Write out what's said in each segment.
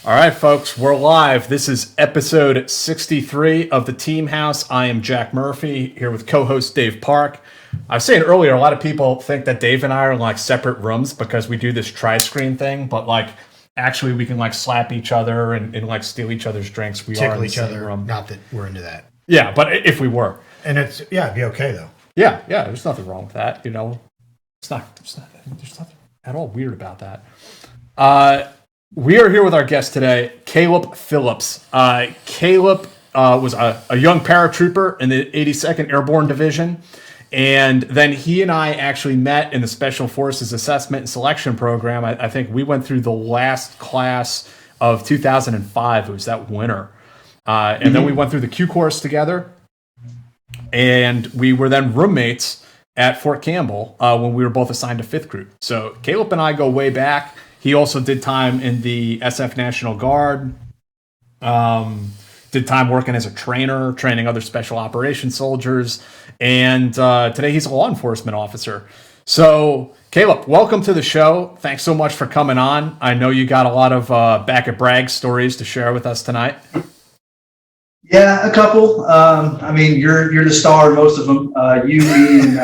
All right, folks, we're live. This is episode 63 of the Team House. I am Jack Murphy here with co-host Dave Park. I was saying earlier, a lot of people think that Dave and I are in like separate rooms because we do this tri-screen thing, but like actually we can like slap each other and like steal each other's drinks. We Tickle are in the each same other. room. Not that we're into that. Yeah, but if we were. And it'd be okay though. Yeah, there's nothing wrong with that, you know. There's nothing at all weird about that. We are here with our guest today, Caleb Phillips. Caleb was a young paratrooper in the 82nd Airborne Division, and then he and I actually met in the Special Forces Assessment and Selection Program. I think we went through the last class of 2005. It was that winter. And then we went through the Q course together, and we were then roommates at Fort Campbell when we were both assigned to 5th Group. So Caleb and I go way back. He also did time in the SF National Guard, did time working as a trainer, training other special operations soldiers, and today he's a law enforcement officer. So, Caleb, welcome to the show. Thanks so much for coming on. I know you got a lot of back at Bragg stories to share with us tonight. Yeah, a couple. I mean, you're the star of most of them. You, me, and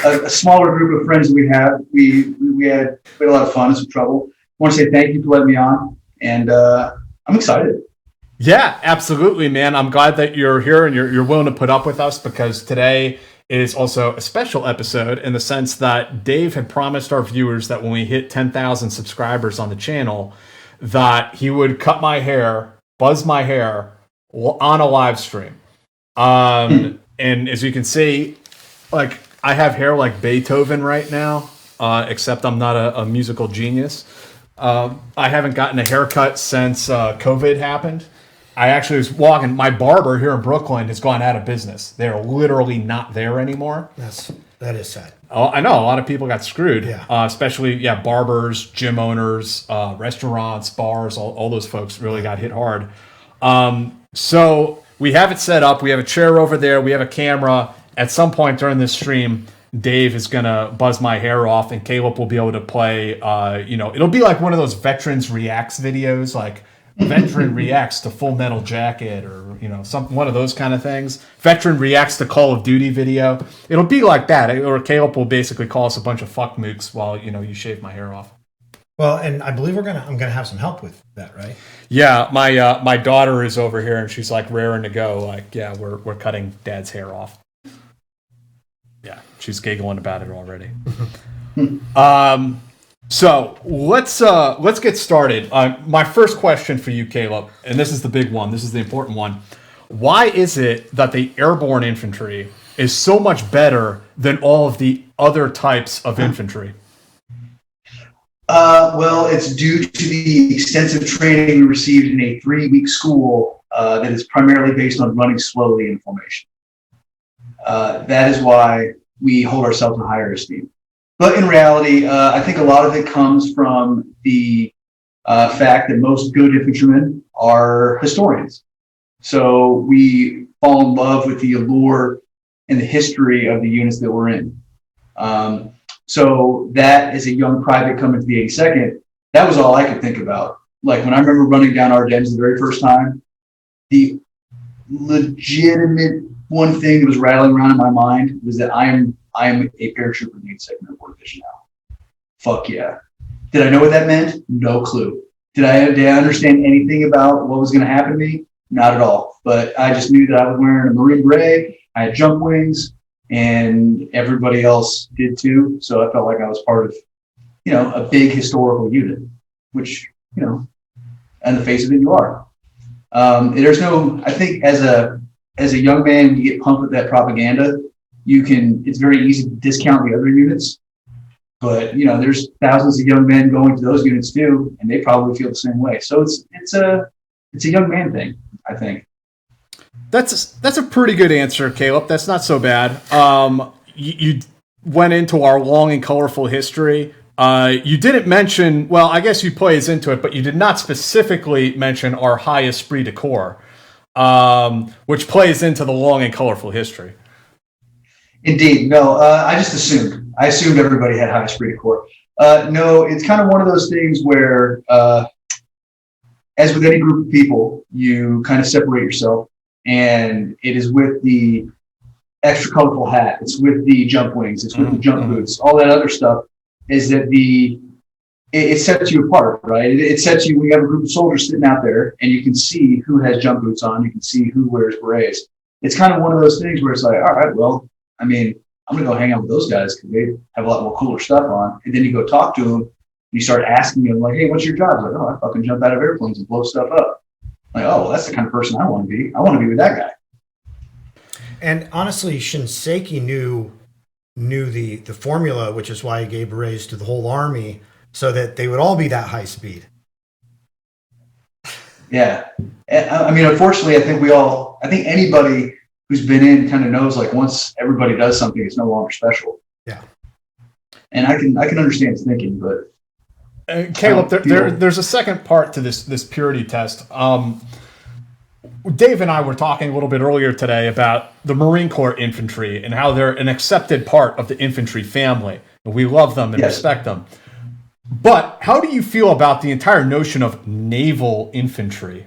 a smaller group of friends we had. We had a lot of fun and some trouble. I want to say thank you for letting me on, and I'm excited. Yeah, absolutely, man. I'm glad that you're here and you're willing to put up with us, because today is also a special episode in the sense that Dave had promised our viewers that when we hit 10,000 subscribers on the channel, that he would cut my hair, buzz my hair on a live stream. And as you can see, like I have hair like Beethoven right now, except I'm not a musical genius. I haven't gotten a haircut since COVID happened. I actually was walking. My barber here in Brooklyn has gone out of business. They're literally not there anymore. That is sad. Oh, I know a lot of people got screwed, Yeah. especially barbers, gym owners, restaurants, bars. All those folks really got hit hard. So we have it set up. We have a chair over there. We have a camera. At some point during this stream, Dave is going to buzz my hair off, and Caleb will be able to play, it'll be like one of those Veterans Reacts videos, like Veteran Reacts to Full Metal Jacket, or, one of those kind of things. Veteran Reacts to Call of Duty video. It'll be like that. Or Caleb will basically call us a bunch of fuck mooks while, you shave my hair off. Well, and I believe I'm gonna have some help with that, right? Yeah, my daughter is over here, and she's like raring to go. Like, yeah, we're cutting Dad's hair off. Yeah, she's giggling about it already. So let's get started. My first question for you, Caleb, and this is the big one. This is the important one. Why is it that the airborne infantry is so much better than all of the other types of infantry? Well, it's due to the extensive training we received in a 3-week school that is primarily based on running slowly in formation. That is why we hold ourselves in higher esteem. But in reality, I think a lot of it comes from the fact that most good infantrymen are historians. So we fall in love with the allure and the history of the units that we're in. So that, as a young private coming to the 82nd, that was all I could think about. Like when I remember running down Ardennes the very first time, the legitimate one thing that was rattling around in my mind was that I am a paratrooper in the 82nd Airborne Division now. Fuck yeah. Did I know what that meant? No clue. Did I understand anything about what was going to happen to me? Not at all. But I just knew that I was wearing a Marine beret, I had jump wings, and everybody else did too. So I felt like I was part of, a big historical unit, which, in the face of it, you are. I think as a young man, you get pumped with that propaganda. It's very easy to discount the other units, but there's thousands of young men going to those units too, and they probably feel the same way. So it's a young man thing, I think. That's a pretty good answer, Caleb. That's not so bad. You went into our long and colorful history. You didn't mention, well, I guess you plays into it, but you did not specifically mention our high esprit de corps, which plays into the long and colorful history. Indeed. No, I just assumed. I assumed everybody had high esprit de corps. No, it's kind of one of those things where as with any group of people, you kind of separate yourself, and it is with the extra colorful hat. It's with the jump wings. It's with the jump boots. All that other stuff is that it sets you apart, right? It sets you when you have a group of soldiers sitting out there, and you can see who has jump boots on. You can see who wears berets. It's kind of one of those things where it's like, all right, well, I mean, I'm going to go hang out with those guys because they have a lot more cooler stuff on. And then you go talk to them. You start asking them, like, hey, what's your job? Like, oh, I fucking jump out of airplanes and blow stuff up. Like, oh, well, that's the kind of person I want to be. I want to be with that guy. And honestly, Shinseki knew the formula, which is why he gave berets to the whole army so that they would all be that high speed. Yeah. I mean, unfortunately, I think anybody who's been in kind of knows, like, once everybody does something, it's no longer special. Yeah. And I can understand his thinking, but Caleb, there's a second part to this purity test. Dave and I were talking a little bit earlier today about the Marine Corps infantry and how they're an accepted part of the infantry family. We love them and respect them. But how do you feel about the entire notion of naval infantry?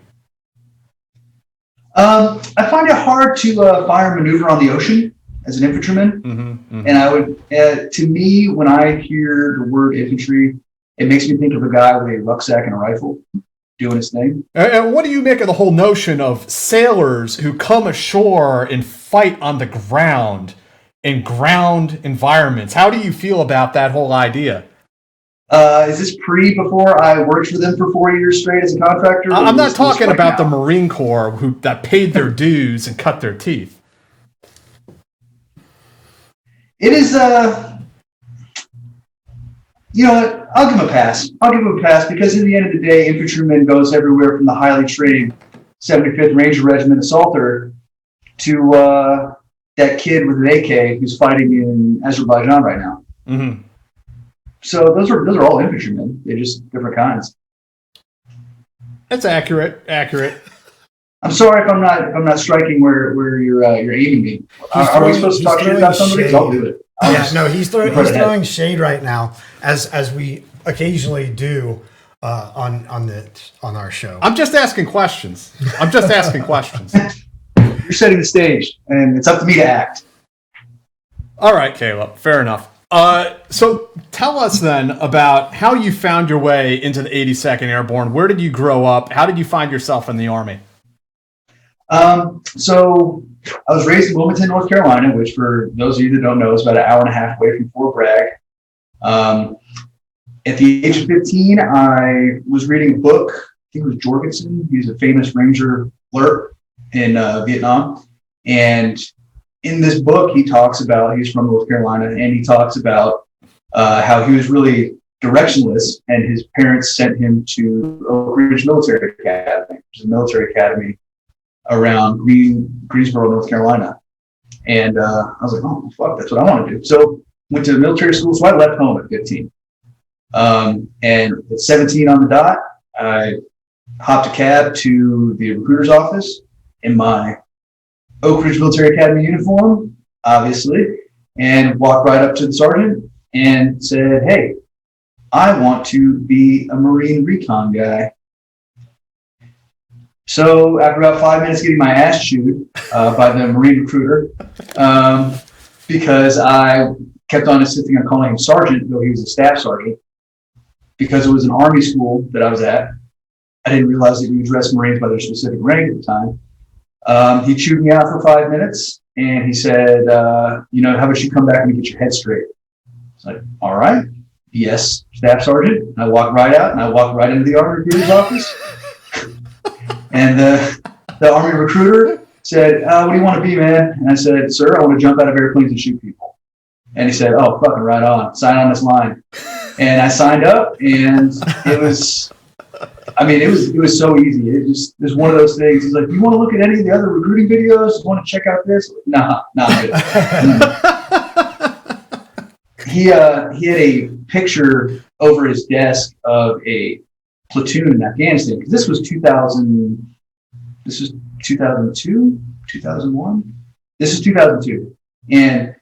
I find it hard to fire and maneuver on the ocean as an infantryman. And I would, to me, when I hear the word infantry, it makes me think of a guy with a rucksack and a rifle doing his thing. And what do you make of the whole notion of sailors who come ashore and fight on the ground in ground environments? How do you feel about that whole idea? Is this before I worked for them for 4 years straight as a contractor? I'm not talking about the Marine Corps that paid their dues and cut their teeth. It is, you know what? I'll give him a pass. Because in the end of the day, infantryman goes everywhere from the highly trained 75th Ranger Regiment assaulter to that kid with an AK who's fighting in Azerbaijan right now. So those are all infantrymen. They're just different kinds. That's accurate. I'm sorry if I'm not striking where you're aiming me. Are we supposed to talk shit about somebody? I'll do it. He's throwing shade right now, as we occasionally do on our show. I'm just asking questions. You're setting the stage, and it's up to me to act. All right, Caleb. Fair enough. So tell us then about how you found your way into the 82nd Airborne. Where did you grow up? How did you find yourself in the Army? So I was raised in Wilmington, North Carolina, which for those of you that don't know is about an hour and a half away from Fort Bragg. At the age of 15, I was reading a book. I think it was Jorgensen. He's a famous Ranger alert in Vietnam. And in this book, he talks about, he's from North Carolina, and he talks about how he was really directionless, and his parents sent him to Oak Ridge Military Academy, which is a military academy around Greensboro, North Carolina. And I was like, oh, fuck, that's what I want to do. So went to military school. So I left home at 15. And at 17 on the dot, I hopped a cab to the recruiter's office in my Oak Ridge Military Academy uniform, obviously, and walked right up to the sergeant and said, hey, I want to be a Marine recon guy. So after about 5 minutes getting my ass chewed by the Marine recruiter, because I kept on insisting on calling him sergeant, though he was a staff sergeant, because it was an Army school that I was at. I didn't realize that we addressed Marines by their specific rank at the time. He chewed me out for 5 minutes, and he said, how about you come back and get your head straight? It's like, all right, yes, staff sergeant. And I walked right out, and I walked right into the Army recruiter's office. And the Army recruiter said, what do you want to be, man? And I said, sir, I want to jump out of airplanes and shoot people. And he said, oh, fucking right on. Sign on this line. And I signed up, and it was so easy. It was one of those things. He's like, you want to look at any of the other recruiting videos? You want to check out this? Nah, good. He had a picture over his desk of a platoon in Afghanistan, because this was 2000. This was 2002, 2001. This is 2002, and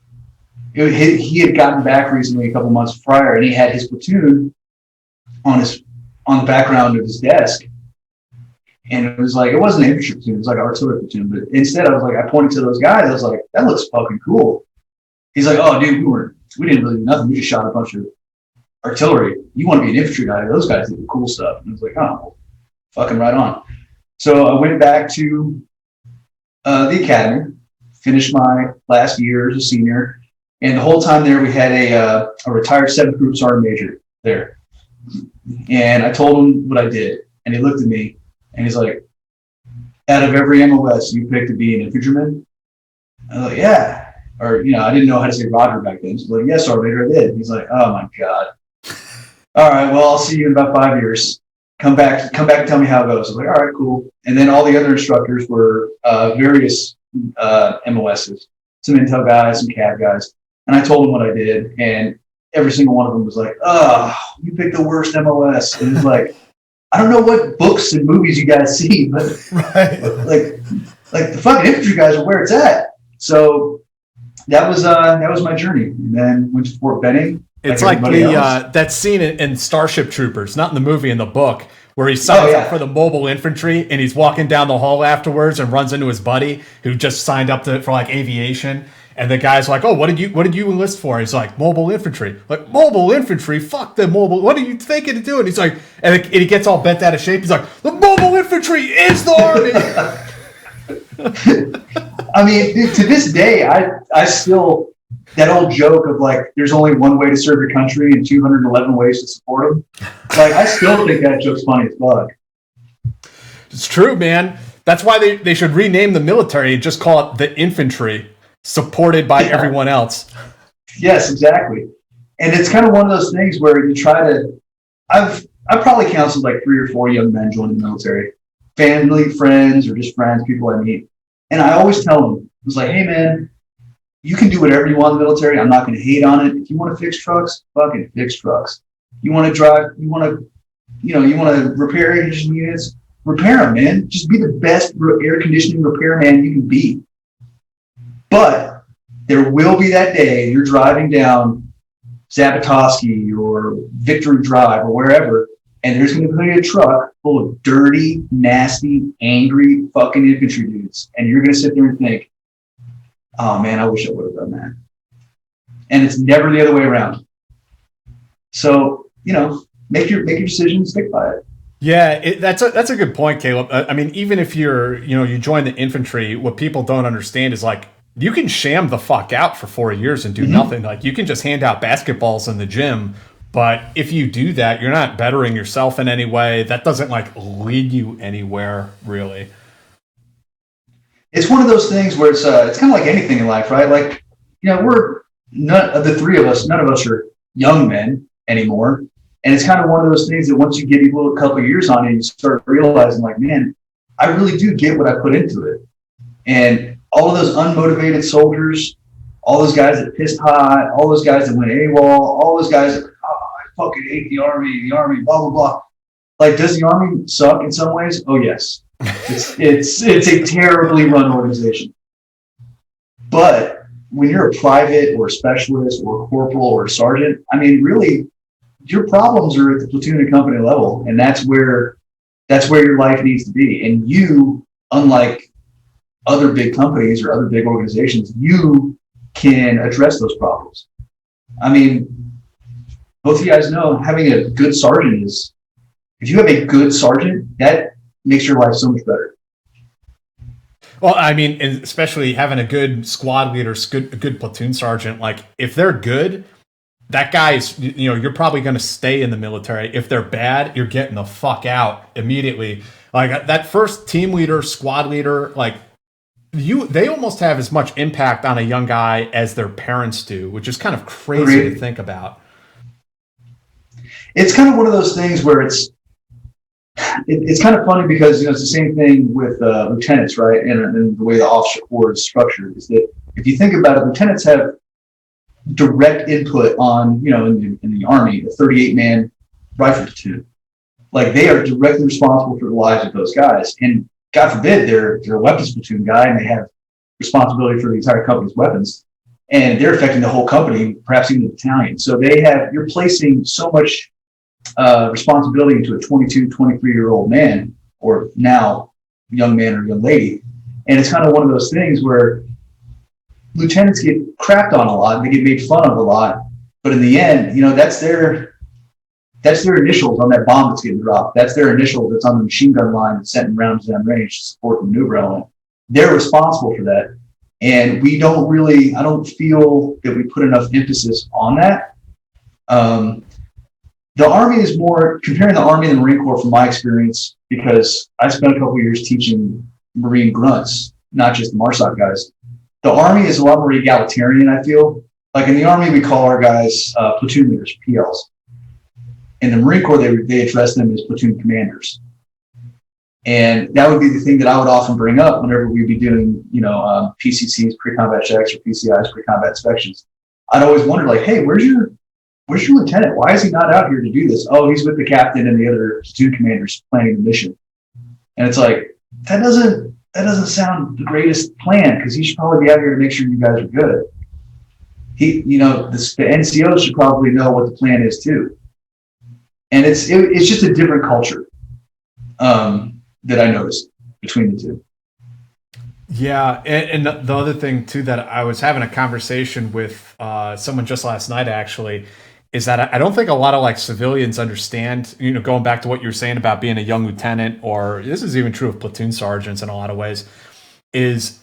he had gotten back recently, a couple months prior, and he had his platoon on the background of his desk. And it was like, it wasn't an infantry platoon, it was like an artillery platoon. But instead, I pointed to those guys. I was like, that looks fucking cool. He's like, oh, dude, we didn't really do nothing. We just shot a bunch of artillery. You want to be an infantry guy? Those guys did the cool stuff. And I was like, oh, fucking right on. So I went back to the academy, finished my last year as a senior. And the whole time there, we had a retired 7th Group Sergeant Major there. And I told him what I did. And he looked at me and he's like, out of every MOS, you picked to be an infantryman? I was like, yeah. Or, I didn't know how to say Roger back then. So I was like, yes, Sergeant Major, I did. He's like, oh my God. All right, well, I'll see you in about 5 years. Come back and tell me how it goes. I was like, all right, cool. And then all the other instructors were various MOSs, some intel guys, some CAD guys. And I told them what I did. And every single one of them was like, oh, you picked the worst MOS. And it's like, I don't know what books and movies you guys see, but Right. like the fucking infantry guys are where it's at. So that was my journey. And then went to Fort Benning. It's like that scene in Starship Troopers, not in the movie, in the book, where he signs up for the mobile infantry and he's walking down the hall afterwards and runs into his buddy who just signed up for like aviation. And the guy's like, oh, what did you enlist for? He's like, mobile infantry. Like, mobile infantry? Fuck the mobile. What are you thinking of doing? He's like, and he gets all bent out of shape. He's like, the mobile infantry is the army. I mean, to this day, I still, that old joke of like, there's only one way to serve your country and 211 ways to support them. Like, I still think that joke's funny as fuck. It's true, man. That's why they should rename the military and just call it the infantry, supported by everyone else. Yes, exactly. And it's kind of one of those things where you try to, I've probably counseled like 3 or 4 young men join the military, family, friends, or just friends, people I meet. And I always tell them, I was like, hey man, you can do whatever you want in the military. I'm not going to hate on it. If you want to fix trucks, fucking fix trucks. You want to drive, you want to repair air conditioning units, repair them, man. Just be the best air conditioning repairman you can be. But there will be that day you're driving down Zapatoski or Victory Drive or wherever, and there's going to be a truck full of dirty, nasty, angry fucking infantry dudes. And you're going to sit there and think, oh man, I wish I would have done that. And it's never the other way around. So, make your decision, stick by it. Yeah, that's a good point, Caleb. I mean, even if you join the infantry, what people don't understand is like, you can sham the fuck out for 4 years and do nothing. Like, you can just hand out basketballs in the gym. But if you do that, you're not bettering yourself in any way. That doesn't like lead you anywhere, really. It's one of those things where it's kind of like anything in life, right? Like, we're none of the 3 of us, none of us are young men anymore. And it's kind of one of those things that once you get a couple of years on it, you start realizing like, man, I really do get what I put into it. And all of those unmotivated soldiers, all those guys that pissed hot, all those guys that went AWOL, all those guys that, I fucking hate the army, blah, blah, blah. Like, does the army suck in some ways? Oh, yes. It's a terribly run organization. But when you're a private or a specialist or a corporal or a sergeant, I mean, really, your problems are at the platoon and company level, and that's where your life needs to be. And you, unlike other big companies or other big organizations, you can address those problems. I mean, both of you guys know having a good sergeant if you have a good sergeant, that makes your life so much better. Well, I mean, and especially having a good squad leader, a good platoon sergeant, like if they're good, that guy is, you're probably going to stay in the military. If they're bad, you're getting the fuck out immediately. Like that first team leader, squad leader, like they almost have as much impact on a young guy as their parents do, which is kind of crazy to think about. It's kind of one of those things where it's kind of funny because it's the same thing with lieutenants, right? And the way the officer corps is structured is that if you think about it, lieutenants have direct input on in the Army, a 38-man rifle platoon. Like they are directly responsible for the lives of those guys, and God forbid they're a weapons platoon guy and they have responsibility for the entire company's weapons, and they're affecting the whole company, perhaps even the battalion. So you're placing so much responsibility into a 22, 23-year-old man or now young man or young lady. And it's kind of one of those things where lieutenants get crapped on a lot, they get made fun of a lot, but in the end, that's their initials on that bomb that's getting dropped. That's their initials that's on the machine gun line that's sending rounds down range to support the maneuver element. They're responsible for that. And I don't feel that we put enough emphasis on that. The Army is more, comparing the Army and the Marine Corps from my experience, because I spent a couple of years teaching Marine grunts, not just the MARSOC guys. The Army is a lot more egalitarian, I feel. Like in the Army, we call our guys platoon leaders, PLs. In the Marine Corps, they address them as platoon commanders. And that would be the thing that I would often bring up whenever we'd be doing, PCCs, pre-combat checks, or PCIs, pre-combat inspections. I'd always wonder, like, hey, where's your lieutenant? Why is he not out here to do this? Oh, he's with the captain and the other platoon commanders planning the mission. And it's like, that doesn't sound the greatest plan, because he should probably be out here to make sure you guys are good. The NCOs should probably know what the plan is too. And it's just a different culture that I noticed between the two. Yeah, and the other thing too that I was having a conversation with someone just last night actually is that I don't think a lot of like civilians understand, going back to what you were saying about being a young lieutenant, or this is even true of platoon sergeants in a lot of ways, is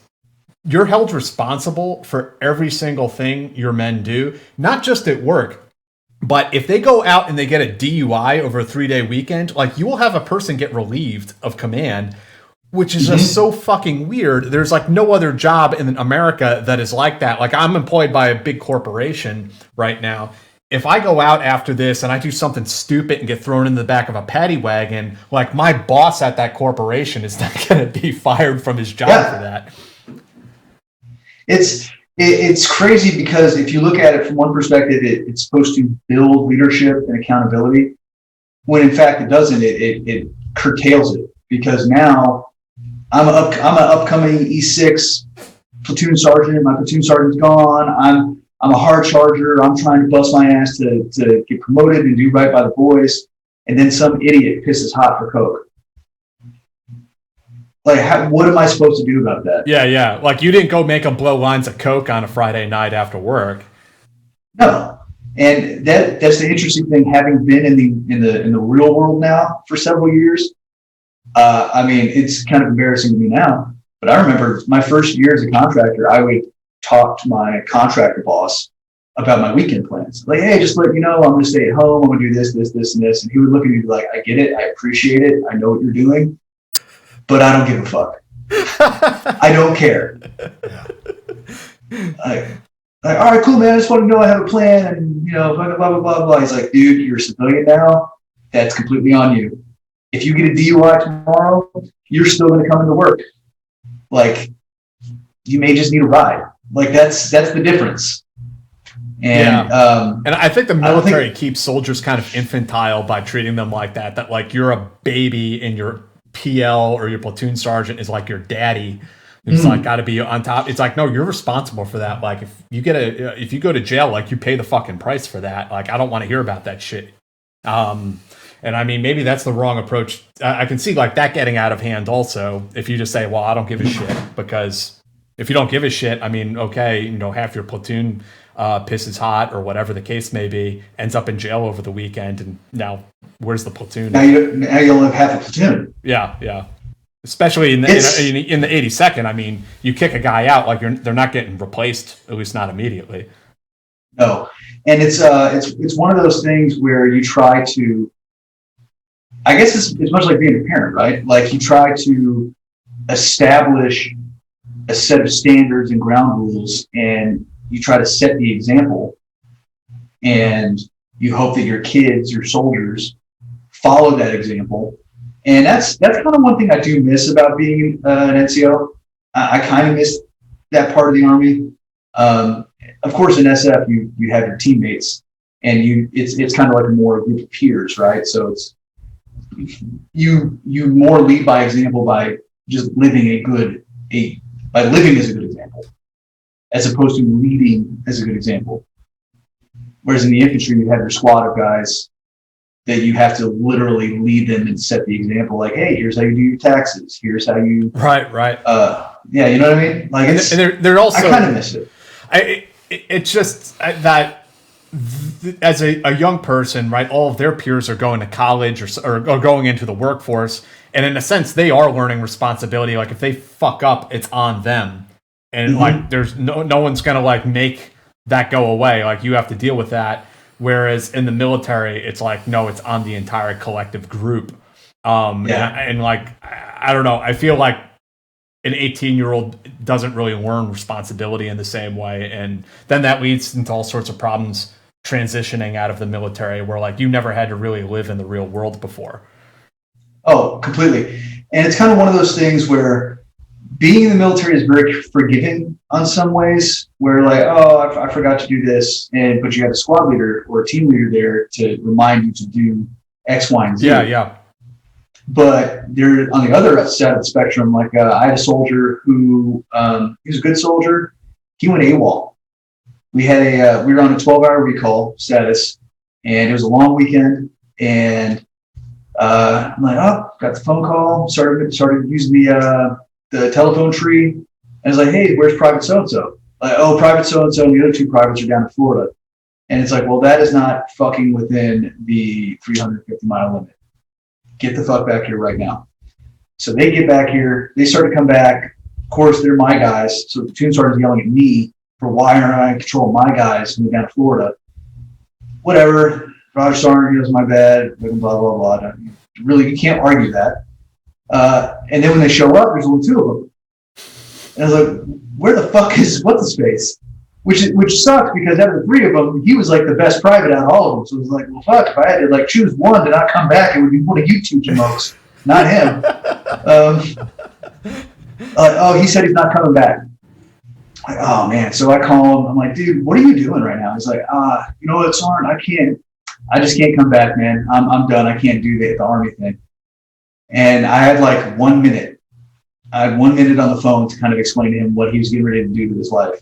you're held responsible for every single thing your men do, not just at work. But if they go out and they get a DUI over a 3-day weekend, like you will have a person get relieved of command, which is just so fucking weird. There's like no other job in America that is like that. Like I'm employed by a big corporation right now. If I go out after this and I do something stupid and get thrown in the back of a paddy wagon, like my boss at that corporation is not going to be fired from his job for that. It's crazy, because if you look at it from one perspective, it's supposed to build leadership and accountability, when in fact it doesn't. It curtails it, because now I'm an upcoming E6 platoon sergeant. My platoon sergeant's gone. I'm a hard charger. I'm trying to bust my ass to get promoted and do right by the boys, and then some idiot pisses hot for coke. Like, what am I supposed to do about that? Yeah. Like, you didn't go make them blow lines of coke on a Friday night after work. No, and that's the interesting thing. Having been in the real world now for several years, I mean, it's kind of embarrassing to me now. But I remember my first year as a contractor, I would talk to my contractor boss about my weekend plans. Like, hey, just let you know, I'm going to stay at home. I'm going to do this, this, and this. And he would look at me and be like, I get it. I appreciate it. I know what you're doing. But I don't give a fuck. I don't care. Like, all right, cool, man. I just want to know I have a plan, and blah blah blah blah blah. He's like, dude, you're a civilian now. That's completely on you. If you get a DUI tomorrow, you're still going to come into work. Like, you may just need a ride. Like that's the difference. And and I think the military keeps soldiers kind of infantile by treating them like that. That like you're a baby and your PL or your platoon sergeant is like your daddy. It's like got to be on top. It's like, no, you're responsible for that. Like if you go to jail, like you pay the fucking price for that. Like I don't want to hear about that shit. And I mean, maybe that's the wrong approach. I can see like that getting out of hand also. If you just say, well, I don't give a shit, because if you don't give a shit, I mean, okay, half your platoon pisses hot or whatever the case may be, ends up in jail over the weekend, and now where's the platoon? Now you only have half a platoon. Yeah. Especially in the 82nd, I mean, you kick a guy out, like they're not getting replaced, at least not immediately. No, and it's one of those things where you try to. I guess it's much like being a parent, right? Like you try to establish a set of standards and ground rules, and you try to set the example, and you hope that your kids, your soldiers, follow that example. And that's kind of one thing I do miss about being an NCO. I kind of miss that part of the Army. Of course, in SF, you have your teammates, and it's kind of like a more group of peers, right? So it's you more lead by example by just living by living as a good example, as opposed to leading as a good example. Whereas in the infantry, you have your squad of guys, that you have to literally lead them and set the example. Like, hey, here's how you do your taxes. Here's how you. Right. Yeah, you know what I mean? Like, And they're also. I kind of miss it. It's just that as a young person, right? All of their peers are going to college or going into the workforce, and in a sense, they are learning responsibility. Like if they fuck up, it's on them, and like there's no one's gonna like make that go away. Like you have to deal with that. Whereas in the military, it's like no, it's on the entire collective group. And like I don't know, I feel like an 18-year-old doesn't really learn responsibility in the same way, and then that leads into all sorts of problems transitioning out of the military, where like you never had to really live in the real world before. Oh, completely. And it's kind of one of those things where being in the military is very forgiving on some ways, where like, oh, I forgot to do this, but you have a squad leader or a team leader there to remind you to do X, Y, and Z. Yeah. But they're on the other side of the spectrum. Like I had a soldier who he was a good soldier. He went AWOL. We were on a 12-hour recall status, and it was a long weekend. And I'm like, oh, got the phone call. Started using the telephone tree. And I was like, hey, where's Private so and so? Like, oh, Private so and so, and the other two privates are down in Florida. And it's like, well, that is not fucking within the 350-mile limit. Get the fuck back here right now. So they get back here. They start to come back. Of course, they're my guys. So the platoon started yelling at me for why aren't I in control of my guys when we're down in Florida. Whatever. Roger Sergeant, here's my bad. Blah, blah, blah. Really, you can't argue that. And then when they show up, there's only two of them. And I was like, where the fuck is what's the space? Which sucks because out of the three of them, he was like the best private out of all of them. So it was like, well, fuck, if I had to like choose one to not come back, it would be one of you two jamokes, not him. He said he's not coming back. Like, oh man. So I call him. I'm like, dude, what are you doing right now? He's like, you know what, Sarn, I just can't come back, man. I'm done. I can't do the Army thing. And I had like 1 minute. I had 1 minute on the phone to kind of explain to him what he was getting ready to do with his life.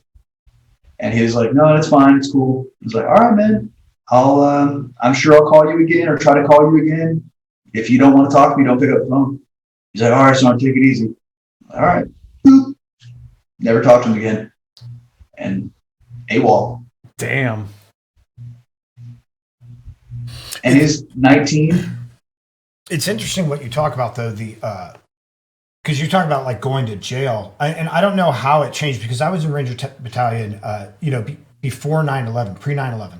And he was like, no, that's fine. It's cool. I was like, all right, man. I'm sure I'll call you again or try to call you again. If you don't want to talk to me, don't pick up the phone. He's like, all right, son, take it easy. All right. Boop. Never talked to him again. And AWOL. Damn. And he's 19. It's interesting what you talk about, though, because you talk about like going to jail, and I don't know how it changed because I was in Ranger Battalion, before 9/11, pre 9/11,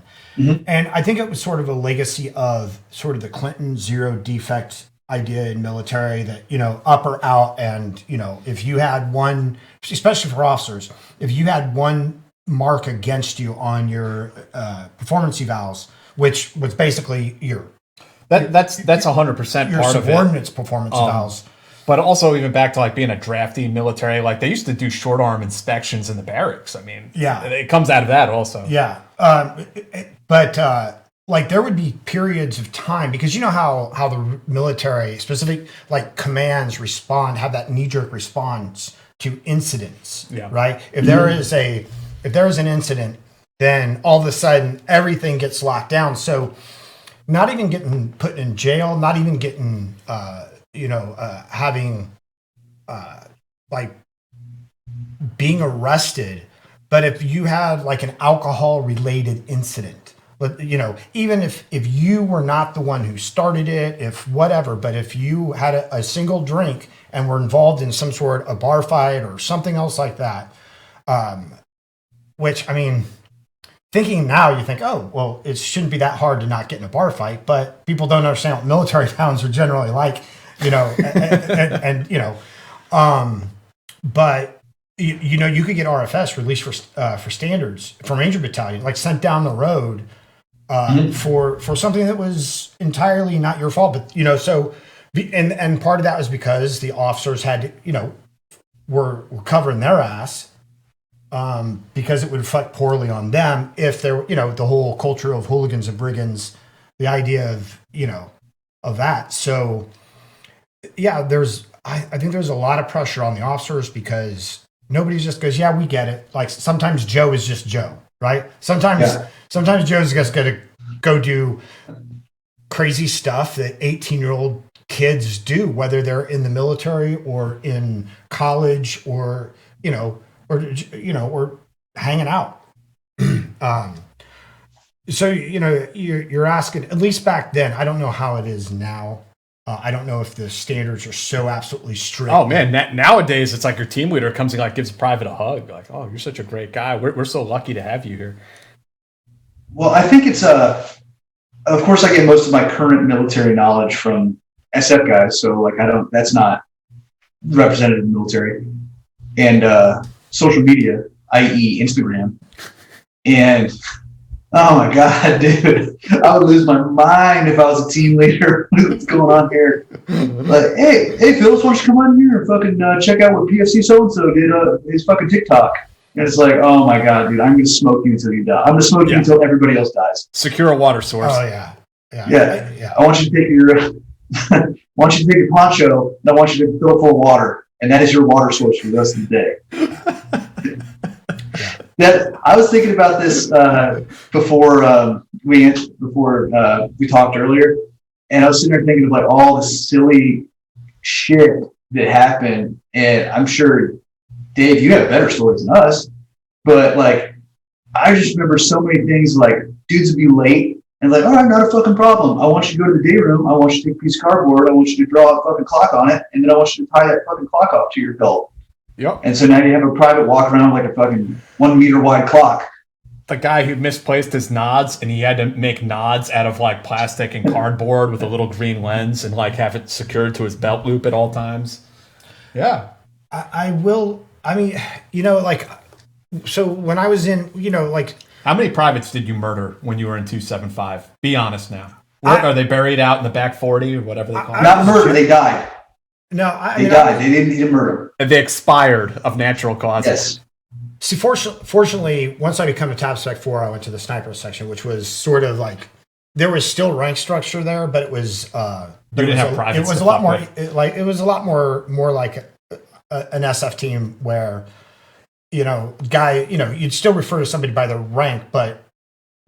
and I think it was sort of a legacy of sort of the Clinton zero defect idea in military that up or out, and if you had one, especially for officers, if you had one mark against you on your performance evals, which was basically that's 100% your part of it. subordinates' performance evals. But also even back to like being a drafty military, like they used to do short arm inspections in the barracks. I mean, yeah, it comes out of that also. Yeah, but like there would be periods of time because you know how the military specific like commands have that knee jerk response to incidents, right? If there is an incident, then all of a sudden everything gets locked down. So not even getting put in jail, not even getting having like being arrested, but if you had like an alcohol related incident, but even if you were not the one who started it, if whatever, but if you had a single drink and were involved in some sort of bar fight or something else like that, which I mean, thinking now you think, oh, well, it shouldn't be that hard to not get in a bar fight, but people don't understand what military towns are generally like. But you could get RFS released for standards from Ranger Battalion, like sent down the road for something that was entirely not your fault. But so and part of that was because the officers had were covering their ass because it would reflect poorly on them if there the whole culture of hooligans and brigands, the idea of that. So. Yeah, I think there's a lot of pressure on the officers because nobody just goes, yeah, we get it. Like sometimes Joe is just Joe, right? Sometimes Joe's just going to go do crazy stuff that 18-year-old kids do, whether they're in the military or in college or or hanging out. So you're asking, at least back then. I don't know how it is now. I don't know if the standards are so absolutely strict. Oh man, nowadays it's like your team leader comes and like gives a private a hug, like, "Oh, you're such a great guy. We're so lucky to have you here." Well, I think it's of course I get most of my current military knowledge from SF guys, so like that's not representative military, and social media, i.e. Instagram, and oh my God, dude, I would lose my mind if I was a team leader. What's going on here? Like, hey, Phillips, why don't you come on here and fucking check out what PFC so-and-so did his fucking TikTok. And it's like, oh my God, dude, I'm going to smoke you until you die. I'm going to smoke you until everybody else dies. Secure a water source. Oh, yeah. I want you to take your poncho, and I want you to fill it full of water. And that is your water source for the rest of the day. I was thinking about this before we talked earlier, and I was sitting there thinking of like all the silly shit that happened, and I'm sure Dave, you have better stories than us, but like I just remember so many things like dudes would be late and like, all right, not a fucking problem. I want you to go to the day room. I want you to take a piece of cardboard. I want you to draw a fucking clock on it, and then I want you to tie that fucking clock off to your belt. Yep. And so now you have a private walk around like a fucking 1 meter wide clock. The guy who misplaced his nods and he had to make nods out of like plastic and cardboard with a little green lens and like have it secured to his belt loop at all times. Yeah. I will. I mean, like, so when I was in, like. How many privates did you murder when you were in 275? Be honest now. Are they buried out in the back 40 or whatever they call it? Not murder, they died. No, they died. They didn't need to murder. They expired of natural causes. Yes. See, fortunately, once I became a Top Spec 4, I went to the sniper section, which was sort of like there was still rank structure there, but it was. You didn't have privates. It was a lot more it was a lot more like an SF team where, you'd still refer to somebody by their rank, but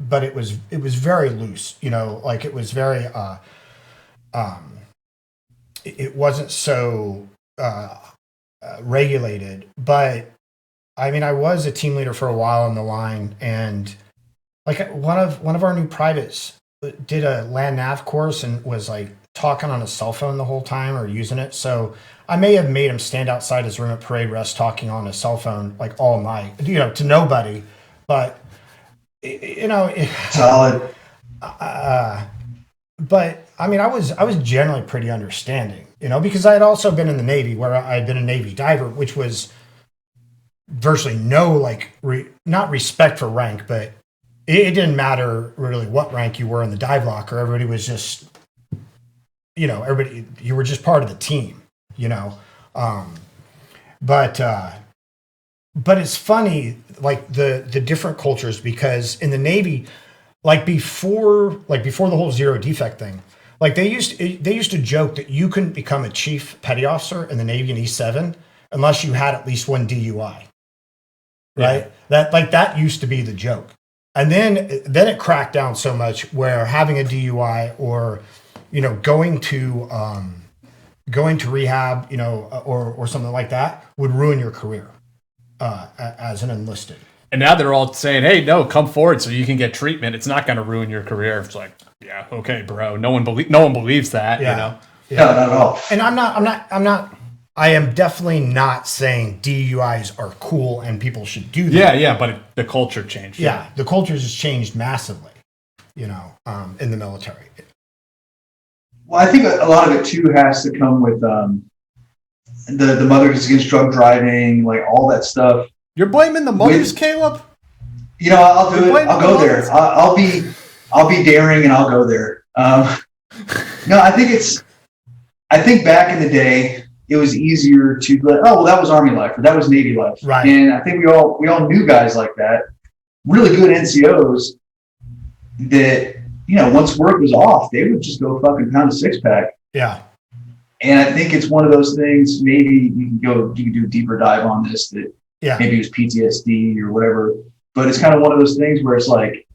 it was very loose. Like it was very. It wasn't so regulated, but I mean, I was a team leader for a while on the line, and like one of our new privates did a land nav course and was like talking on his cell phone the whole time or using it. So I may have made him stand outside his room at parade rest talking on his cell phone like all night, to nobody. But solid. But I mean, I was generally pretty understanding, because I had also been in the Navy where I had been a Navy diver, which was virtually no like not respect for rank, but it didn't matter really what rank you were in the dive locker. Everybody was just, you were just part of the team, But it's funny, like the different cultures, because in the Navy. Like before the whole zero defect thing, like they used to joke that you couldn't become a chief petty officer in the Navy in E7 unless you had at least one DUI. Right? Yeah. That used to be the joke. And then it cracked down so much where having a DUI or, going to rehab, or something like that would ruin your career as an enlisted. And now they're all saying, "Hey, no, come forward so you can get treatment. It's not going to ruin your career." It's like, yeah, okay, bro. No one believes that, Yeah. No, not at all. And I'm not. I am definitely not saying DUIs are cool and people should do that. Yeah, but the culture changed. Yeah, the culture has changed massively, in the military. Well, I think a lot of it too has to come with the Mothers Against Drug Driving, like all that stuff. You're blaming the mothers, Caleb? I'll do it. I'll go there. I'll be daring and I'll go there. No, I think back in the day, it was easier to be like, oh, well, that was Army life or that was Navy life. Right. And I think we all knew guys like that, really good NCOs that, once work was off, they would just go fucking pound a six pack. Yeah. And I think it's one of those things, maybe you can do a deeper dive on this that maybe it was PTSD or whatever, but it's kind of one of those things where it's like,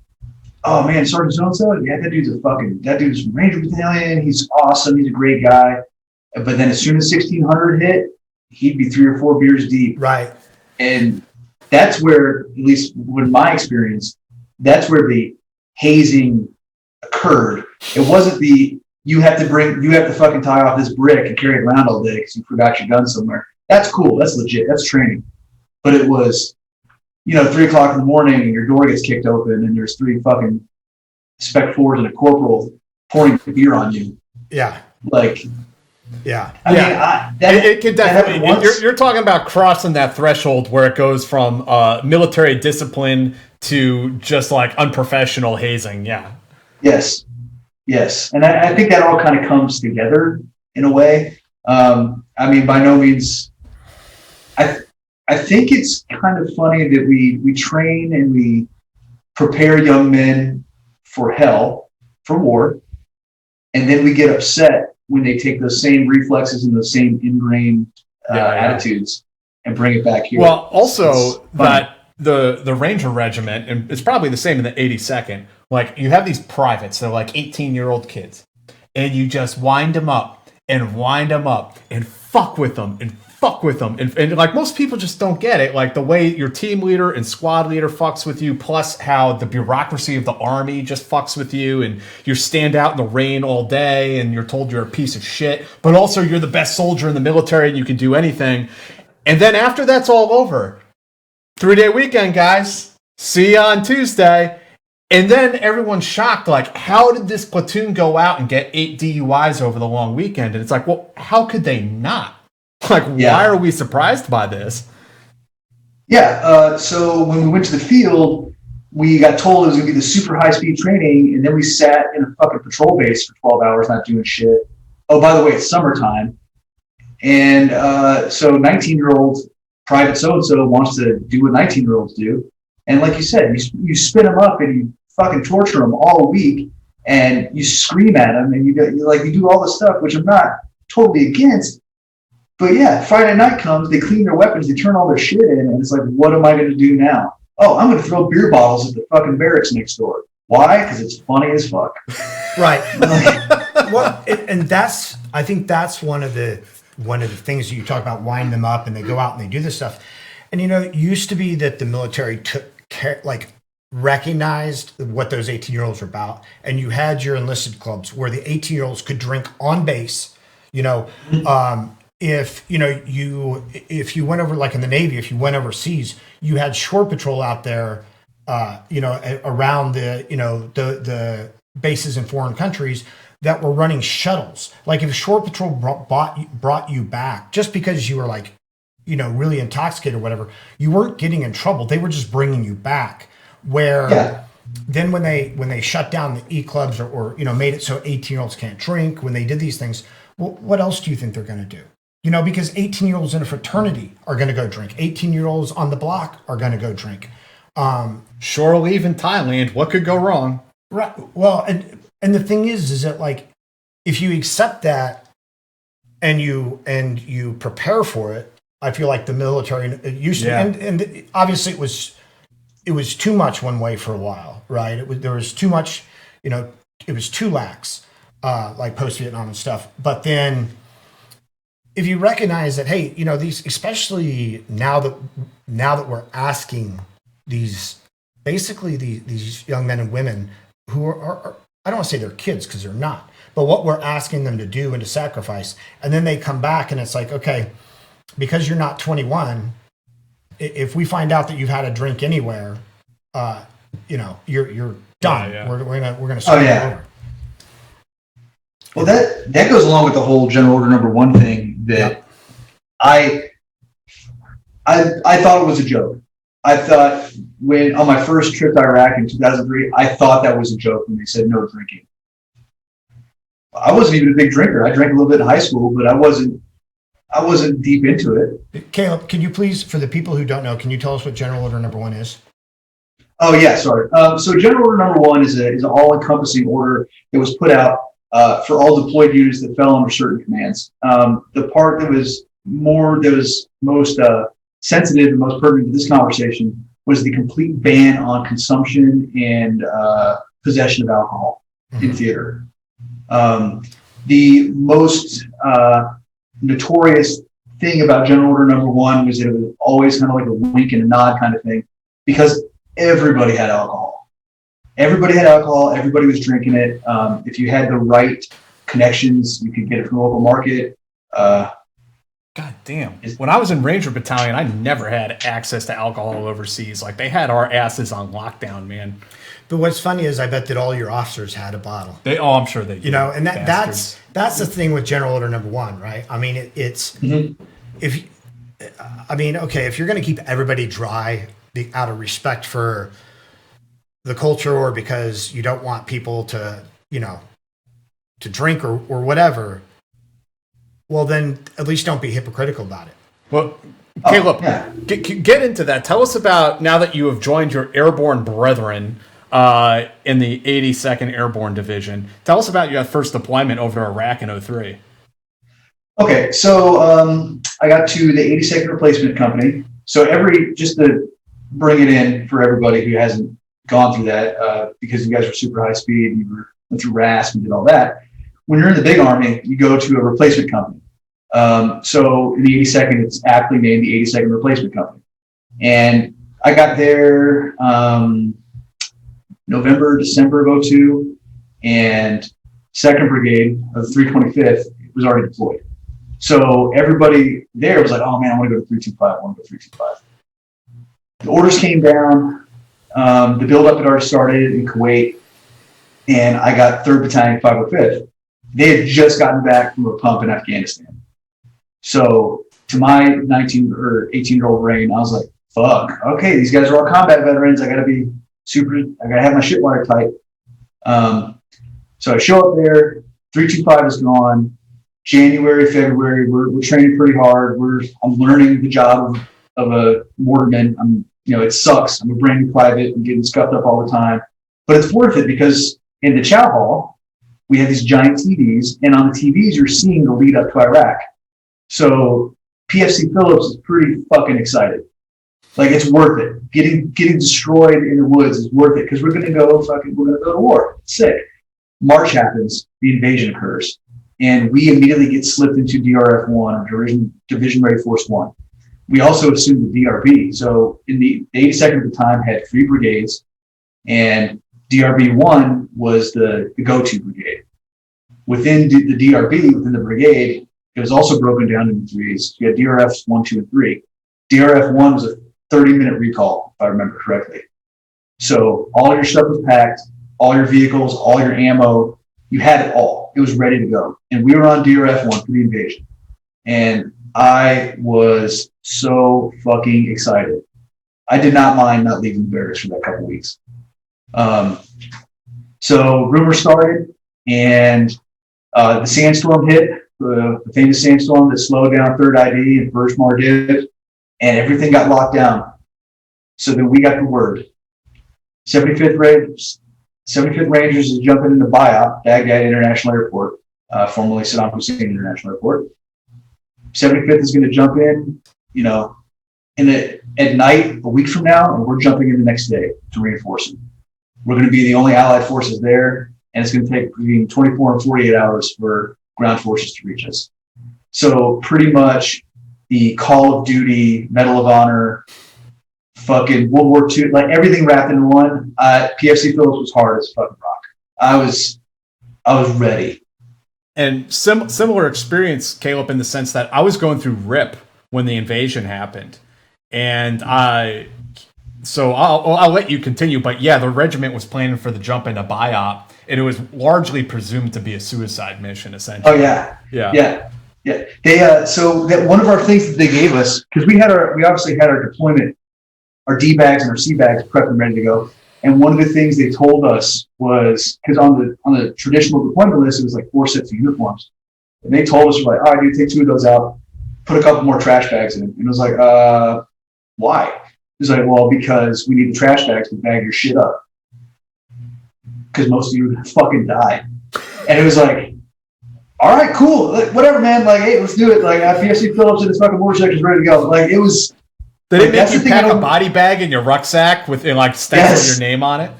oh man, Sergeant so-and-so, yeah, that dude's from Ranger Battalion. He's awesome. He's a great guy. But then as soon as 1600 hit, he'd be 3 or 4 beers deep. Right. And that's where, at least with my experience, that's where the hazing occurred. It wasn't you have to fucking tie off this brick and carry it around all day because you forgot your gun somewhere. That's cool. That's legit. That's training. But it was, 3 o'clock in the morning and your door gets kicked open and there's 3 fucking Spec 4s and a corporal pouring beer on you. Yeah. Like, yeah. It could definitely. You're talking about crossing that threshold where it goes from military discipline to just like unprofessional hazing. Yeah. Yes. And I think that all kind of comes together in a way. By no means. I think it's kind of funny that we train and we prepare young men for hell, for war, and then we get upset when they take those same reflexes and those same ingrained attitudes and bring it back here. Well, also that the Ranger Regiment, and it's probably the same in the 82nd, like you have these privates, they're like 18-year-old kids, and you just wind them up and fuck with them and like most people just don't get it, like the way your team leader and squad leader fucks with you, plus how the bureaucracy of the army just fucks with you, and you stand out in the rain all day and you're told you're a piece of shit, but also you're the best soldier in the military and you can do anything. And then after that's all over, 3-day weekend, guys, see you on Tuesday. And then everyone's shocked, like, how did this platoon go out and get 8 DUIs over the long weekend? And it's like, well, how could they not? Like, why are we surprised by this? Yeah, so when we went to the field, we got told it was going to be the super high-speed training, and then we sat in a fucking patrol base for 12 hours not doing shit. Oh, by the way, it's summertime. And so 19-year-old private so-and-so wants to do what 19-year-olds do. And like you said, you spin them up and you fucking torture them all week, and you scream at them, and you do all this stuff, which I'm not totally against. But yeah, Friday night comes, they clean their weapons, they turn all their shit in, and it's like, what am I going to do now? Oh, I'm going to throw beer bottles at the fucking barracks next door. Why? Because it's funny as fuck. Right. I think that's one of the things you talk about, wind them up and they go out and they do this stuff. And it used to be that the military took care, like recognized what those 18-year-olds were about, and you had your enlisted clubs where the 18-year-olds could drink on base. If you went over, like in the Navy, if you went overseas, you had shore patrol out there, around the bases in foreign countries that were running shuttles. Like if shore patrol brought you back just because you were like, really intoxicated or whatever, you weren't getting in trouble. They were just bringing you back. Then when they shut down the E clubs or made it so 18-year-olds can't drink, when they did these things, well, what else do you think they're going to do? Because 18-year-olds in a fraternity are going to go drink. 18-year-olds on the block are going to go drink. Shore leave in Thailand. What could go wrong? Right. Well, and the thing is that like, if you accept that and you prepare for it, I feel like the military used to, and obviously it was too much one way for a while, right? There was too much, it was too lax, like post-Vietnam and stuff. But then if you recognize that, hey, these, especially now that we're asking these young men and women who are I don't want to say they're kids because they're not, but what we're asking them to do and to sacrifice, and then they come back and it's like, okay, because you're not 21, if we find out that you've had a drink anywhere, you're done. Yeah. We're gonna start over. Well, that goes along with the whole General Order Number 1 thing that I thought it was a joke. I thought when on my first trip to Iraq in 2003, I thought that was a joke when they said no drinking. I wasn't even a big drinker. I drank a little bit in high school, but I wasn't deep into it. Caleb, can you please, for the people who don't know, can you tell us what General Order Number 1 is? Oh yeah, sorry. So General Order Number 1 is an all-encompassing order that was put out for all deployed units that fell under certain commands. The part that was most sensitive and most pertinent to this conversation was the complete ban on consumption and possession of alcohol in theater. The most notorious thing about General Order Number 1 was that it was always kind of like a wink and a nod kind of thing, because everybody had alcohol. Everybody had alcohol. Everybody was drinking it. If you had the right connections, you could get it from the local market. God damn. When I was in Ranger Battalion, I never had access to alcohol overseas. Like, they had our asses on lockdown, man. But what's funny is I bet that all your officers had a bottle. I'm sure they did. You know, and that's the thing with General Order Number 1, right? I mean, if you're going to keep everybody dry out of respect for the culture, or because you don't want people to, to drink or whatever, well, then at least don't be hypocritical about it. Well, Caleb, get into that. Tell us about, now that you have joined your airborne brethren in the 82nd Airborne Division. Tell us about your first deployment over to Iraq in 2003. Okay, so I got to the 82nd Replacement Company. So just to bring it in for everybody who hasn't gone through that, because you guys were super high speed, you went through RASP and did all that. When you're in the big Army, you go to a replacement company. So in the 82nd, it's aptly named the 82nd Replacement Company. And I got there November, December of 2002, and 2nd Brigade of 325th was already deployed. So everybody there was like, oh man, I want to go to 325, I want to go to 325. The orders came down, the buildup had already started in Kuwait, and I got 3rd Battalion, 505th. They had just gotten back from a pump in Afghanistan. So to my 19 or 18-year-old brain, I was like, fuck, okay, these guys are all combat veterans. I got to have my shit wired tight. So I show up there, 325 is gone. January, February, we're training pretty hard. I'm learning the job of a mortarman. It sucks. I'm a brand new private. I'm getting scuffed up all the time, but it's worth it, because in the chow hall, we have these giant TVs, and on the TVs, you're seeing the lead up to Iraq. So PFC Phillips is pretty fucking excited. Like, it's worth it. Getting destroyed in the woods is worth it, because we're gonna go to war. It's sick. March happens, the invasion occurs, and we immediately get slipped into DRF-1, or Division Ready Force 1. We also assumed the DRB. So in the 82nd at the time had 3 brigades, and DRB-1 was the go-to brigade. Within the DRB, within the brigade, it was also broken down into 3s. You had DRFs 1, 2, and 3. DRF-1 was a 30-minute recall, if I remember correctly. So all your stuff was packed, all your vehicles, all your ammo, you had it all. It was ready to go. And we were on DRF-1 for the invasion. And I was so fucking excited. I did not mind not leaving the barracks for that couple weeks. So rumors started, and the sandstorm hit, the famous sandstorm that slowed down 3rd ID and 1st Mardiv, and everything got locked down. So then we got the word. 75th Rangers is jumping into BIOP, Baghdad International Airport, formerly Saddam Hussein International Airport. 75th is going to jump in, at night a week from now, and we're jumping in the next day to reinforce them. We're going to be the only Allied forces there, and it's going to take between 24 and 48 hours for ground forces to reach us. So pretty much the Call of Duty, Medal of Honor, fucking World War II, like everything wrapped in one. PFC Phillips was hard as fucking rock. I was ready. And similar experience, Caleb, in the sense that I was going through RIP when the invasion happened, and so I'll let you continue. But yeah, the regiment was planning for the jump into BIOP, and it was largely presumed to be a suicide mission, essentially. Oh yeah. They so that one of our things that they gave us, because we obviously had our deployment, our D bags and our C bags prepped and ready to go. And one of the things they told us was, because on the traditional deployment list, it was like 4 sets of uniforms. And they told us, like, all right, dude, take 2 of those out, put a couple more trash bags in. And it was like, why? It was like, well, because we need the trash bags to bag your shit up. Because most of you would fucking die. And it was like, all right, cool. Like, whatever, man. Like, hey, let's do it. Like, PFC Phillips and his fucking motor section is ready to go. Like, it was. Did it make you pack a body bag in your rucksack with, and like, stencil your name on it?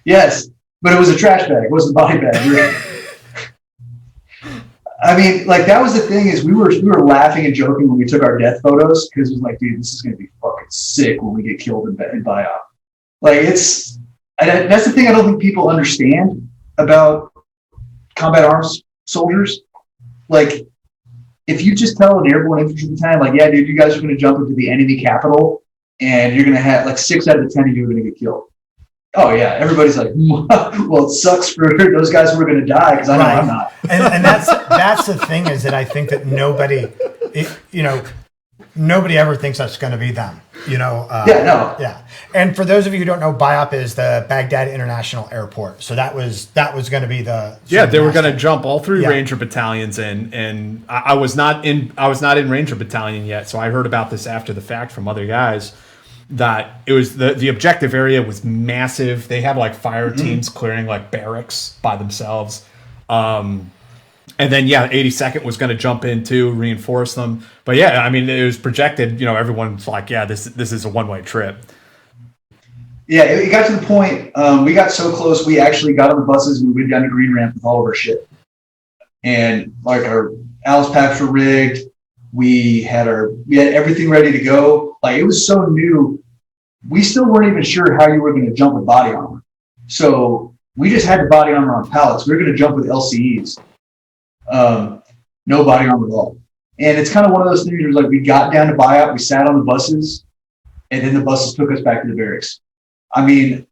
Yes. but it was a trash bag. It wasn't a body bag. I mean, like that was the thing is we were laughing and joking when we took our death photos because it was like, dude, this is gonna be fucking sick when we get killed in biop. Like that's the thing I don't think people understand about combat arms soldiers. Like, if you just tell an airborne infantry battalion, like, yeah, dude, you guys are going to jump into the enemy capital and you're going to have like 6 out of the 10 of you are going to get killed. Oh, yeah. Everybody's like, well, it sucks for those guys who are going to die because I know I'm not. And that's the thing is that I think that nobody ever thinks that's going to be them. Yeah. And for those of you who don't know, BIOP is the Baghdad International Airport. So that was going to be the they were going to jump all 3 Ranger battalions in, and I was not in Ranger battalion yet, so I heard about this after the fact from other guys. That it was the objective area was massive. They had like fire teams clearing like barracks by themselves. And then 82nd was going to jump in to reinforce them. But yeah, I mean it was projected, everyone's like, yeah, this is a one-way trip. Yeah, it got to the point, we got so close we actually got on the buses and we went down to Green Ramp with all of our shit. And like our Alice packs were rigged. We had everything ready to go. Like it was so new. We still weren't even sure how you were going to jump with body armor. So we just had the body armor on pallets. We were going to jump with LCEs. No body armor at all. And it's kind of one of those things where like we got down to BIOP, we sat on the buses, and then the buses took us back to the barracks. I mean,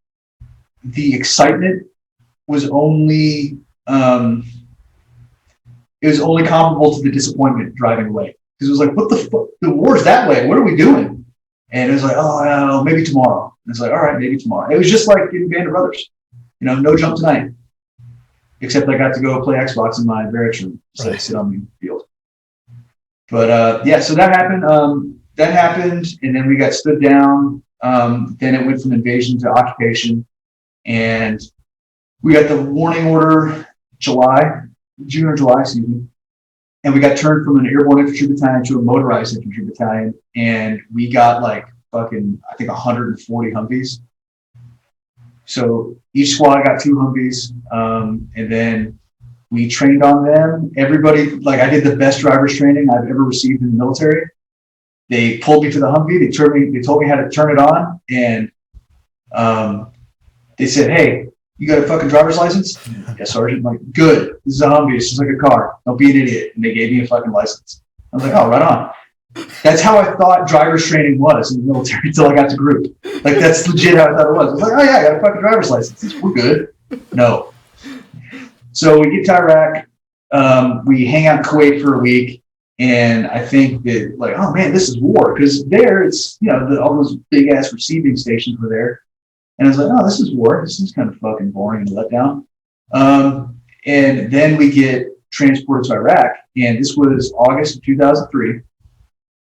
the excitement was only comparable to the disappointment driving away. Because it was like, what the fuck? The war's that way. What are we doing? And it was like, oh, I don't know, maybe tomorrow. And it's like, all right, maybe tomorrow. It was just like getting Band of Brothers. No jump tonight. Except I got to go play Xbox in my barracks room. So I sit on the field. But so that happened. And then we got stood down. Then it went from invasion to occupation. And we got the warning order June or July, excuse me. And we got turned from an airborne infantry battalion to a motorized infantry battalion. And we got like fucking, I think 140 Humvees. So each squad got 2 Humvees. And then we trained on them. Everybody, like I did the best driver's training I've ever received in the military. They pulled me to the Humvee. They told me how to turn it on. And they said, hey, you got a fucking driver's license? Yes, Sergeant. I'm like, good. This is a Humvee. It's just like a car. Don't be an idiot. And they gave me a fucking license. I was like, oh, right on. That's how I thought driver's training was in the military until I got to group. Like, that's legit how I thought it was. I was like, oh, yeah, I got a fucking driver's license. We're good. No. So we get to Iraq. We hang out in Kuwait for a week. And I think that, like, oh, man, this is war. Because there, it's, all those big-ass receiving stations were there. And I was like, oh, this is war. This is kind of fucking boring and let down. And then we get transported to Iraq. And this was August of 2003.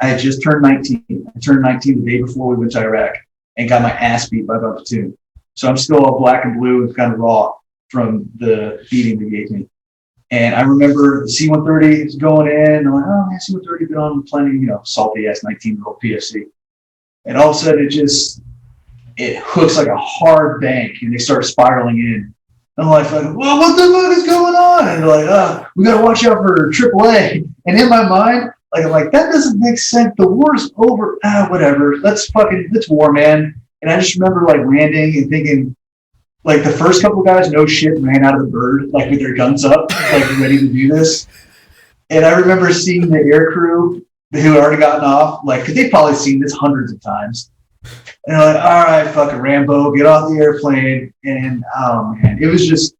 I had just turned 19. I turned 19 the day before we went to Iraq and got my ass beat by my platoon. So I'm still all black and blue and kind of raw from the beating they gave me. And I remember the C-130 is going in. I'm like, oh, man, C-130 been on plenty, salty-ass 19-year-old PFC. And all of a sudden, it hooks like a hard bank, and they start spiraling in. I'm like, well, what the fuck is going on? And they're like, we got to watch out for AAA. And in my mind, I'm like, that doesn't make sense. The war's over. Whatever. Let's war, man. And I just remember like landing and thinking, like the first couple of guys, no shit, ran out of the bird, like with their guns up, like ready to do this. And I remember seeing the air crew who had already gotten off, like, because they've probably seen this hundreds of times. And they're like, all right, fucking Rambo, get off the airplane. And oh man, it was just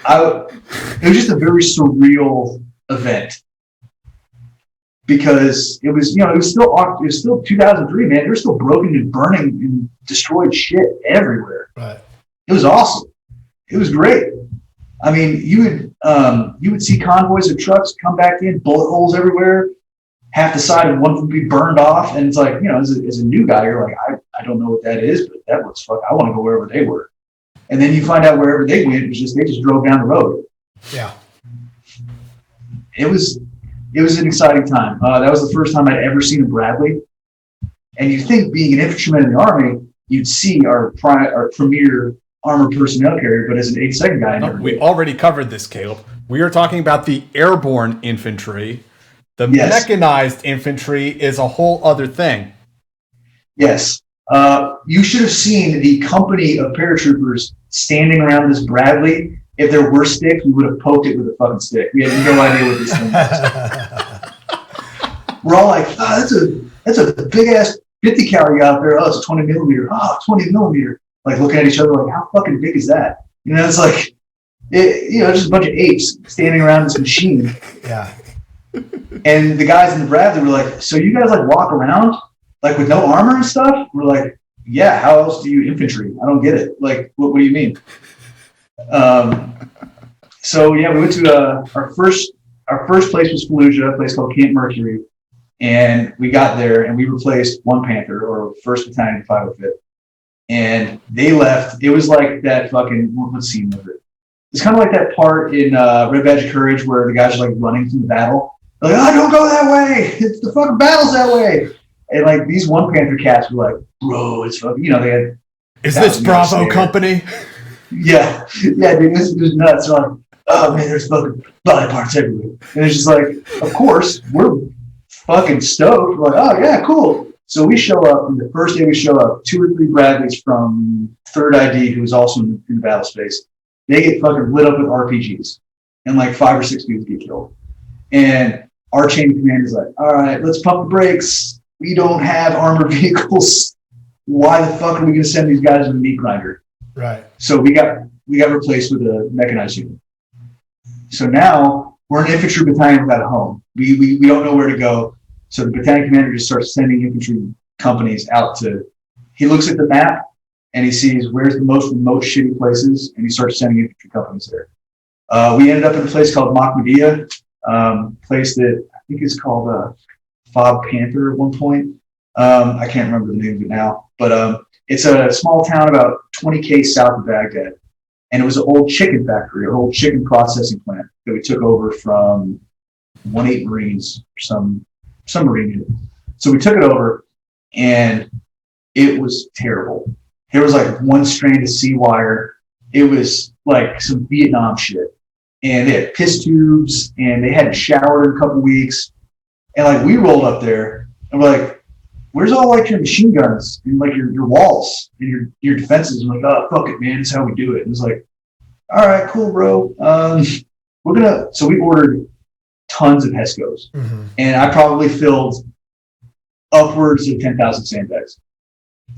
a very surreal event. Because it was still 2003, man. There was still broken and burning and destroyed shit everywhere. Right. It was awesome. It was great. I mean, you would see convoys of trucks come back in, bullet holes everywhere. Half the side of one would be burned off, and it's like, as a new guy, you're like, I don't know what that is, but that looks fuck. I want to go wherever they were. And then you find out wherever they went, they just drove down the road. Yeah. It was an exciting time. That was the first time I'd ever seen a Bradley. And you'd think, being an infantryman in the Army, you'd see our premier armored personnel carrier, but as an 82nd guy. No, we already covered this, Caleb. We are talking about the airborne infantry. The mechanized infantry is a whole other thing. Yes. You should have seen the company of paratroopers standing around this Bradley. If there were sticks, we would have poked it with a fucking stick. We had no idea what this thing was. We're all like, that's a big ass 50 cal you got out there. Oh, it's 20 millimeter. Oh, 20 millimeter. Like looking at each other like, how fucking big is that? You know, it's like, just a bunch of apes standing around this machine. Yeah. And the guys in the Bradley were like, so you guys like walk around like with no armor and stuff? We're like, yeah, how else do you infantry? I don't get it. Like, what do you mean? So yeah, we went to our first place was Fallujah, a place called Camp Mercury. And we got there and we replaced one Panther, or 1st Battalion 505th. And they left. It was like that fucking, what scene was it? It's kind of like that part in Red Badge of Courage where the guys are like running through the battle. They're like, oh, don't go that way. It's the fucking battle's that way. And like these one Panther cats were like, bro, it's fucking, they had. Is this Bravo Company? Yeah, dude, this was nuts. They're like, oh man, there's fucking body parts everywhere. And it's just like, of course, we're fucking stoked. We're like, oh yeah, cool. So we show up, and the first day we show up, 2 or 3 Bradleys from 3rd ID, who was also in the battle space, they get fucking lit up with RPGs, and like 5 or 6 dudes get killed. And our chain of command is like, all right, let's pump the brakes. We don't have armored vehicles. Why the fuck are we going to send these guys with a meat grinder? Right. So we got replaced with a mechanized unit. So now we're an infantry battalion without a home. We don't know where to go. So the battalion commander just starts sending infantry companies out to. He looks at the map and he sees where's the most remote, shitty places, and he starts sending infantry companies there. We ended up in a place called Mahmoudiya, place that I think is called Fob Panther at one point. I can't remember the name of it now, but it's a small town about 20K south of Baghdad. And it was an old chicken factory, an old chicken processing plant that we took over from 1-8 Marines, some Marine unit. So we took it over, and it was terrible. There was like one strand of sea wire. It was like some Vietnam shit. And they had piss tubes, and they hadn't showered in a couple weeks. And like we rolled up there, and we're like, where's all like your machine guns and like your walls and your defenses? And like, oh, fuck it, man. This is how we do it. And it's like, all right, cool, bro. So we ordered tons of Hescos. Mm-hmm. And I probably filled upwards of 10,000 sandbags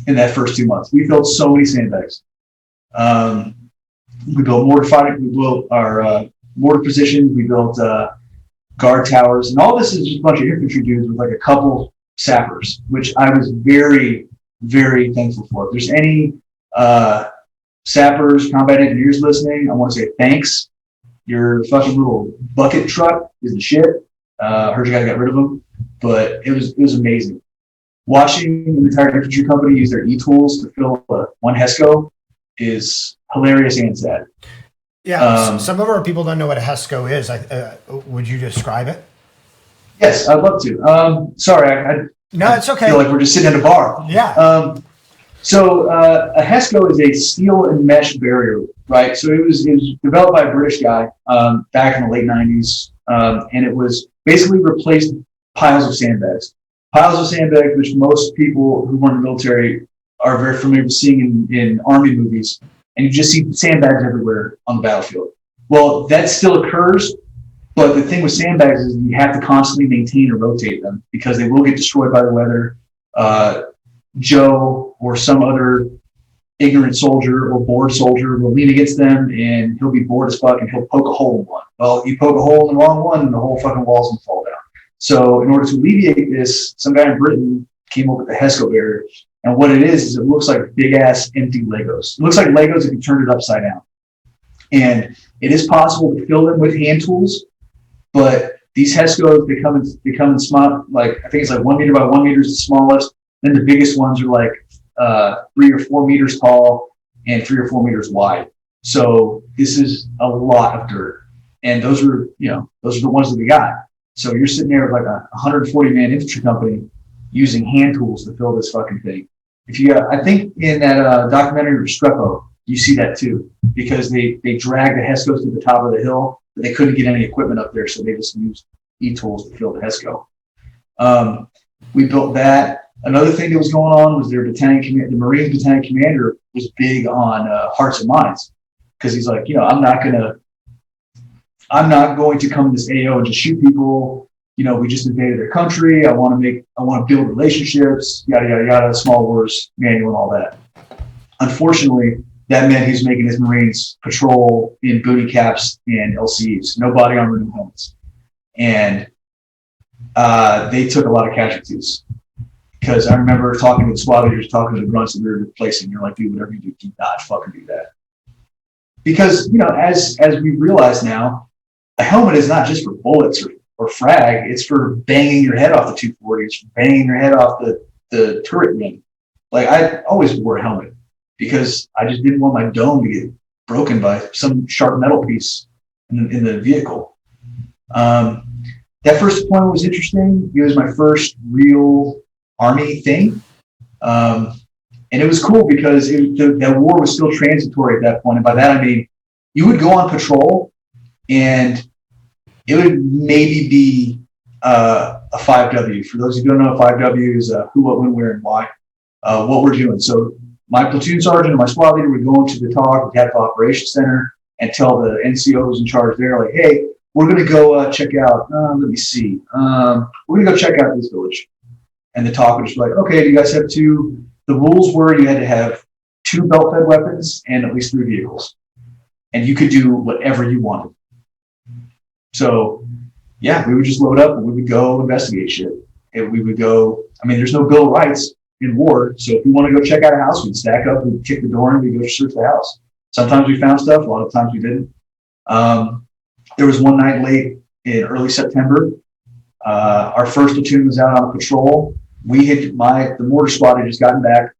in that first 2 months. We filled so many sandbags. We built mortar fighting. We built our mortar positions. We built guard towers. And all this is just a bunch of infantry dudes with like a couple sappers, which I was very, very thankful for. If there's any sappers, combat engineers listening, I want to say thanks. Your fucking little bucket truck is the shit. Heard you guys got rid of them, but it was amazing. Watching an entire infantry company use their e-tools to fill one Hesco is hilarious and sad. Yeah, some of our people don't know what a Hesco is. Would you describe it? Yes, I'd love to. Sorry, no, it's okay. I feel like we're just sitting at a bar. Yeah. So a Hesco is a steel and mesh barrier, right? So it was developed by a British guy back in the late 90s, and it was basically replaced piles of sandbags. Piles of sandbags, which most people who weren't in the military are very familiar with seeing in army movies, and you just see sandbags everywhere on the battlefield. Well, that still occurs, but the thing with sandbags is you have to constantly maintain or rotate them because they will get destroyed by the weather. Joe or some other ignorant soldier or bored soldier will lean against them and he'll be bored as fuck and he'll poke a hole in one. Well, you poke a hole in the wrong one and the whole fucking wall's gonna fall down. So in order to alleviate this, some guy in Britain came up with the Hesco barrier. And what it is it looks like big ass empty Legos. It looks like Legos if you turned it upside down. And it is possible to fill them with hand tools, but these Hescos, they come in small, like I think it's like 1 meter by 1 meter is the smallest. Then the biggest ones are like 3 or 4 meters tall and 3 or 4 meters wide. So this is a lot of dirt. And those are the ones that we got. So you're sitting there with like a 140-man infantry company using hand tools to fill this fucking thing. I think in that documentary Restrepo, you see that too, because they dragged the Hescos to the top of the hill, but they couldn't get any equipment up there, so they just used e-tools to fill the Hesco. We built that. Another thing that was going on was their the Marines battalion commander was big on hearts and minds, because he's like, I'm not going to come to this AO and just shoot people. We just invaded their country. I want to build relationships, yada, yada, yada, small wars manual and all that. Unfortunately, that meant he's making his Marines patrol in booty caps and LCs, no body armor, no helmets. And they took a lot of casualties. Because I remember talking to the squad leaders, talking to the grunts that we were replacing. You're like, dude, whatever you do not fucking do that. Because, as we realize now, a helmet is not just for bullets or frag. It's for banging your head off the 240. It's for banging your head off the turret ring. Like, I always wore a helmet because I just didn't want my dome to get broken by some sharp metal piece in the vehicle. That first deployment was interesting. It was my first real Army thing. And it was cool because the war was still transitory at that point. And by that, I mean, you would go on patrol and it would maybe be a 5W. For those who don't know, 5W is who, what, when, where, and why, what we're doing. So my platoon sergeant and my squad leader would go into the talk, the Tactical Operations Center, and tell the NCO who's in charge there, like, hey, we're going to go check out, let me see, we're going to go check out this village. And the talk would just be like, okay, do you guys have two? The rules were you had to have 2 belt-fed weapons and at least 3 vehicles. And you could do whatever you wanted. So, yeah, we would just load up and we would go investigate shit. And we would go, there's no Bill of Rights in war. So if we want to go check out a house, we'd stack up, we'd kick the door in, we'd go search the house. Sometimes we found stuff, a lot of times we didn't. There was one night late in early September. Our first platoon was out on a patrol. The mortar squad had just gotten back,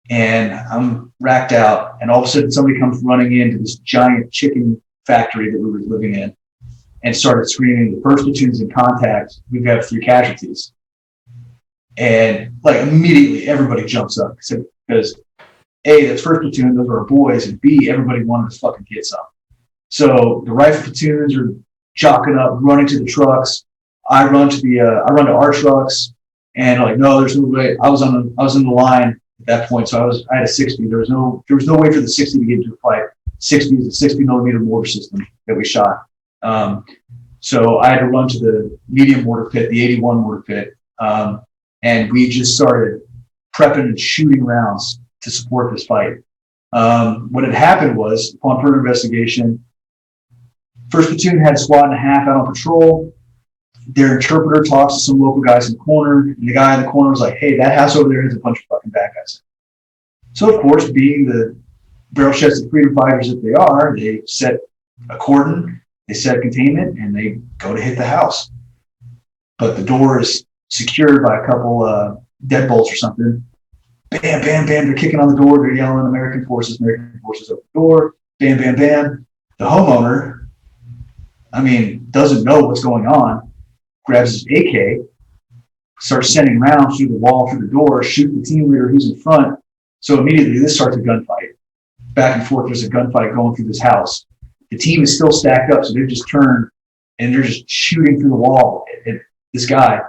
and I'm racked out. And all of a sudden, somebody comes running into this giant chicken factory that we were living in, and started screaming, "The first platoon's in contact. We've got 3 casualties." And like immediately, everybody jumps up because A, that's first platoon; those are our boys, and B, everybody wanted to fucking get some. So the rifle platoons are jocking up, running to the trucks. I run to our trucks, and like, no, there's no way. I was in the line at that point, so I had a 60. There was no way for the 60 to get into a fight. 60 is a 60 millimeter mortar system that we shot. So I had to run to the medium mortar pit, the 81 mortar pit, and we just started prepping and shooting rounds to support this fight. What had happened was, upon further investigation, first platoon had a squad and a half out on patrol. Their interpreter talks to some local guys in the corner, and the guy in the corner was like, hey, that house over there has a bunch of fucking bad guys. So, of course, being the barrel chested freedom fighters that they are, they set a cordon, they set containment, and they go to hit the house. But the door is secured by a couple deadbolts or something. Bam, bam, bam, they're kicking on the door, they're yelling American forces open the door, bam, bam, bam. The homeowner, doesn't know what's going on, grabs his AK, starts sending rounds through the wall, through the door, shooting the team leader who's in front. So immediately this starts a gunfight. Back and forth, there's a gunfight going through this house. The team is still stacked up, so they've just turned and they're just shooting through the wall at this guy.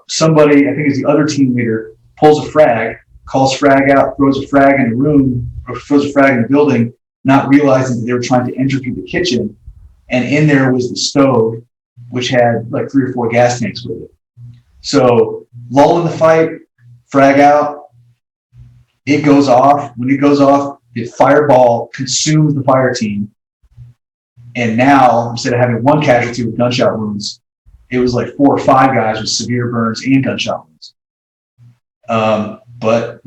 Somebody, I think it's the other team leader, pulls a frag, calls frag out, throws a frag in the room, or throws a frag in the building, not realizing that they were trying to enter through the kitchen. And in there was the stove, which had like 3 or 4 gas tanks with it. So lull in the fight, frag out, it goes off. When it goes off, the fireball consumes the fire team. And now, instead of having 1 casualty with gunshot wounds, it was like 4 or 5 guys with severe burns and gunshot wounds. But,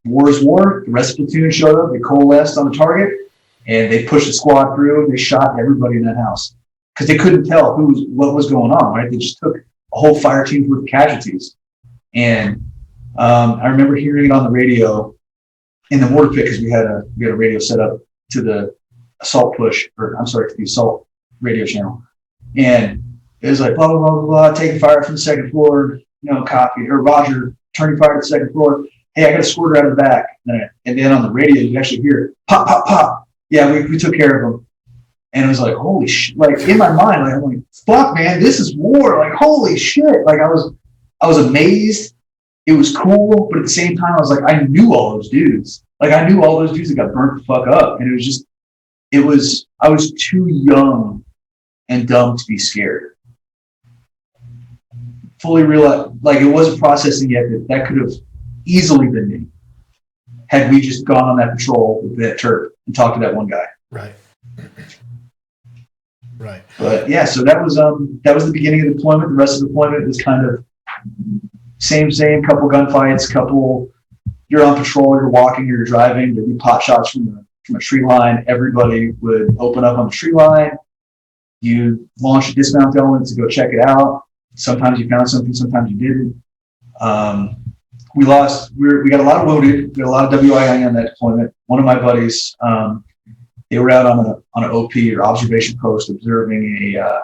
war is war. The rest of the platoon showed up. They coalesced on the target, and they pushed the squad through, and they shot everybody in that house. Because they couldn't tell what was going on, right? They just took a whole fire team's worth of casualties. And I remember hearing it on the radio in the mortar pit, because we had a radio set up to the assault to the assault radio channel. And it was like, blah, blah, blah, blah, blah, taking fire from the second floor, copy, or Roger, turning fire to the second floor. hey, I got a squirter out of the back. And then on the radio, you actually hear pop, pop, pop. Yeah, we took care of them. And it was like, holy shit. Like in my mind, like, I'm like, fuck, man, this is war. Like, holy shit. Like I was amazed. It was cool. But at the same time, I was like, I knew all those dudes. Like I knew all those dudes that got burnt the fuck up. And I was too young and dumb to be scared. Fully realized, like it wasn't processing yet that could have easily been me had we just gone on that patrol with that Turk and talked to that one guy. Right. Right. But yeah, so that was the beginning of deployment. The rest of deployment was kind of same, couple gunfights, you're on patrol, you're walking, you're driving, there'd be pot shots from a tree line. Everybody would open up on the tree line. You launch a dismount element to go check it out. Sometimes you found something, sometimes you didn't. We got a lot of wounded. We got a lot of WIA on that deployment. One of my buddies, they were out on an OP or observation post observing a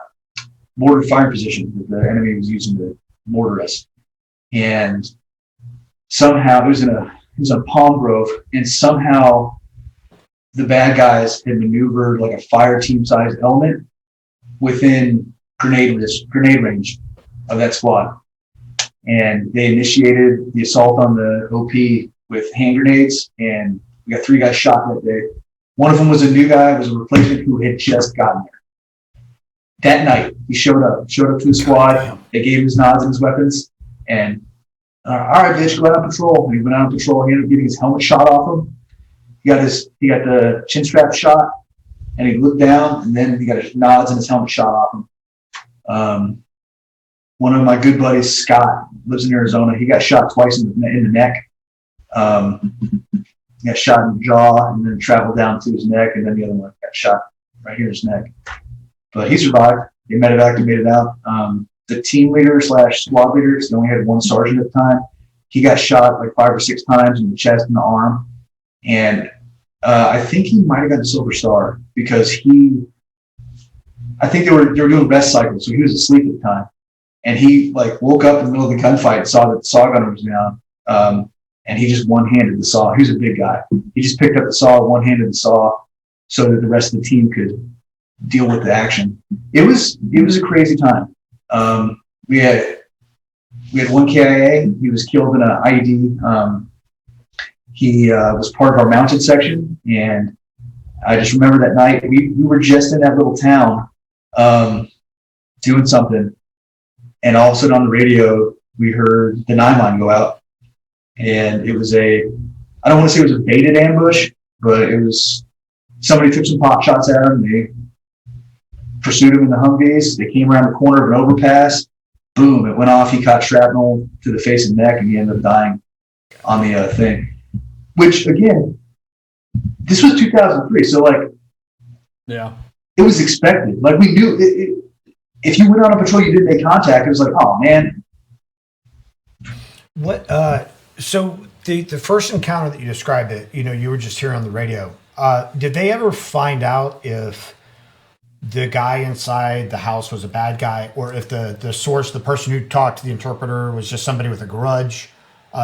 mortar fire position that the enemy was using to mortar us. And somehow it was in a palm grove, and somehow the bad guys had maneuvered like a fire team sized element within grenade range of that squad. And they initiated the assault on the OP with hand grenades, and we got 3 guys shot that day. One of them was a new guy, was a replacement who had just gotten there. That night, he showed up to the squad. They gave him his nods and his weapons, and all right, bitch, go out on patrol. And he went out on patrol. He ended up getting his helmet shot off him. He got the chin strap shot, and he looked down, and then he got his nods and his helmet shot off him. One of my good buddies, Scott, lives in Arizona. He got shot twice in the neck. He got shot in the jaw and then traveled down to his neck, and then the other one got shot right here in his neck. But he survived. He medevaced and made it out. The team leader / squad leader, because they only had one sergeant at the time, he got shot like 5 or 6 times in the chest and the arm. And I think he might have got the Silver Star because I think they were doing rest cycles, so he was asleep at the time. And he like woke up in the middle of the gunfight, saw that the saw gunner was down, and he just one-handed the saw. He was a big guy. He just picked up the saw, one-handed the saw, so that the rest of the team could deal with the action. It was a crazy time. We had one KIA. He was killed in an IED. He was part of our mounted section, and I just remember that night we were just in that little town doing something. And all of a sudden on the radio, we heard the 9 line go out. And it was I don't want to say it was a baited ambush, but it was somebody took some pot shots at him. They pursued him in the Humvees. They came around the corner of an overpass. Boom, it went off. He caught shrapnel to the face and neck, and he ended up dying on the thing. Which, again, this was 2003. So, like, yeah, it was expected. Like, we knew if you went on a patrol, you didn't make contact. It was like, oh man. What? So the first encounter that you described, that you were just hearing on the radio. Did they ever find out if the guy inside the house was a bad guy, or if the source, the person who talked to the interpreter, was just somebody with a grudge?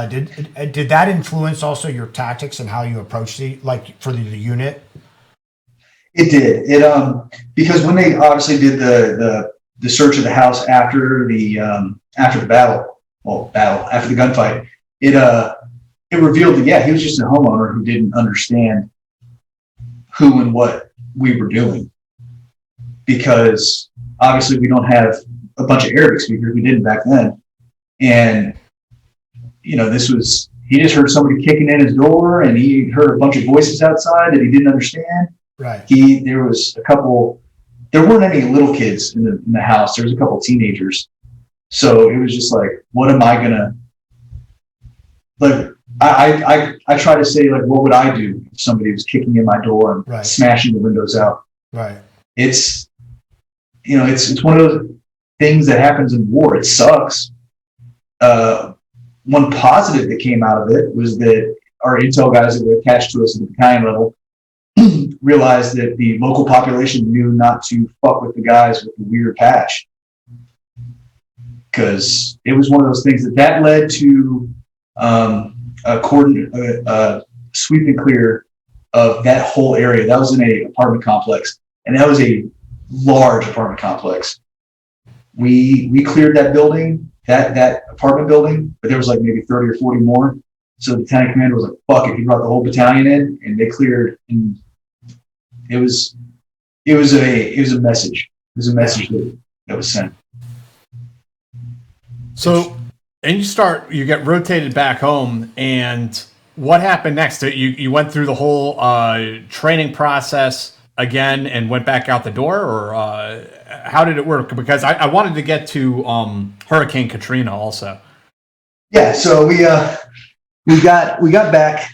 Did that influence also your tactics and how you approached for the unit? It did. Because when they obviously did the search of the house after the battle, after the gunfight, it revealed that he was just a homeowner who didn't understand who and what we were doing, because obviously we don't have a bunch of Arabic speakers. We didn't back then, and he just heard somebody kicking in his door, and he heard a bunch of voices outside that he didn't understand. Right. There weren't any little kids in the house. There was a couple teenagers. So it was just like, what am I gonna, like, I try to say, like, what would I do if somebody was kicking in my door and smashing the windows out? Right. It's one of those things that happens in war. It sucks. One positive that came out of it was that our intel guys that were attached to us at the battalion level realized that the local population knew not to fuck with the guys with the weird patch, because it was one of those things that led to sweep and clear of that whole area. That was in a apartment complex, and that was a large apartment complex. We cleared that building, that apartment building, but there was like maybe 30 or 40 more. So the battalion commander was like, fuck it. He brought the whole battalion in, and they cleared. And it was a message. It was a message that was sent. So, and you get rotated back home, and what happened next? You went through the whole training process again and went back out the door, or how did it work? Because I wanted to get to Hurricane Katrina also. Yeah, so we got back.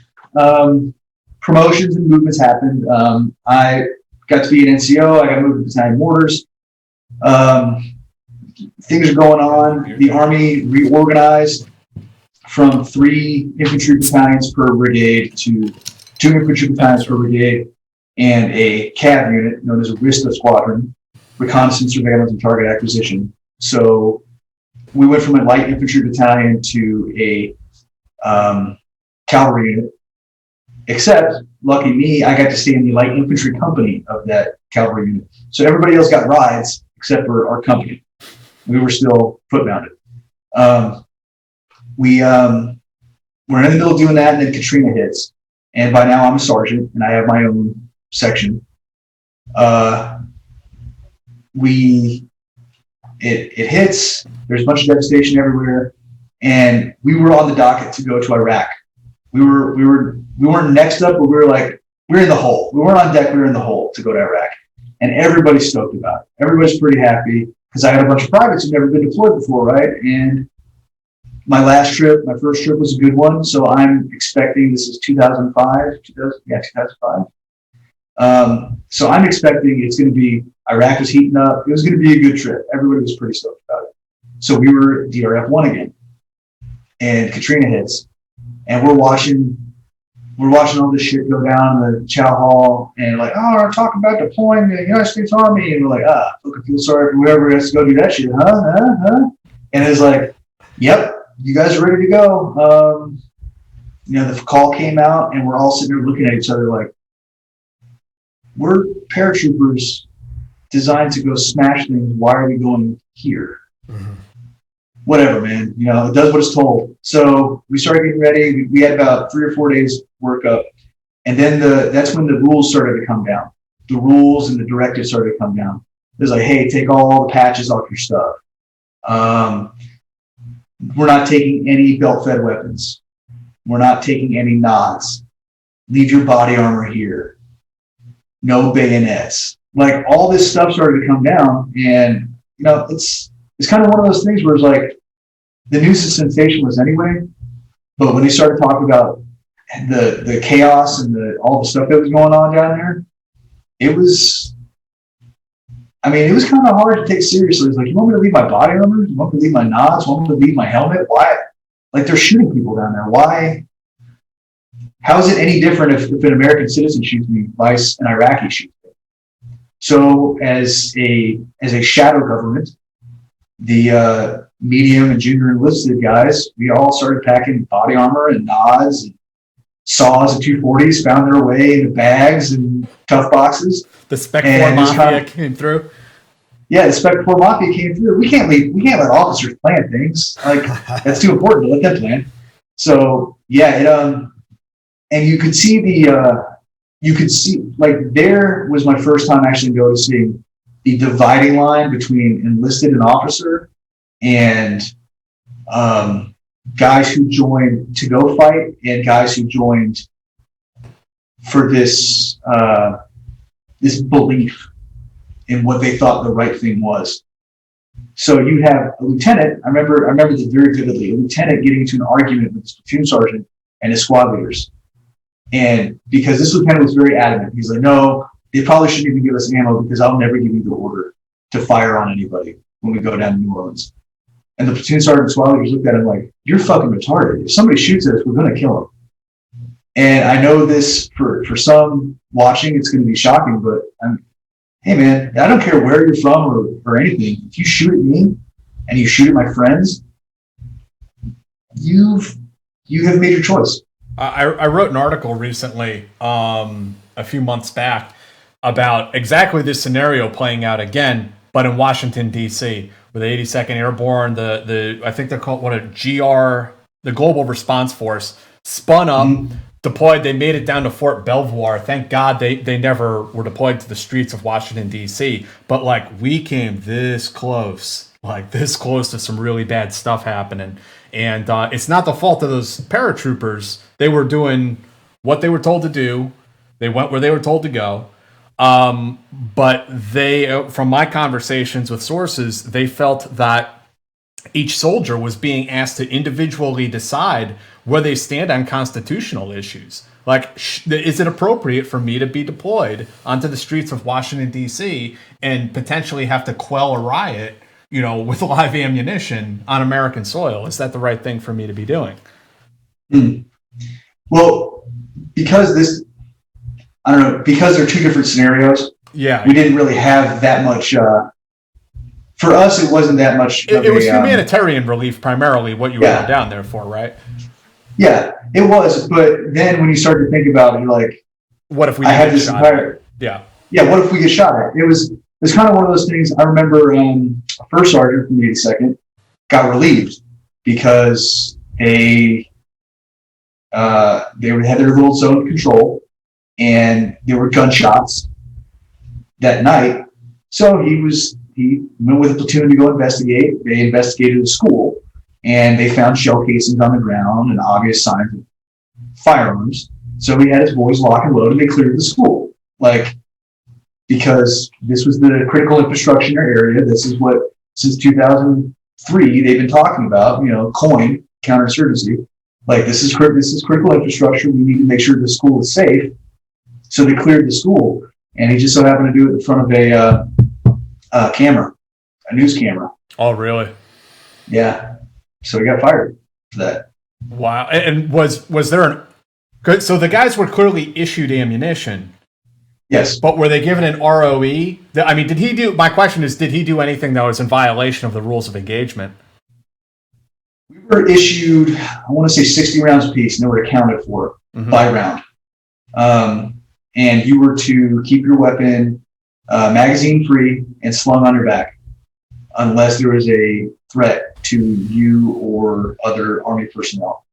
Promotions and movements happened. I got to be an NCO. I got moved to battalion mortars. Things are going on. The Army reorganized from 3 infantry battalions per brigade to 2 infantry battalions per brigade and a CAV unit known as a RISTA squadron, reconnaissance, surveillance, and target acquisition. So we went from a light infantry battalion to a cavalry unit, except, lucky me, I got to stay in the light infantry company of that cavalry unit. So everybody else got rides except for our company. We were still foot mounted. We were in the middle of doing that, and then Katrina hits. And by now I'm a sergeant, and I have my own section. It hits. There's a bunch of devastation everywhere, and we were on the docket to go to Iraq. We weren't next up, but we were in the hole. We weren't on deck. We were in the hole to go to Iraq, and everybody's stoked about it. Everybody's pretty happy because I had a bunch of privates who've never been deployed before, right? And my first trip was a good one. So I'm expecting, this is 2005. So I'm expecting it's going to be, Iraq was heating up. It was going to be a good trip. Everybody was pretty stoked about it. So we were DRF1 again, and Katrina hits, and we're watching all this shit go down in the chow hall, and like, oh, we're talking about deploying the United States Army, and we're like, look, I feel sorry for whoever has to go do that shit, huh? And it's like, yep, you guys are ready to go. The call came out, and we're all sitting there looking at each other like, we're paratroopers designed to go smash things. Why are we going here? Mm-hmm. Whatever, man. It does what it's told. So we started getting ready. We had about 3 or 4 days work up, and then that's when the rules started to come down. The rules and the directives started to come down. It was like, hey, take all the patches off your stuff. We're not taking any belt-fed weapons. We're not taking any nods. Leave your body armor here. No bayonets. Like, all this stuff started to come down, and it's kind of one of those things where it's like, the news is sensationalist anyway, but when they started talking about the chaos and all the stuff that was going on down there, it was kind of hard to take seriously. It's like, you want me to leave my body armor? You want me to leave my nods? You want me to leave my helmet? Why? Like, they're shooting people down there. Why? How is it any different if an American citizen shoots me, vice an Iraqi shoots me? So as a shadow government, the medium and junior enlisted guys, we all started packing body armor and nods and saws and 240s, found their way into bags and tough boxes. The Spec 4 Mafia came through. Yeah, the Spec 4 Mafia came through. We can't let officers plan things. Like, that's too important to let them plan. So yeah, and you could see there was my first time actually noticing the dividing line between enlisted and officer, and guys who joined to go fight and guys who joined for this belief in what they thought the right thing was. So you have a lieutenant. I remember this very vividly. A lieutenant getting into an argument with his platoon sergeant and his squad leaders, and because this lieutenant was very adamant, he's like, "No, they probably shouldn't even give us ammo because I'll never give you the order to fire on anybody when we go down to New Orleans." And the platoon sergeant and squad leaders looked at him like, "You're fucking retarded. If somebody shoots at us, we're going to kill him." And I know this for some watching, it's going to be shocking, but hey man, I don't care where you're from or anything. If you shoot at me and you shoot at my friends, you've you have made your choice. I wrote an article recently, a few months back, about exactly this scenario playing out again, but in Washington D.C. with the 82nd Airborne, the I think they're called GR, the Global Response Force, spun up, deployed. They made it down to Fort Belvoir. Thank God they never were deployed to the streets of Washington D.C. But like we came this close to some really bad stuff happening. And it's not the fault of those paratroopers. They were doing what they were told to do. They went where they were told to go. But they, from my conversations with sources, they felt that each soldier was being asked to individually decide where they stand on constitutional issues. Like, is it appropriate for me to be deployed onto the streets of Washington, D.C. and potentially have to quell a riot, with live ammunition on American soil? Is that the right thing for me to be doing? Well, because they're two different scenarios. Yeah. We didn't really have that much, for us, it wasn't that much. It was humanitarian relief primarily what you were down there for, right? Yeah, it was. But then when you start to think about it, you're like, what if we what if we get shot at? It was kind of one of those things. I remember a first sergeant from the 82nd got relieved because they had their little zone of control and there were gunshots that night. So he went with a platoon to go investigate. They investigated the school and they found shell casings on the ground and obvious signs of firearms. So he had his boys lock and load and they cleared the school. Because this was the critical infrastructure area. This is what, since 2003, they've been talking about, COIN, counterinsurgency. This is critical infrastructure. We need to make sure the school is safe. So they cleared the school. And he just so happened to do it in front of a camera, a news camera. Oh, really? Yeah. So he got fired for that. Wow. And was there so the guys were clearly issued ammunition. Yes. But were they given an ROE? I mean, my question is, did he do anything that was in violation of the rules of engagement? We were issued, I want to say 60 rounds apiece, and they were accounted for by round. And you were to keep your weapon magazine free and slung on your back unless there was a threat to you or other Army personnel.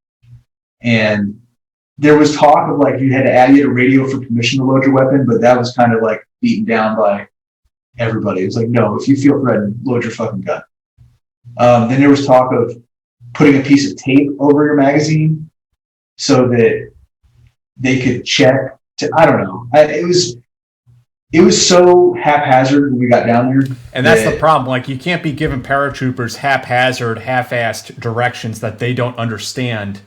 And there was talk of you had a radio for permission to load your weapon, but that was kind of beaten down by everybody. It was no, if you feel threatened, load your fucking gun. Then there was talk of putting a piece of tape over your magazine so that they could check I don't know. It was so haphazard when we got down there. And that's the problem. You can't be giving paratroopers haphazard, half-assed directions that they don't understand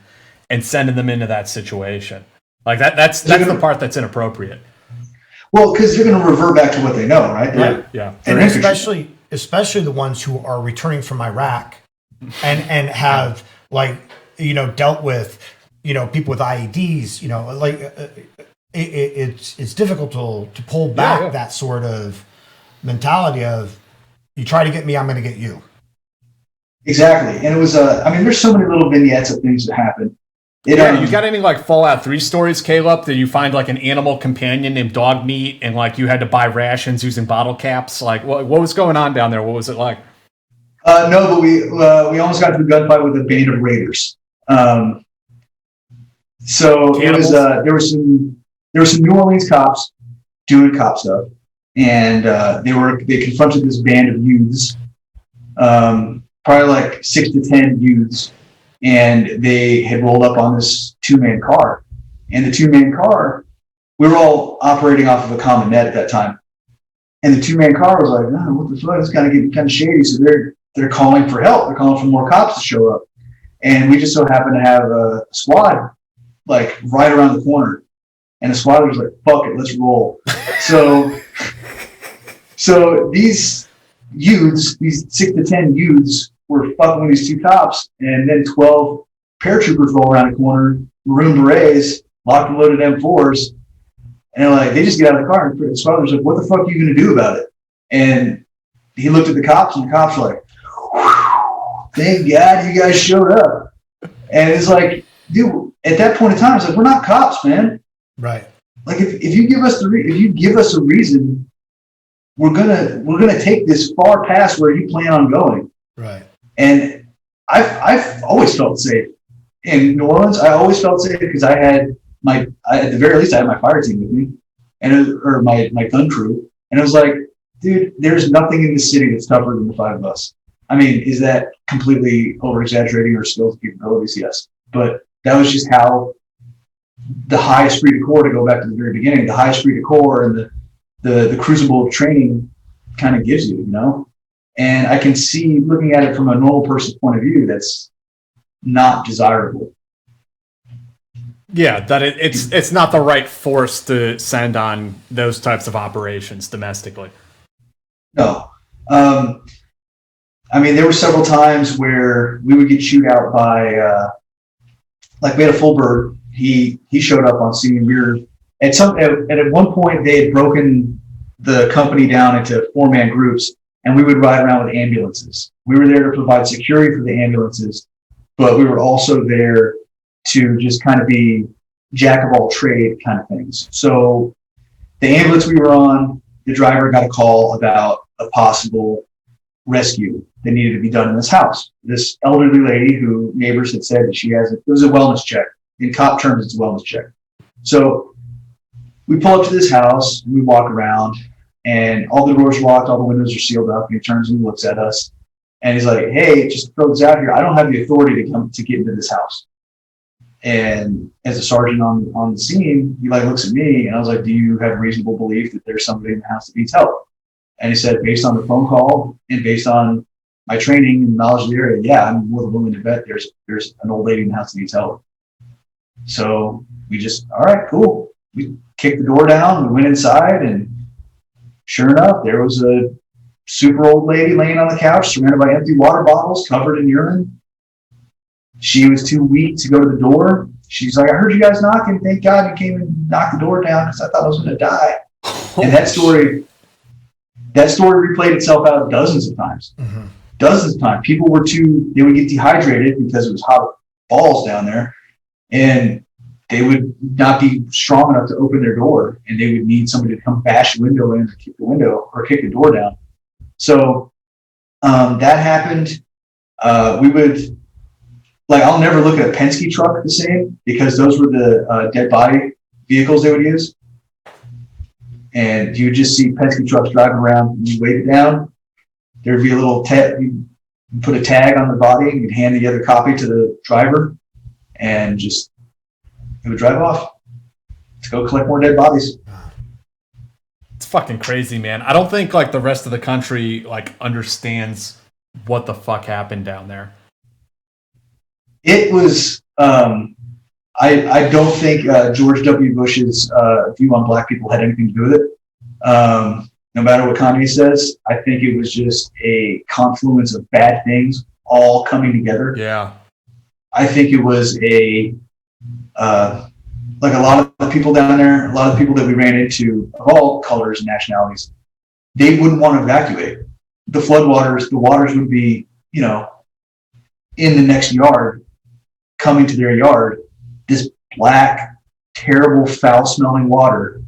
and sending them into that situation. That's the part that's inappropriate. Well, because they're going to revert back to what they know, right? Yeah. And especially the ones who are returning from Iraq and have dealt with people with IEDs. It's difficult to pull back that sort of mentality of you try to get me, I'm going to get you. Exactly. And it was there's so many little vignettes of things that happen. You got any Fallout 3 stories, Caleb? Did you find an animal companion named Dog Meat and you had to buy rations using bottle caps? What was going on down there? What was it like? No, but we almost got to a gunfight with a band of raiders. So it was there were some New Orleans cops doing cop stuff, and they confronted this band of youths, probably 6 to 10 youths. And they had rolled up on this 2-man car. And the 2-man car, we were all operating off of a common net at that time. And the 2-man car was like, oh, what the fuck? It's getting kind of shady. So they're calling for help. They're calling for more cops to show up. And we just so happened to have a squad right around the corner. And the squad was like, fuck it, let's roll. So these youths, these 6 to 10 youths, were fucking with these 2 cops, and then 12 paratroopers roll around the corner, maroon berets, locked and loaded M4s, and they just get out of the car, and the squad was like, what the fuck are you going to do about it? And he looked at the cops, and the cops were like, thank God you guys showed up. And it's dude, at that point in time, it's like, we're not cops, man. Right. Like if you give us a reason, we're gonna take this far past where you plan on going. Right. And I've always felt safe in New Orleans. I always felt safe because I had at the very least I had my fire team with me, or my gun crew, and it was like, dude, there's nothing in the city that's tougher than the 5 of us. I mean, is that completely over exaggerating our skills and capabilities? Yes, but that was just how the high esprit de corps, to go back to the very beginning, the high esprit de corps and the crucible of training kind of gives you, And I can see, looking at it from a normal person's point of view, that's not desirable. Yeah, that it's not the right force to send on those types of operations domestically. No. I mean, there were several times where we would get chewed out by, like we had a full bird. He showed up on scene. We were at one point they had broken the company down into 4-man groups, and we would ride around with ambulances. We were there to provide security for the ambulances, but we were also there to just kind of be jack of all trade kind of things. So the ambulance we were on, the driver got a call about a possible rescue that needed to be done in this house. This elderly lady who neighbors had said that it was a wellness check. In cop terms, it's a wellness check. So we pull up to this house, we walk around, and all the doors are locked, all the windows are sealed up, and he turns and looks at us. And he's like, hey, just throw this out here. I don't have the authority to get into this house. And as a sergeant on the scene, he looks at me, and I was like, do you have reasonable belief that there's somebody in the house that needs help? And he said, based on the phone call and based on my training and knowledge of the area, yeah, I'm more than willing to bet there's an old lady in the house that needs help. So we just, all right, cool. We kicked the door down, we went inside, and sure enough, there was a super old lady laying on the couch, surrounded by empty water bottles, covered in urine. She was too weak to go to the door. She's like, I heard you guys knocking. Thank God you came and knocked the door down because I thought I was going to die. And that story replayed itself out dozens of times. Mm-hmm. Dozens of times. People they would get dehydrated because it was hot balls down there, and they would not be strong enough to open their door, and they would need somebody to come bash the window in or kick the window or kick the door down. So that happened. We would, I'll never look at a Penske truck the same, because those were the dead body vehicles they would use. And you would just see Penske trucks driving around, and you wave it down. There'd be a little you put a tag on the body, and you'd hand the other copy to the driver, and it would drive off to go collect more dead bodies. It's fucking crazy, man. I don't think the rest of the country understands what the fuck happened down there. It was. I don't think George W. Bush's view on black people had anything to do with it. No matter what Kanye says, I think it was just a confluence of bad things all coming together. Yeah. I think it was a lot of the people down there, a lot of the people that we ran into of all colors and nationalities, they wouldn't want to evacuate. The floodwaters, the waters would be, in the next yard, coming to their yard, this black, terrible, foul-smelling water.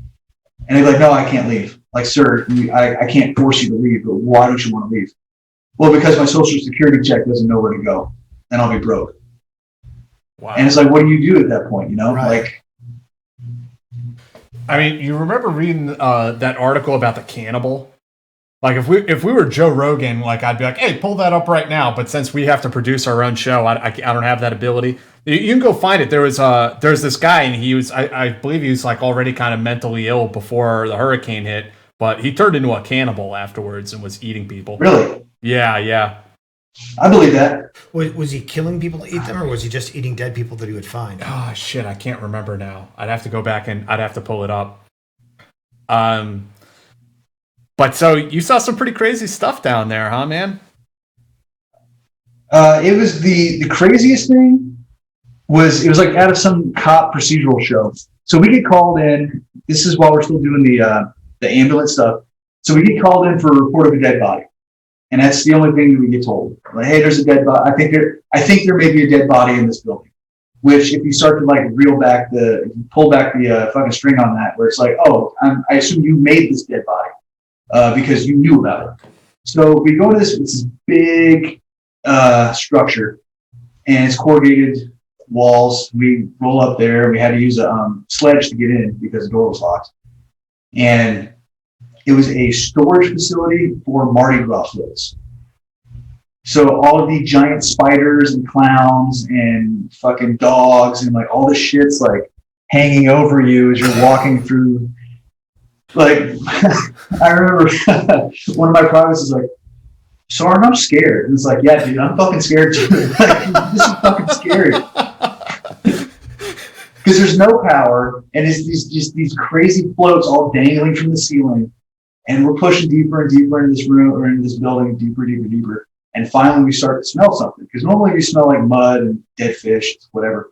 And they're like, no, I can't leave. Sir, I can't force you to leave, but why don't you want to leave? Well, because my social security check doesn't know where to go, and I'll be broke. Wow. And it's what do you do at that point, Right. I mean, you remember reading that article about the cannibal? If we were Joe Rogan, I'd be like, hey, pull that up right now. But since we have to produce our own show, I don't have that ability. You can go find it. There's this guy, and he was, I believe he was already kind of mentally ill before the hurricane hit, but he turned into a cannibal afterwards and was eating people. Really? Yeah. I believe that. Was he killing people to eat them, or was he just eating dead people that he would find? Oh, shit, I can't remember now. I'd have to go back and I'd have to pull it up. But so you saw some pretty crazy stuff down there, huh, man? It was the craziest thing was it was out of some cop procedural show. So we get called in. This is while we're still doing the ambulance stuff. So we get called in for a report of a dead body, and that's the only thing that we get told. Hey, there's a dead body. I think there may be a dead body in this building. which if you start to like pull back the fucking string on that, where it's like, oh, I assume you made this dead body because you knew about it. So we go to this big structure, and it's corrugated walls. We roll up there, and we had to use a sledge to get in because the door was locked. And it was a storage facility for Mardi Gras floats. So all of the giant spiders and clowns and fucking dogs and like all the shit's like hanging over you as you're walking through. Like, I remember one of my privates is like, "Sorry, I'm scared." And it's like, "Yeah, dude, I'm fucking scared too." Like, this is fucking scary. Because there's no power, and it's these crazy floats all dangling from the ceiling, and we're pushing deeper and deeper into this room or into this building, deeper. And finally, we start to smell something. Because normally we smell like mud and dead fish, whatever.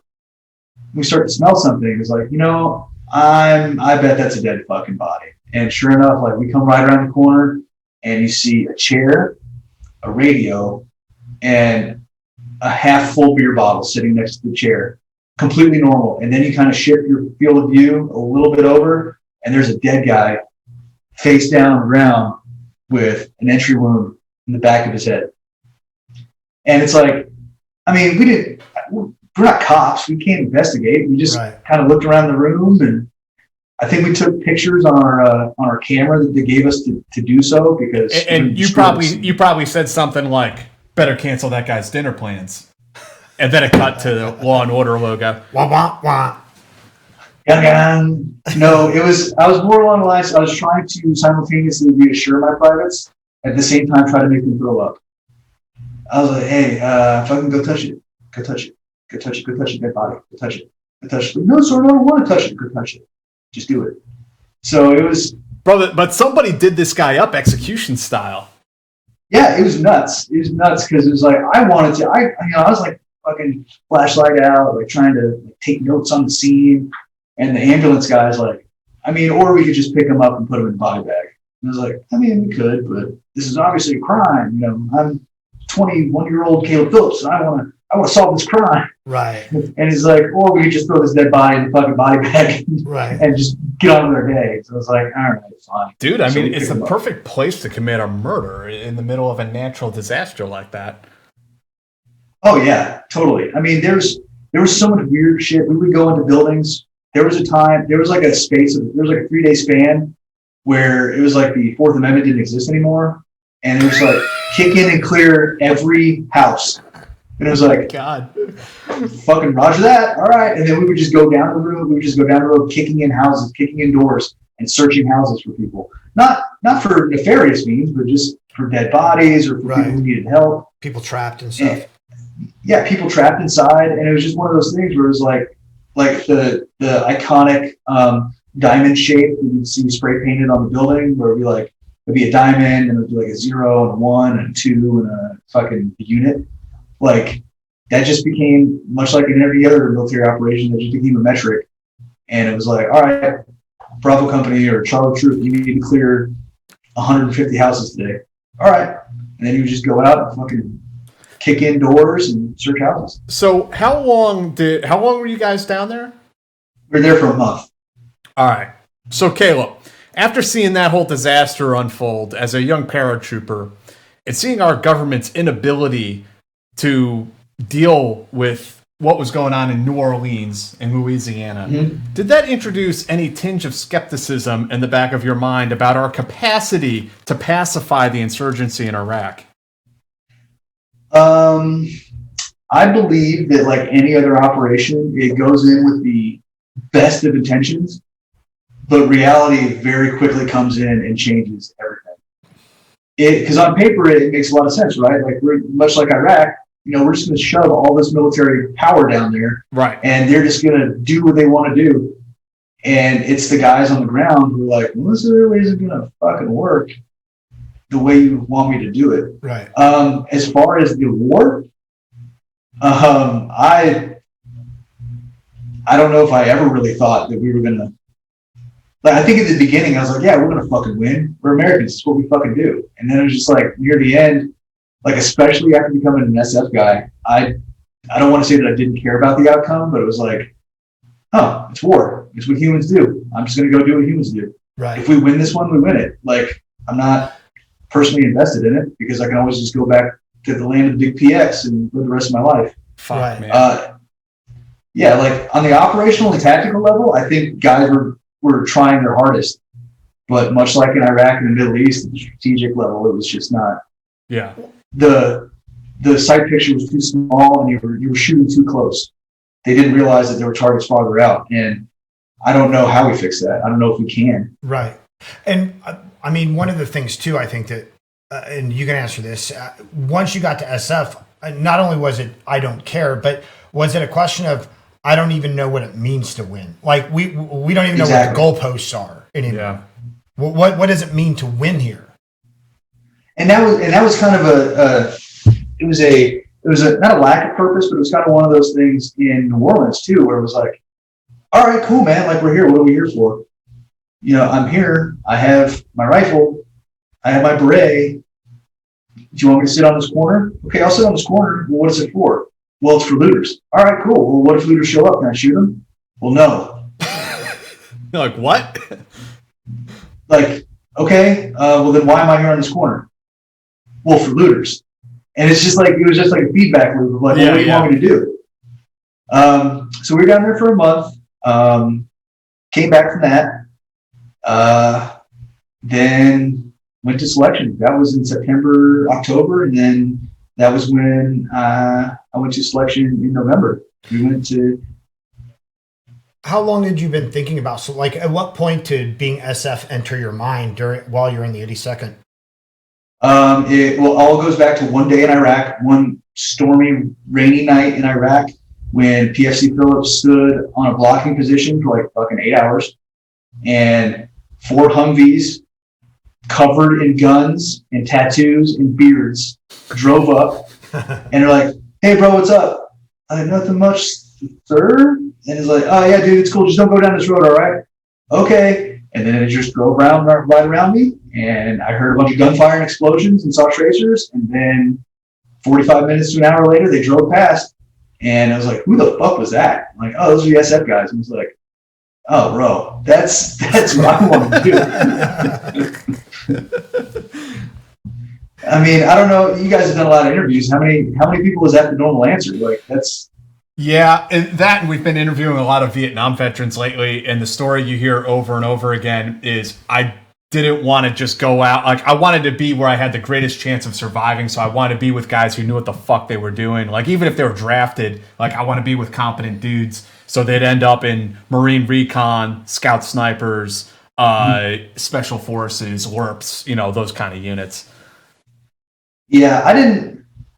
We start to smell something. It's like, I bet that's a dead fucking body. And sure enough, like we come right around the corner, and you see a chair, a radio, and a half full beer bottle sitting next to the chair. Completely normal. And then you kind of shift your field of view a little bit over, and there's a dead guy face down on the ground with an entry wound in the back of his head. And it's like, I mean, we're not cops. We can't investigate. We just kind of looked around the room, and I think we took pictures on our camera that they gave us to do so because. And you probably said something like, "Better cancel that guy's dinner plans," and then it cut to the Law and Order logo. Wah wah wah. No, I was more along the lines. I was trying to simultaneously reassure my privates at the same time try to make them throw up. I was like, "Hey, fucking go touch it. Go touch it. Go touch it. Go touch it, dead body. Go touch it. Go touch it." "No, sir, I don't want to touch it." "Go touch it. Just do it." So it was. Bro, but somebody did this guy up execution style. Yeah, it was nuts. It was nuts because it was like, I wanted to, I was like fucking flashlight out, like trying to take notes on the scene. And the ambulance guy's like, or we could just pick him up and put him in a body bag. And I was like, we could, but this is obviously a crime. I'm 21-year-old Caleb Phillips, and I want to solve this crime. Right. And he's like, or we could just throw this dead body in the fucking body bag and just get on with our day. So I was like, all right, fine. Dude, it's the perfect place to commit a murder in the middle of a natural disaster like that. Oh, yeah, totally. There was so much weird shit. We would go into buildings. There was like a 3-day span where it was like the Fourth Amendment didn't exist anymore. And it was like, kick in and clear every house. And it was like, God, fucking roger that. All right. And then we would just go down the road, kicking in houses, kicking in doors, and searching houses for people. Not for nefarious means, but just for dead bodies or for people who needed help. People trapped and stuff. People trapped inside. And it was just one of those things where it was like the iconic diamond shape that you'd see spray painted on the building, where it'd be a diamond, and it would be like a 0 and a 1 and a 2 and a fucking unit. Like, that just became, much like in every other military operation, that just became a metric. And it was like, all right, Bravo Company or Charlie Troop, you need to clear 150 houses today. All right. And then you would just go out and fucking kick in doors and search houses. So how long were you guys down there? We were there for a month. All right. So Caleb, after seeing that whole disaster unfold as a young paratrooper and seeing our government's inability to deal with what was going on in New Orleans and Louisiana, did that introduce any tinge of skepticism in the back of your mind about our capacity to pacify the insurgency in Iraq? I believe that, like any other operation, it goes in with the best of intentions, but reality very quickly comes in and changes everything. Because on paper, it makes a lot of sense, right? Like, we're much like Iraq. We're just going to shove all this military power down there, right? And they're just going to do what they want to do. And it's the guys on the ground who are like, well, this really isn't going to fucking work the way you want me to do it. Right. As far as the war, I don't know if I ever really thought that we were going to. Like, I think at the beginning, I was like, yeah, we're going to fucking win. We're Americans. It's what we fucking do. And then it was just like, near the end, like, especially after becoming an SF guy, I I don't want to say that I didn't care about the outcome, but it was like, oh, it's war. It's what humans do. I'm just going to go do what humans do. Right. If we win this one, we win it. Like, I'm not personally invested in it because I can always just go back to the land of the big PX and live the rest of my life. Fuck, Right. man. Yeah, like on the operational and tactical level, I think guys were trying their hardest. But much like in Iraq and the Middle East, at the strategic level, it was just not. Yeah. The sight picture was too small, and you were shooting too close. They didn't realize that there were targets farther out, and I don't know how we fix that. I don't know if we can. Right. And I mean, one of the things too, I think that, and you can answer this. Once you got to SF, not only was it I don't care, but was it a question of I don't even know what it means to win? Like we don't even know what the goalposts are anymore. Yeah. What does it mean to win here? And that was kind of it was a not a lack of purpose, but it was kind of one of those things in New Orleans too, where it was like, all right, cool, man. Like, we're here. What are we here for? You know, I'm here. I have my rifle. I have my beret. Do you want me to sit on this corner? Okay, I'll sit on this corner. Well, what is it for? Well, it's for looters. All right, cool. Well, what if looters show up? Can I shoot them? Well, no. You're like, what? Like, okay, well, then why am I here on this corner? Well, for looters. And it's just like, it was just like a feedback loop of like, well, what do you want me to do? So we were down there for a month. Came back from that. Then went to selection. That was in September, October, and then that was when I went to selection in November. We went to. How long had you been thinking about? So, like, at what point did being SF enter your mind while you're in the 82nd? It all goes back to one day in Iraq, one stormy, rainy night in Iraq, when PFC Phillips stood on a blocking position for like fucking 8 hours, and 4 Humvees covered in guns and tattoos and beards drove up, and they're like, "Hey, bro, what's up?" I said, "Nothing much, sir." And he's like, "Oh yeah, dude, it's cool. Just don't go down this road, all right?" Okay. And then it just drove right around me, and I heard a bunch of gunfire and explosions and saw tracers. And then 45 minutes to an hour later, they drove past, and I was like, "Who the fuck was that?" I'm like, "Oh, those are the SF guys." And I was like, "Oh, bro, that's what I want to do." I mean, I don't know. You guys have done a lot of interviews. How many people is that the normal answer? Like, that's. Yeah, and we've been interviewing a lot of Vietnam veterans lately, and the story you hear over and over again is, I didn't want to just go out. Like, I wanted to be where I had the greatest chance of surviving, so I wanted to be with guys who knew what the fuck they were doing. Like, even if they were drafted, like, I want to be with competent dudes, so they'd end up in Marine Recon, Scout Snipers, Special Forces, LRPs, you know, those kind of units. Yeah,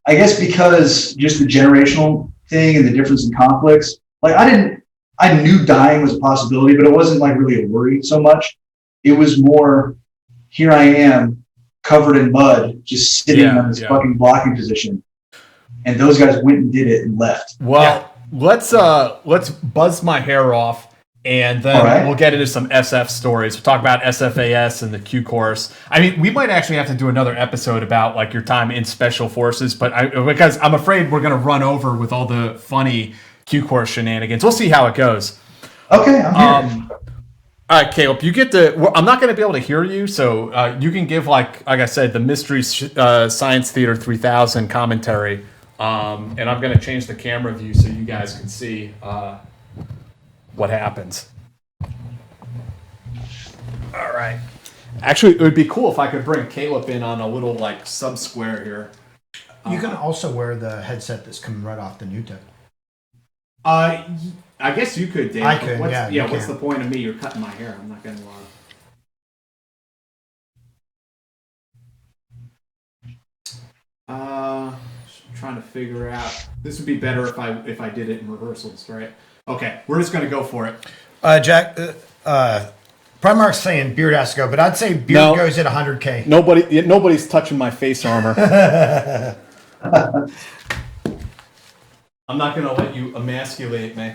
I guess because just the generational thing and the difference in conflicts, like I knew dying was a possibility, but it wasn't like really a worry so much. It was more, here I am covered in mud, just sitting on this fucking blocking position. And those guys went and did it and left. Well, let's buzz my hair off, and then we'll get into some SF stories. We'll talk about SFAS and the Q course. I mean, we might actually have to do another episode about like your time in Special Forces, because I'm afraid we're going to run over with all the funny Q course shenanigans. We'll see how it goes. Okay, I'm here. All right, Caleb, you get to. I'm not going to be able to hear you, so you can give like I said, the Mystery Science Theater 3000 commentary, and I'm going to change the camera view so you guys can see what happens. All right. Actually, it would be cool if I could bring Caleb in on a little like sub square here. You can also wear the headset that's coming right off the new tech. I guess you could, Dave. I could, yeah. What's the point of me? You're cutting my hair. I'm not going to trying to figure out. This would be better if I did it in rehearsals, right? Okay, we're just going to go for it. Jack, Primark's saying Beard has to go, but I'd say Beard goes at 100K. Nobody's touching my face armor. I'm not going to let you emasculate me.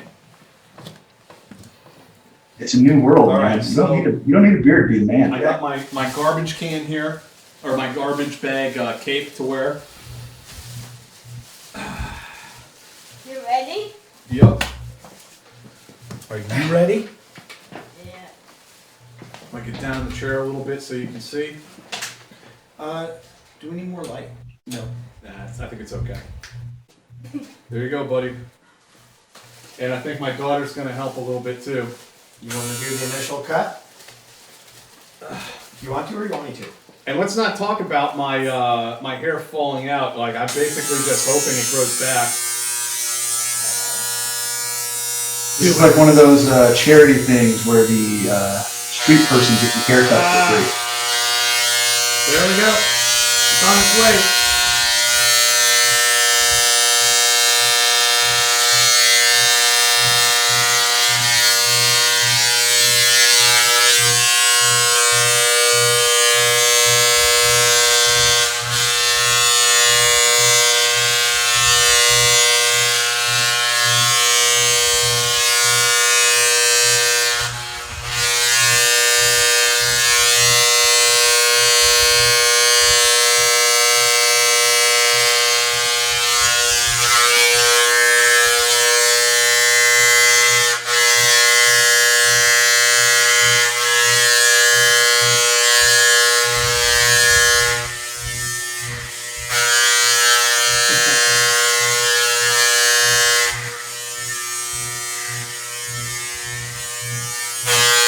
It's a new world, all man. Right, you don't need a beard to be a man. I got my garbage can here, or my garbage bag cape to wear. ready? Yep. Are you ready? Yeah. I get down the chair a little bit so you can see. Do we need more light? No. Nah, I think it's okay. There you go, buddy. And I think my daughter's gonna help a little bit too. You want to do the initial cut? You want to or you want me to? And let's not talk about my my hair falling out. Like I'm basically just hoping it grows back. This is like one of those charity things where the street person gets his hair cut for free. There we go. It's on its way.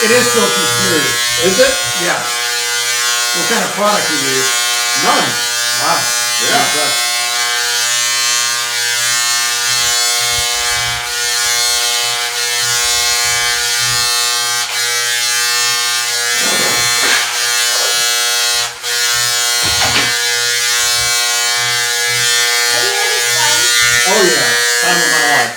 It is silky smooth. Is it? Yeah. What kind of product do you use? None. Wow. Yeah. Are you having fun? Oh yeah. Time of my life.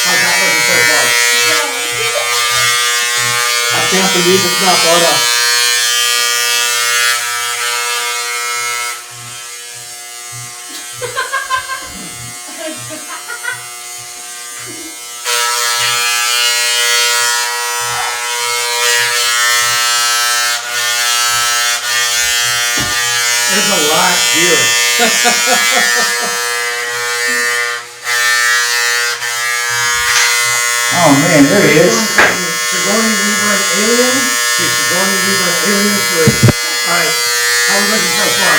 How's that looking so far? I can't believe it's not butter. There's a lot here. Oh man, there he is. Sigourney Weaver and Alien to Sigourney Weaver and Alien 3. Alright, how are we looking so far?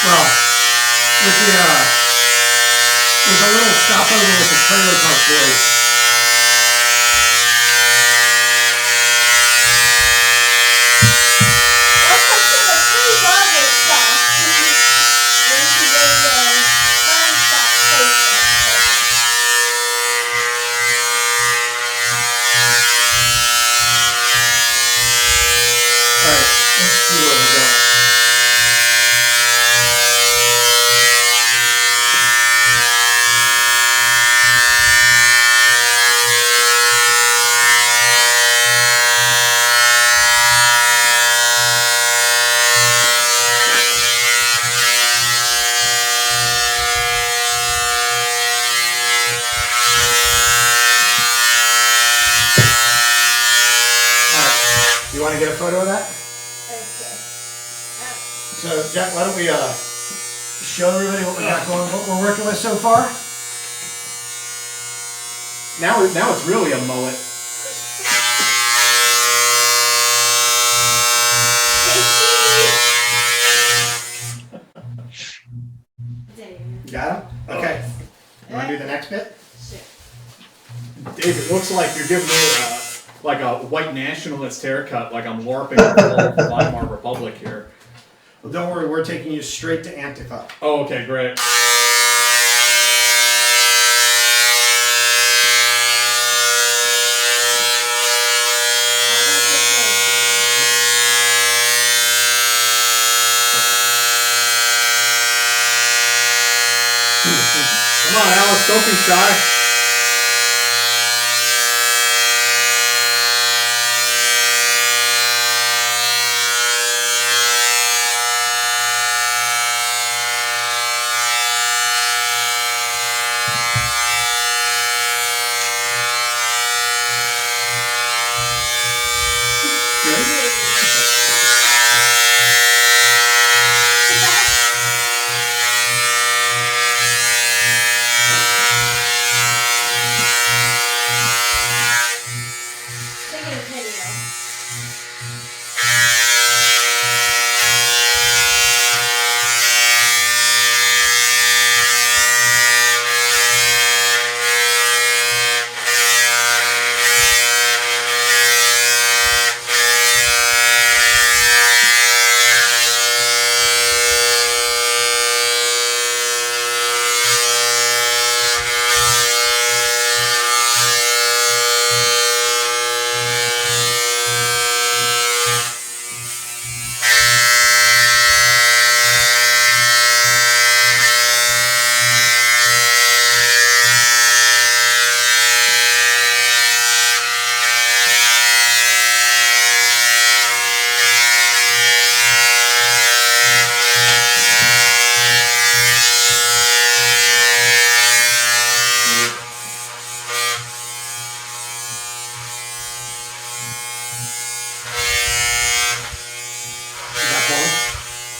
Well, with the, there's a little stopover with the trailer park boys. Welcome to the free burger shop. Where she goes to farm shop station. Alright, let's see where we're going. photo of that? Okay. So, Jack, why don't we show everybody what we got going, what we're working with so far? Now it's really a mullet. You got him? Okay. You want to do the next bit? Sure. Dave, it looks like you're giving me like a white nationalist haircut, like I'm LARPing the Weimar Republic here. Well, don't worry, we're taking you straight to Antifa. Oh, okay, great. Come on, Alice, don't be shy.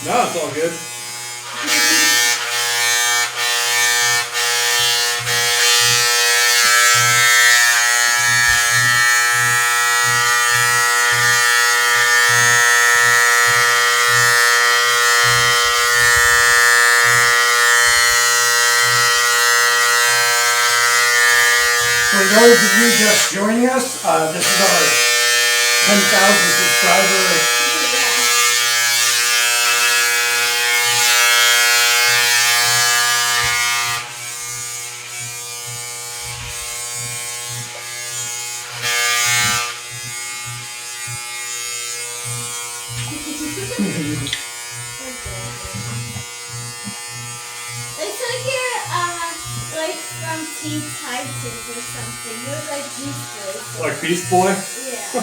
No, it's all good. For those of you just joining us, this is our 10,000 subscriber. It's like you're like from Teen Titans or something. You're like Beast Boy. Like Beast Boy? Yeah.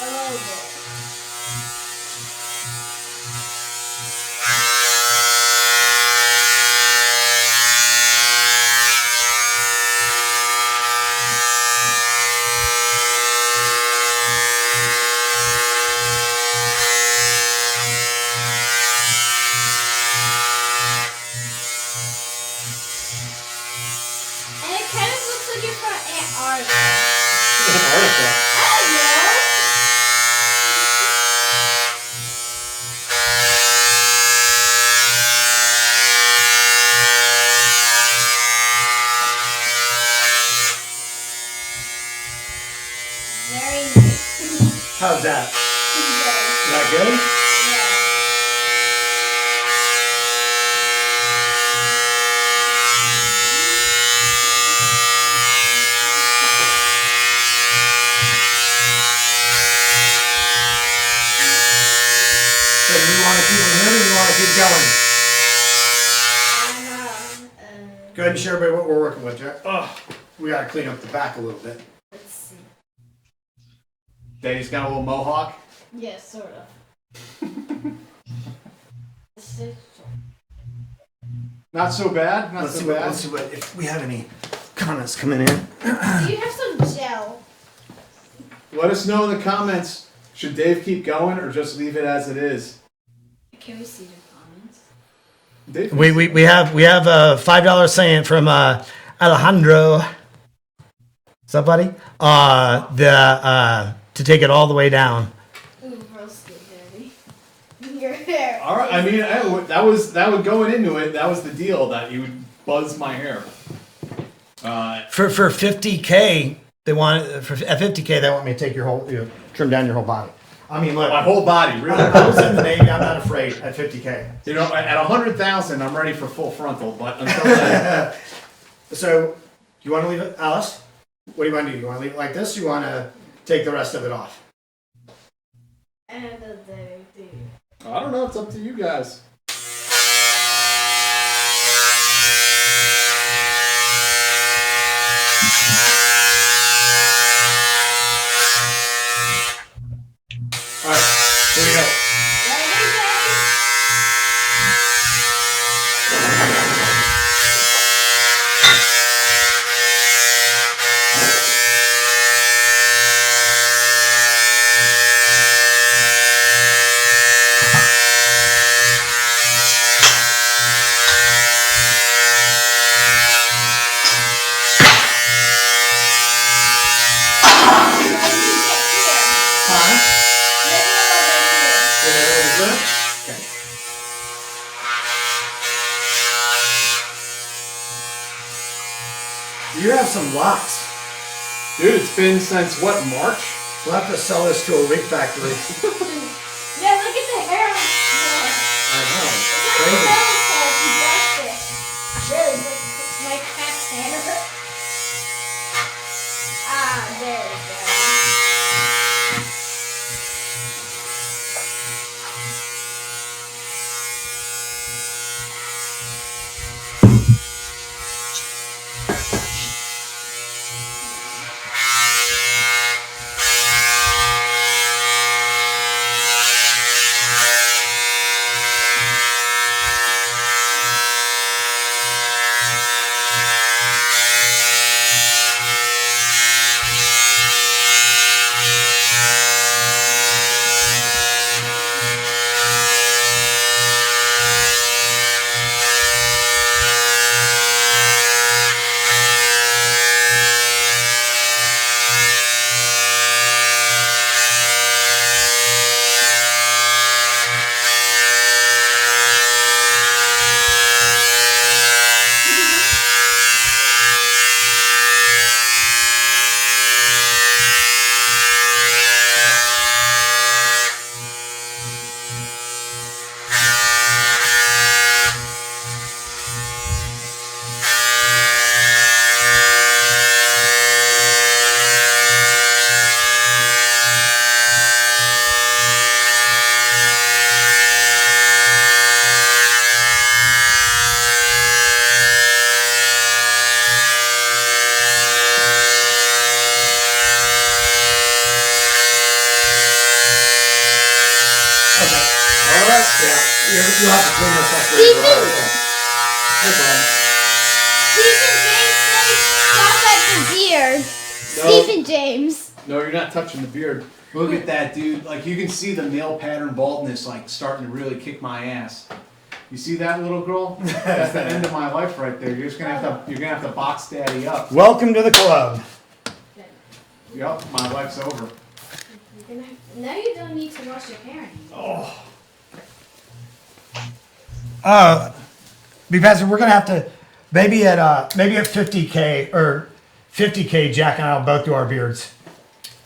A little bit. And it kind of looks like you're from Antarctica. Antarctica. I don't know. Very nice. How's that? Is that good? Yeah. So you want to keep it here or you want to keep going? Go ahead and show everybody what we're working with, Jack. Oh, we got to clean up the back a little bit. Let's see. Daddy's got a little mohawk. Yeah, sort of. This is- Not so bad. Not Let's so see, bad. let's see what if we have any comments coming in. Do you have some gel? Let us know in the comments. Should Dave keep going or just leave it as it is? Can we see the comments? Dave, We have a $5 saying from Alejandro. What's up, buddy? To take it all the way down. Ooh, roasted, Daddy. Your hair. All right. I mean, that was going into it. That was the deal that you would buzz my hair. For 50K, they want at 50K they want me to take your whole trim down your whole body. I mean, look, My whole body, really. I was in the Navy. I'm not afraid at 50K. You know, at 100,000, I'm ready for full frontal. But until then, So, you want to leave it, Alice? What do you want to do? You want to leave it like this? Or you want to take the rest of it off? And the day. I don't know. It's up to you guys. All right, here we go. You have some locks. Dude, it's been since what, March? We'll have to sell this to a wig factory. Yeah, look at the hair on I know. the Crazy. Really, my cat's hair. There we go. You'll have to clean this up Stephen! later. No problem. Stephen James says stop at the beard. Stephen James. No, you're not touching the beard. Look at that, dude. Like, you can see the male pattern baldness, like, starting to really kick my ass. You see that, little girl? That's the end of my life right there. You're just gonna have to box daddy up. Welcome to the club. Yup, my life's over. Now you don't need to wash your hair anymore. Because we're gonna have to maybe at 50K or 50K, Jack and I'll both do our beards.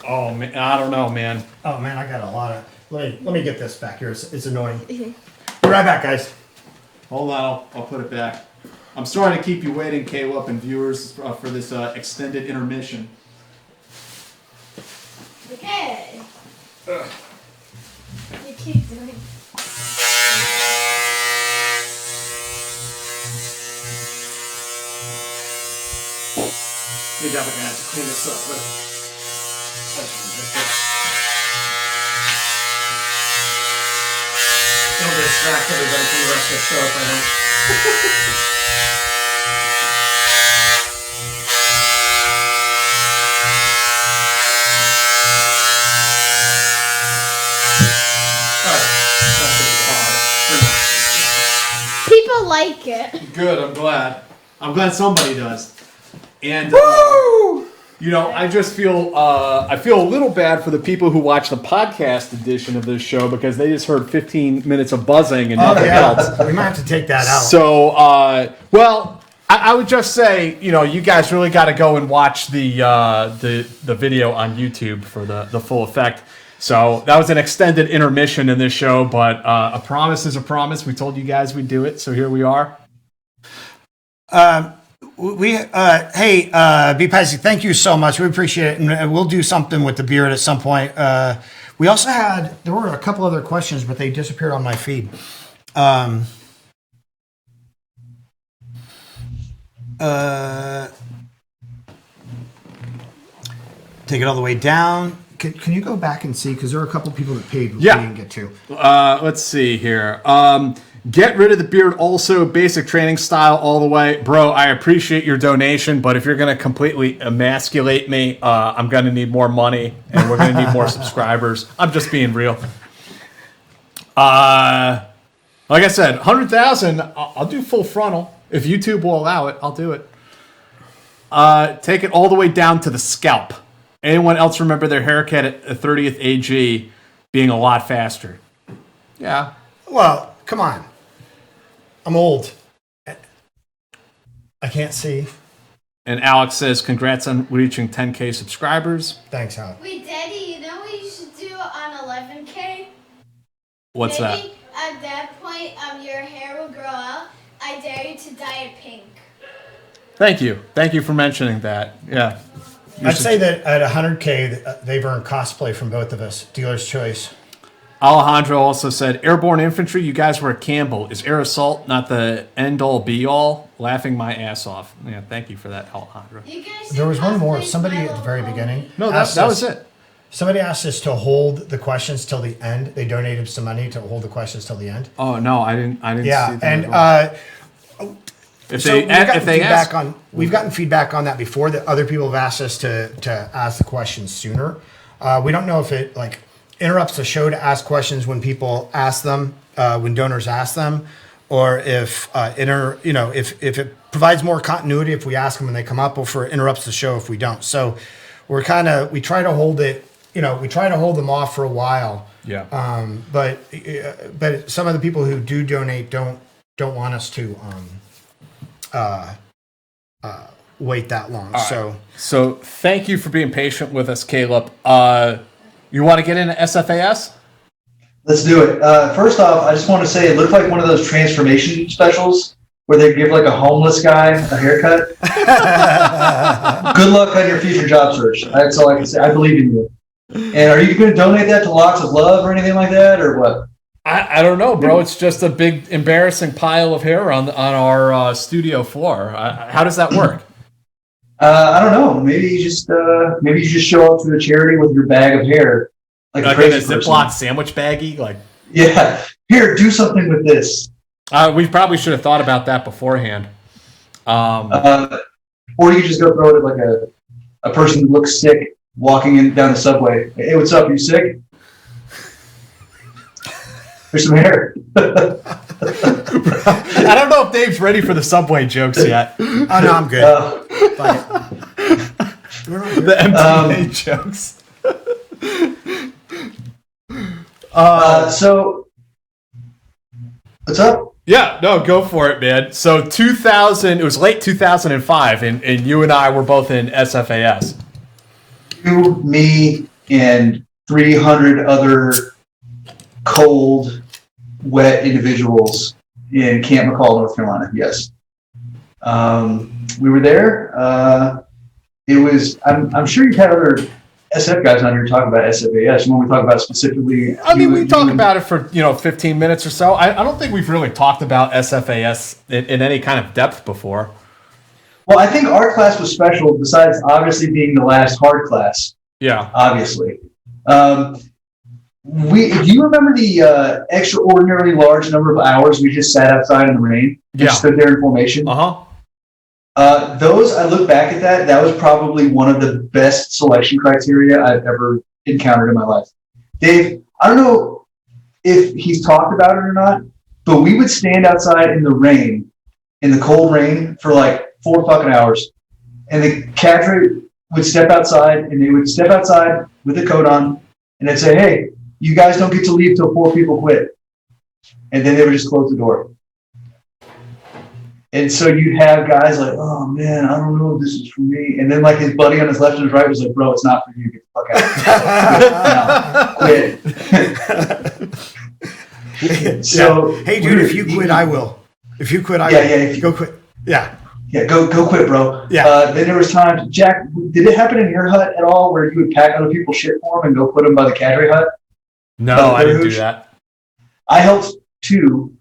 Oh man, I don't know, man. Oh man, I got a lot of. Let me get this back here. It's annoying. Be right back, guys. Hold on, I'll put it back. I'm sorry to keep you waiting, Caleb and viewers, for this extended intermission. Okay. You keep doing. You're definitely gonna have to clean this up, but don't distract everybody from the rest of the show if I don't. like it. Good. I'm glad. I'm glad somebody does. And I just feel I feel a little bad for the people who watch the podcast edition of this show because they just heard 15 minutes of buzzing and nothing else. We might have to take that out. So, I would just say, you guys really got to go and watch the video on YouTube for the full effect. So that was an extended intermission in this show, but a promise is a promise. We told you guys we'd do it, so here we are. Hey, B. Pezzi, thank you so much. We appreciate it, and we'll do something with the beard at some point. We also there were a couple other questions, but they disappeared on my feed. Take it all the way down. Can you go back and see? Because there are a couple people that paid we didn't get to. Let's see here. Get rid of the beard also, basic training style all the way. Bro, I appreciate your donation, but if you're going to completely emasculate me, I'm going to need more money, and we're going to need more subscribers. I'm just being real. Like I said, 100,000, I'll do full frontal. If YouTube will allow it, I'll do it. Take it all the way down to the scalp. Anyone else remember their haircut at a 30th AG being a lot faster? Yeah. Well, come on. I'm old. I can't see. And Alex says, congrats on reaching 10K subscribers. Thanks, Alex. Wait, Daddy, you know what you should do on 11K? What's Maybe at that point, your hair will grow out. I dare you to dye it pink. Thank you. Thank you for mentioning that. Yeah. I'd say that at 100K, they've earned cosplay from both of us. Dealer's choice. Alejandro also said, Airborne Infantry, you guys were at Campbell. Is air assault not the end-all, be-all? Laughing my ass off. Yeah, thank you for that, Alejandro. There was one more. Somebody at the very beginning. No, that was it. Somebody asked us to hold the questions till the end. They donated some money to hold the questions till the end. Oh, no, I didn't see that. And we've gotten ask, feedback on that before, that other people have asked us to ask the questions sooner. We don't know if it interrupts the show to ask questions when people ask them, when donors ask them, or if if it provides more continuity if we ask them when they come up, or if it interrupts the show if we don't. So we try to hold it. We try to hold them off for a while. Yeah. But some of the people who do donate don't want us to wait that long. Right. So thank you for being patient with us, Caleb. You want to get into SFAS? Let's do it. First off, I just want to say it looked like one of those transformation specials where they give a homeless guy a haircut. Good luck on your future job search. That's all I can say. I believe in you. And are you going to donate that to Locks of Love or anything like that, or what? I don't know, bro. It's just a big embarrassing pile of hair on our studio floor. How does that work? I don't know. Maybe you just show up to a charity with your bag of hair, like a in a crazy Ziploc person. sandwich baggie. Yeah, here, do something with this. We probably should have thought about that beforehand. Or you just go throw it at a person who looks sick walking down the subway. Hey, what's up? You sick? Here's some hair. I don't know if Dave's ready for the subway jokes yet. Oh no, I'm good. The MTA jokes. So, what's up? Yeah, no, go for it, man. So it was late 2005, and you and I were both in SFAS. You, me, and 300 other cold, wet individuals in Camp McCall, North Carolina. Yes. We were there. It was, I'm sure you've had other SF guys on here talk about SFAS. When we talk about specifically, we talk about it for 15 minutes or so. I don't think we've really talked about SFAS in any kind of depth before. Well, I think our class was special, besides obviously being the last hard class. Yeah. Obviously. Do you remember the extraordinarily large number of hours we just sat outside in the rain? Just stood there in formation. Those, I look back at that was probably one of the best selection criteria I've ever encountered in my life. Dave, I don't know if he's talked about it or not, But we would stand outside in the rain, in the cold rain, for like 4 fucking hours. And the cadre would step outside, and they would step outside with a coat on, and they'd say, hey, you guys don't get to leave till 4 people quit. And then they would just close the door. And so you'd have guys like, oh man, I don't know if this is for me. And then like his buddy on his left and his right was like, bro, it's not for you. Get the fuck out. So hey dude, if you quit, I will. If you quit, I will. Yeah. Go quit. Yeah. Yeah, go quit, bro. Yeah. Then there was times, Jack, did it happen in your hut at all where you would pack other people's shit for them and go put them by the cadre hut? No, I didn't do that. I helped too,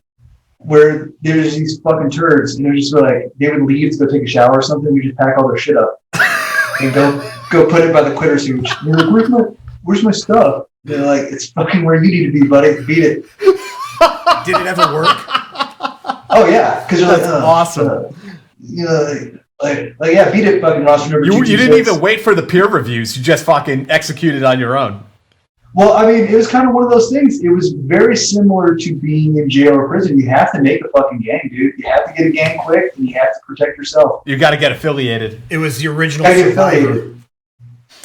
where there's these fucking turds, and they're just like, they would leave to go take a shower or something. We just pack all their shit up and go put it by the quitter suit. And they're like, where's my stuff? And they're like, it's fucking where you need to be, buddy. Beat it. Did it ever work? Oh yeah, because that's like, awesome. Yeah, beat it, fucking roster number 226. You didn't even wait for the peer reviews. You just fucking executed on your own. Well, I mean, it was kind of one of those things. It was very similar to being in jail or prison. You have to make a fucking gang, dude. You have to get a gang quick, and you have to protect yourself. You got to get affiliated. It was the original Survivor.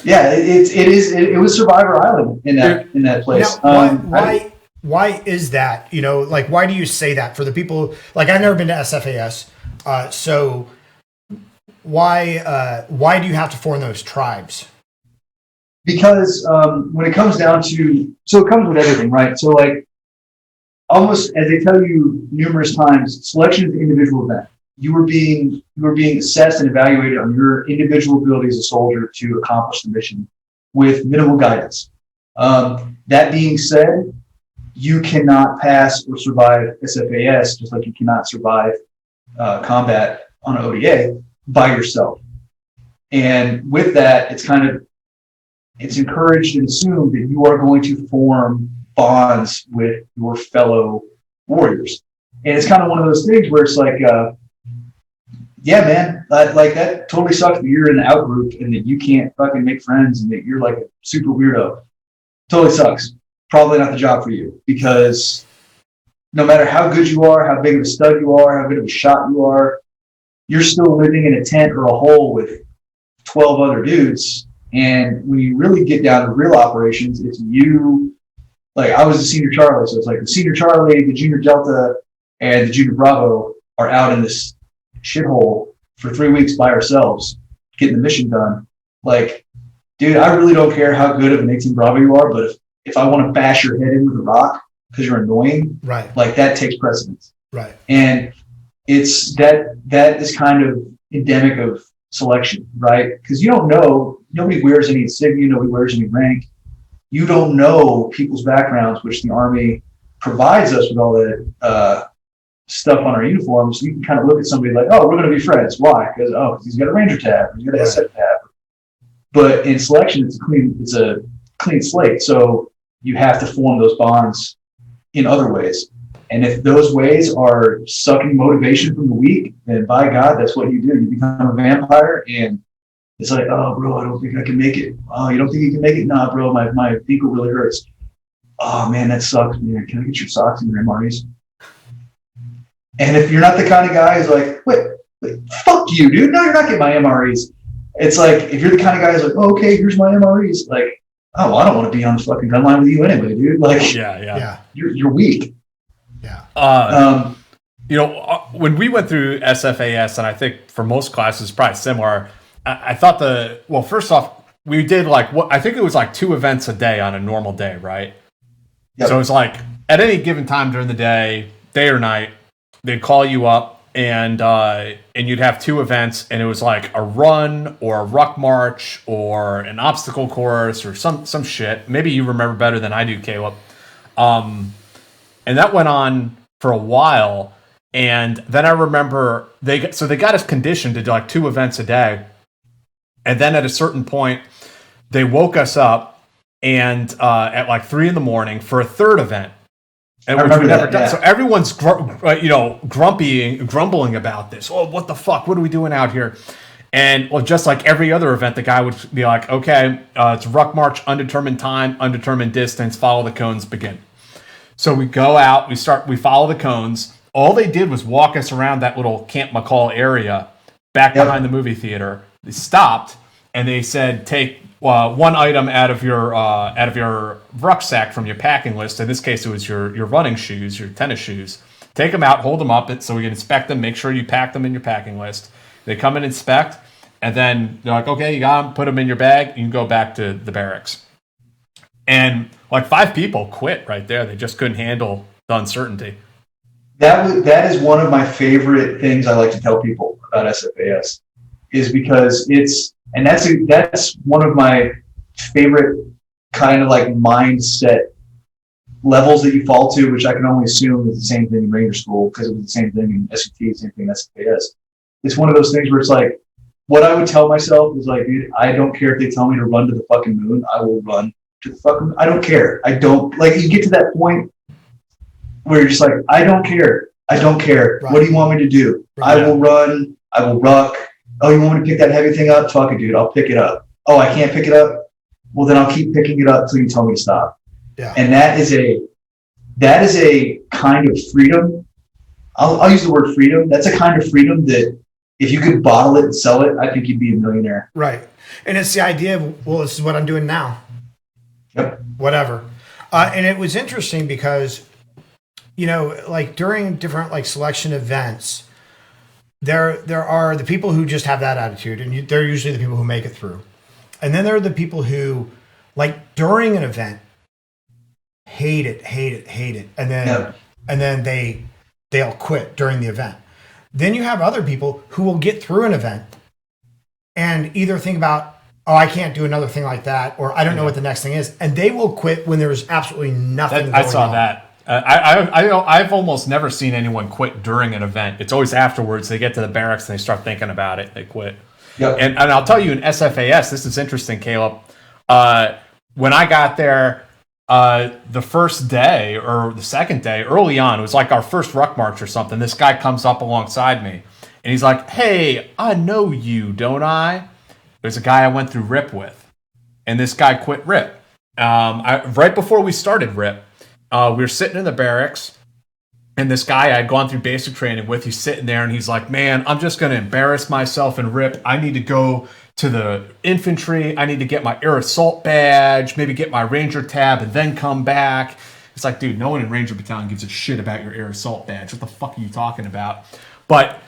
Yeah, it was Survivor Island in that place. Now, why is that? You know, like, why do you say that for the people? Like, I've never been to SFAS, so why do you have to form those tribes? Because when it comes down to, so it comes with everything, right? So like, almost as they tell you numerous times, selection is an individual event. You were being assessed and evaluated on your individual ability as a soldier to accomplish the mission with minimal guidance. That being said, you cannot pass or survive SFAS just like you cannot survive combat on an ODA by yourself. And with that, it's encouraged and assumed that you are going to form bonds with your fellow warriors. And it's kind of one of those things where it's like, yeah, man, like that totally sucks that you're in the out group and that you can't fucking make friends and that you're like a super weirdo. Totally sucks. Probably not the job for you, because no matter how good you are, how big of a stud you are, how good of a shot you are, you're still living in a tent or a hole with 12 other dudes. And when you really get down to real operations, it's you. Like, I was a senior Charlie, so it's like the senior Charlie, the junior Delta, and the junior Bravo are out in this shithole for 3 weeks by ourselves, getting the mission done. Like, dude, I really don't care how good of an 18 Bravo you are, but if I want to bash your head in with a rock because you're annoying, right? Like, that takes precedence, right? And it's that is kind of endemic of selection, right? Because you don't know. Nobody wears any insignia, nobody wears any rank. You don't know people's backgrounds, which the Army provides us with all that stuff on our uniforms. You can kind of look at somebody like, oh, we're going to be friends. Why? Because he's got a Ranger tab, he's got a SF tab. But in selection, it's a clean slate. So you have to form those bonds in other ways. And if those ways are sucking motivation from the weak, then by God, that's what you do. You become a vampire, and it's like, oh, bro, I don't think I can make it. Oh, you don't think you can make it? Nah, bro, my ankle really hurts. Oh, man, that sucks, man. Can I get your socks and your MREs? And if you're not the kind of guy who's like, wait, fuck you, dude. No, you're not getting my MREs. It's like, if you're the kind of guy who's like, oh, okay, here's my MREs. Like, oh, well, I don't want to be on the fucking gun line with you anyway, dude. Like, yeah. You're weak. Yeah. You know, when we went through SFAS, and I think for most classes, probably similar, I thought first off, we did I think it was like 2 events a day on a normal day, right? Yep. So it's like at any given time during the day or night, they'd call you up and you'd have 2 events, and it was like a run or a ruck march or an obstacle course or some shit. Maybe you remember better than I do, Caleb. And that went on for a while. And then I remember they got us conditioned to do like 2 events a day. And then at a certain point, they woke us up and at like 3 a.m. for a 3rd event, and which we never done. Yeah. So everyone's grumbling about this. Oh, what the fuck? What are we doing out here? And just like every other event, the guy would be like, "Okay, it's ruck march, undetermined time, undetermined distance. Follow the cones, begin." So we go out, we follow the cones. All they did was walk us around that little Camp McCall area back behind the movie theater. They stopped and they said, take one item out of your rucksack from your packing list. In this case, it was your running shoes, your tennis shoes. Take them out, hold them up so we can inspect them, make sure you pack them in your packing list. They come and inspect, and then they're like, okay, you got them, put them in your bag, you can go back to the barracks. And like 5 people quit right there. They just couldn't handle the uncertainty. That is one of my favorite things I like to tell people about SFAS, is because that's one of my favorite kind of like mindset levels that you fall to, which I can only assume is the same thing in Ranger School because it was the same thing in SUT, same thing in SFAS. It's one of those things where it's like, what I would tell myself is like, dude, I don't care if they tell me to run to the fucking moon, I will run to the fucking, I don't care. I don't, like, you get to that point where you're just like, I don't care. Right. What do you want me to do? Right. I will run. I will ruck. Oh, you want me to pick that heavy thing up? Fuck it, dude. I'll pick it up. Oh, I can't pick it up? Well, then I'll keep picking it up until you tell me to stop. Yeah. And that is a kind of freedom. I'll use the word freedom. That's a kind of freedom that if you could bottle it and sell it, I think you'd be a millionaire. Right. And it's the idea of, well, this is what I'm doing now. Yep. Whatever. And it was interesting because, you know, like during different like selection events, there are the people who just have that attitude, and they're usually the people who make it through. And then there are the people who, like during an event, hate it, and then they'll quit during the event. Then you have other people who will get through an event and either think about, oh, I can't do another thing like that, or I don't know what the next thing is, and they will quit when there's absolutely nothing going on. I saw that. I've almost never seen anyone quit during an event. It's always afterwards. They get to the barracks and they start thinking about it. They quit. Yep. And I'll tell you in SFAS, this is interesting, Caleb. When I got there, the first day or the second day, early on, it was like our first ruck march or something. This guy comes up alongside me and he's like, "Hey, I know you, don't I?" There's a guy I went through RIP with, and this guy quit RIP. Right before we started RIP, we were sitting in the barracks, and this guy I had gone through basic training with, he's sitting there, and he's like, "Man, I'm just going to embarrass myself in RIP. I need to go to the infantry. I need to get my air assault badge, maybe get my ranger tab, and then come back." It's like, dude, no one in Ranger Battalion gives a shit about your air assault badge. What the fuck are you talking about? But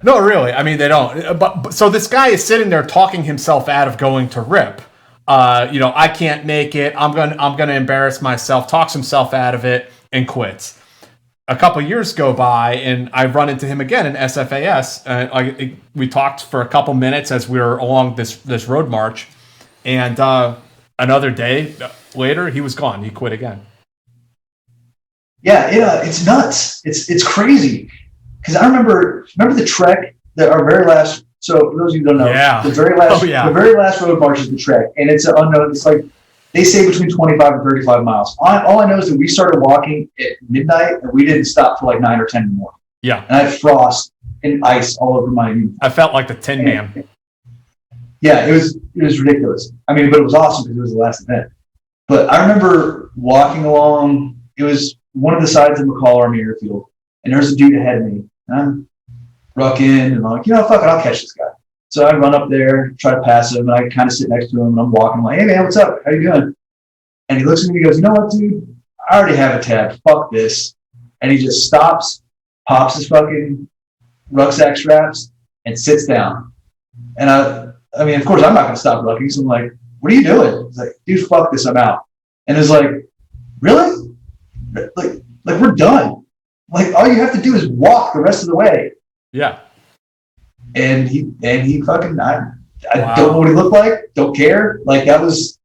no, really, I mean, they don't. But so this guy is sitting there talking himself out of going to RIP. I can't make it. I'm gonna embarrass myself. Talks himself out of it and quits. A couple years go by, and I run into him again in SFAS. We talked for a couple minutes as we were along this road march, and another day later, he was gone. He quit again. Yeah, it's nuts. It's crazy. Because I remember the trek, our very last. So for those of you who don't know, the very last road march is the trek, and it's an unknown. It's like they say between 25 and 35 miles. All I know is that we started walking at midnight, and we didn't stop till like 9 or 10 in the morning. Yeah, and I had frost and ice all over my uniform. I felt like the Tin Man. Yeah, it was ridiculous. I mean, but it was awesome because it was the last event. But I remember walking along. It was one of the sides of McCall Army Airfield, and there's a dude ahead of me. And I'm rucking, and I'm like, fuck it, I'll catch this guy. So I run up there, try to pass him, and I kind of sit next to him, and I'm walking. I'm like, "Hey man, what's up? How you doing?" And he looks at me and he goes, "You know what, dude? I already have a tab. Fuck this." And he just stops, pops his fucking rucksack straps, and sits down. And I mean, of course, I'm not going to stop rucking. So I'm like, "What are you doing?" He's like, "Dude, fuck this. I'm out." And it's like, "Really? Like we're done. Like all you have to do is walk the rest of the way." Yeah. And he fucking, I don't know what he looked like. Don't care. Like that was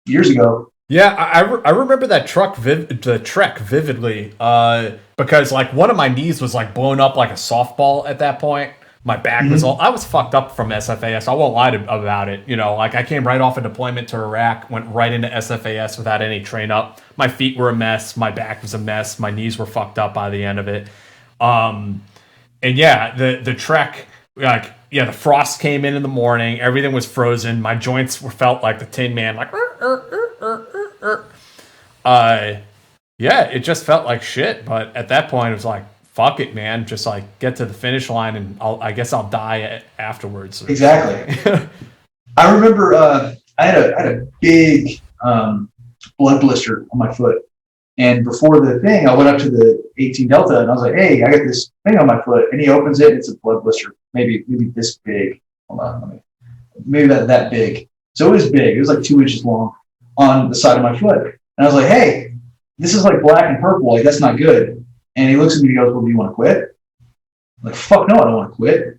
years ago. Yeah, I remember that the trek vividly because like one of my knees was like blown up like a softball at that point. My back was I was fucked up from SFAS. I won't lie about it. Like I came right off a deployment to Iraq, went right into SFAS without any train up. My feet were a mess. My back was a mess. My knees were fucked up by the end of it. And yeah, the trek, the frost came in the morning. Everything was frozen. My joints felt like the Tin Man, like. Yeah, it just felt like shit. But at that point, it was like, fuck it, man. Just like get to the finish line, and I guess I'll die afterwards. Exactly. I remember I had a big blood blister on my foot. And before the thing, I went up to the 18 Delta and I was like, hey, I got this thing on my foot. And he opens it. It's a blood blister, maybe this big. Hold on, maybe that big. So it was big. It was like 2 inches long on the side of my foot. And I was like, hey, this is like black and purple. Like, that's not good. And he looks at me and he goes, well, do you want to quit? I'm like, fuck no, I don't want to quit.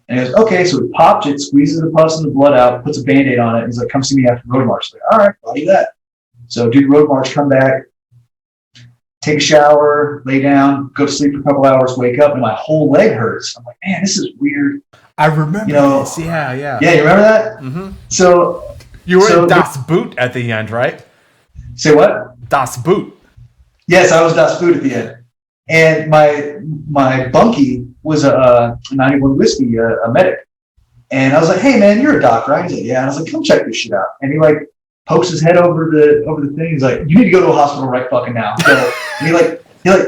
And he goes, okay. So he popped it, squeezes the pus and the blood out, puts a Band-Aid on it. And he's like, come see me after road march. I'm like, all right, I'll do that. So do the road march, come back, take a shower, lay down, go to sleep for a couple hours, wake up, and my whole leg hurts. I'm like, man, this is weird. I remember this. Yeah. Yeah, you remember that? Mm-hmm. So you were in Das Boot at the end, right? Say what? Das Boot. Yes, I was Das Boot at the end. And my bunkie was a 91 whiskey, a medic. And I was like, hey, man, you're a doc, right? He's like, yeah. And I was like, come check this shit out. And he like pokes his head over the thing. He's like, you need to go to a hospital right fucking now. So he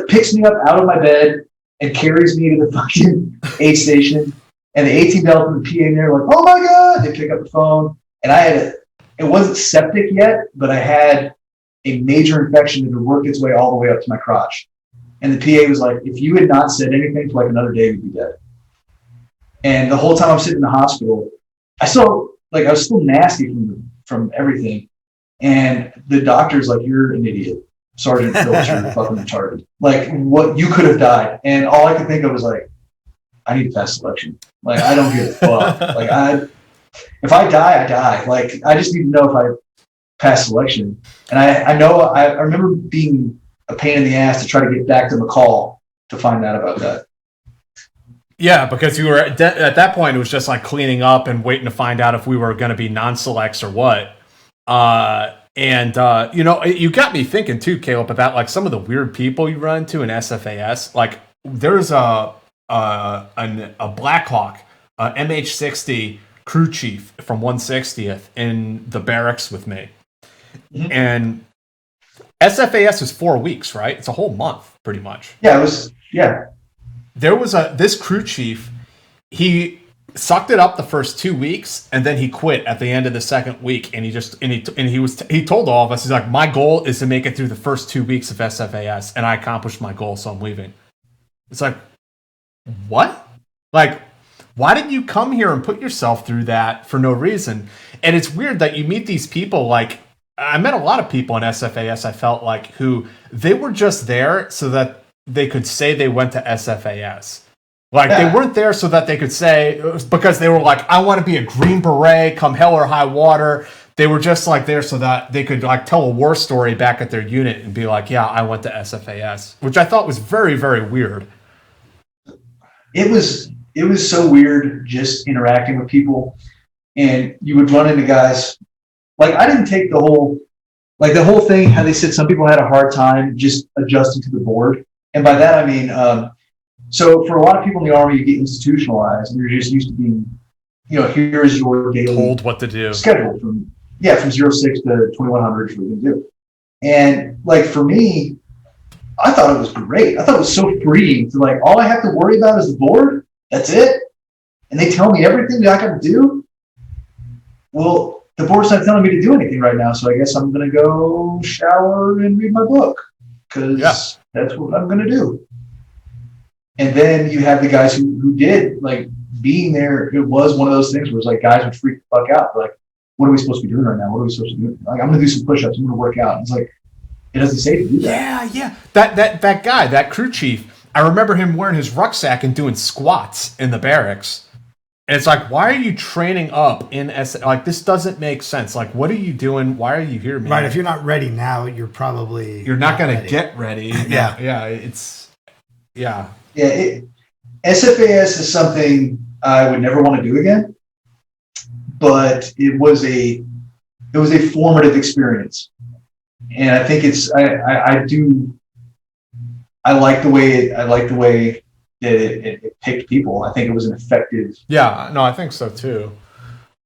picks me up out of my bed and carries me to the fucking aid station. And the 18 Delta and the PA, and they're like, oh my God. They pick up the phone. And it wasn't septic yet, but I had a major infection that had worked its way all the way up to my crotch. And the PA was like, if you had not said anything for like another day, you'd be dead. And the whole time I'm sitting in the hospital, I was still nasty from everything. And the doctor's like, you're an idiot. Sergeant Phillips, you're fucking retarded. Like, what, you could have died. And all I could think of was like, I need to pass selection. Like, I don't give a fuck. Like, if I die, I die. Like, I just need to know if I pass selection. And I remember being a pain in the ass to try to get back to McCall to find out about that. Yeah, because you were at that point, it was just like cleaning up and waiting to find out if we were going to be non-selects or what. You got me thinking too, Caleb, about like some of the weird people you run into in SFAS. Like there's a Blackhawk, MH-60 crew chief from 160th in the barracks with me. Mm-hmm. And SFAS is 4 weeks, right? It's a whole month, pretty much. Yeah, it was. Yeah. There was this crew chief. He sucked it up the first 2 weeks, and then he quit at the end of the second week. And he told all of us, he's like, my goal is to make it through the first 2 weeks of SFAS, and I accomplished my goal, so I'm leaving. It's like, what? Like, why did you come here and put yourself through that for no reason? And it's weird that you meet these people. Like, I met a lot of people in SFAS, I felt like, who they were just there so that they could say they went to SFAS. Like, they weren't there so that they could say, because they were like, I want to be a Green Beret, come hell or high water. They were just like there so that they could like tell a war story back at their unit and be like, yeah, I went to SFAS, which I thought was very, very weird. It was so weird just interacting with people, and you would run into guys. Like, I didn't take the whole thing, how they said some people had a hard time just adjusting to the board. And by that, I mean, so for a lot of people in the Army, you get institutionalized and you're just used to being, here is your daily told what to do schedule from 06 to 2100 is what you're going to do. And like, for me, I thought it was great. I thought it was so freeing to like, all I have to worry about is the board. That's it. And they tell me everything that I got to do. Well, the board's not telling me to do anything right now, so I guess I'm going to go shower and read my book because that's what I'm going to do. And then you have the guys who did, like, being there, it was one of those things where it's like guys would freak the fuck out. Like, what are we supposed to be doing right now? What are we supposed to do? Like, I'm going to do some push-ups. I'm going to work out. And it's like, it doesn't say to do that. Yeah. That guy, that crew chief, I remember him wearing his rucksack and doing squats in the barracks. And it's like, why are you training up in like, this doesn't make sense. Like, what are you doing? Why are you here, man? Right. If you're not ready now, you're not going to get ready. Yeah. Yeah. SFAS is something I would never want to do again, but it was a formative experience. And I think I like the way that it picked people. I think it was an effective. Yeah, no, I think so too.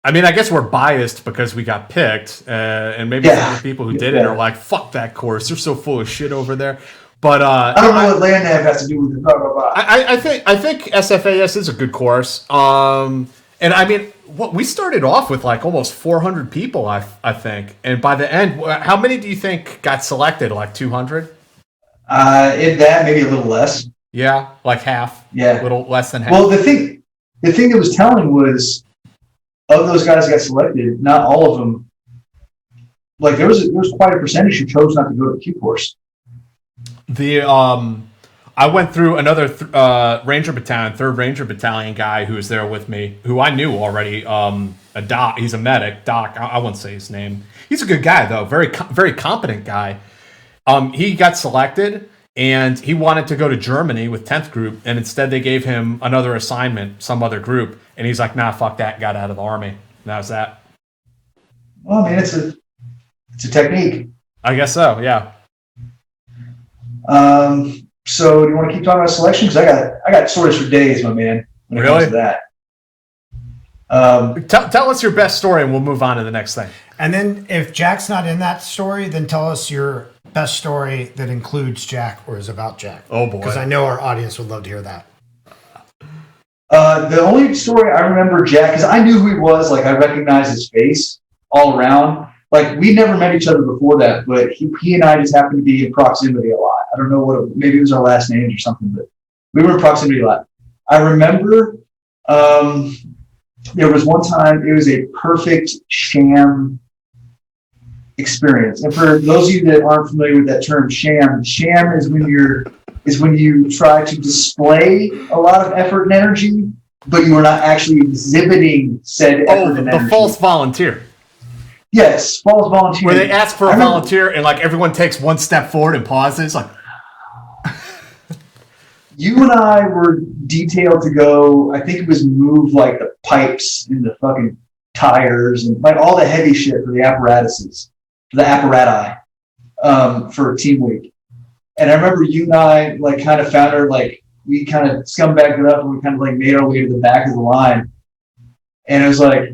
I mean, I guess we're biased because we got picked, and maybe some of the people who did it are like, "Fuck that course! They're so full of shit over there." But I don't know what land nav has to do with it. Blah, blah, blah. I think SFAS is a good course. And I mean, we started off with like almost 400 people, I think, and by the end, how many do you think got selected? Like 200? In that, maybe a little less. Yeah, like half. Yeah, a little less than half. Well, the thing that was telling was, of those guys that got selected, not all of them. Like there was quite a percentage who chose not to go to the Q course. I went through another Ranger Battalion, 3rd Ranger Battalion guy who was there with me, who I knew already. A doc, he's a medic. Doc, I won't say his name. He's a good guy though, very competent guy. He got selected. And he wanted to go to Germany with 10th Group, and instead they gave him another assignment, some other group. And he's like, nah, fuck that, got out of the Army. And that was that. Well, I mean, it's a technique. I guess so, yeah. So do you want to keep talking about selection? Because I got stories for days, my man, when it comes to that. Tell us your best story, and we'll move on to the next thing. And then if Jack's not in that story, then tell us your best story that includes Jack or is about Jack. Oh, boy. Because I know our audience would love to hear that. The only story I remember Jack, because I knew who he was, like I recognized his face all around. Like we never met each other before that, but he and I just happened to be in proximity a lot. I don't know maybe it was our last names or something, but we were in proximity a lot. I remember there was one time, it was a perfect sham experience. And for those of you that aren't familiar with that term, sham is when you try to display a lot of effort and energy, but you are not actually exhibiting said effort and energy. The false volunteer. Yes, false volunteer. Where they ask for a volunteer and like everyone takes one step forward and pauses. Like you and I were detailed to go, I think it was move like the pipes and the fucking tires and like all the heavy shit for the apparatuses. The apparati for team week. And I remember you and I like kind of found her, like we kind of scumbagged it up and we kind of like made our way to the back of the line. And it was like,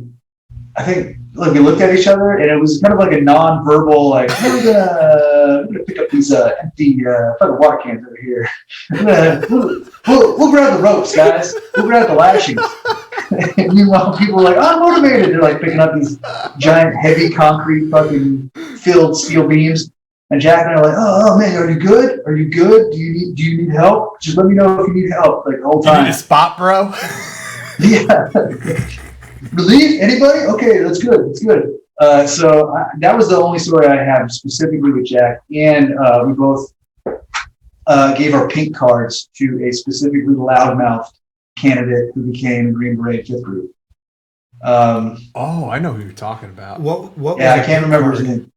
I think like we looked at each other and it was kind of like a non-verbal, like we're gonna pick up these empty fucking water cans over here. We'll grab the ropes, guys. We'll grab the lashings. And meanwhile, people are like, I'm motivated. They're like picking up these giant, heavy concrete, fucking filled steel beams. And Jack and I are like, oh man, are you good? Are you good? Do you need help? Just let me know if you need help. Like the whole time. You need a spot, bro? Yeah. Relief? Anybody? Okay, that's good. That's good. So that was the only story I have specifically with Jack. And we both gave our pink cards to a specifically loudmouthed candidate who became a Green Beret 5th Group. I know who you're talking about. What? Yeah, I can't remember his name.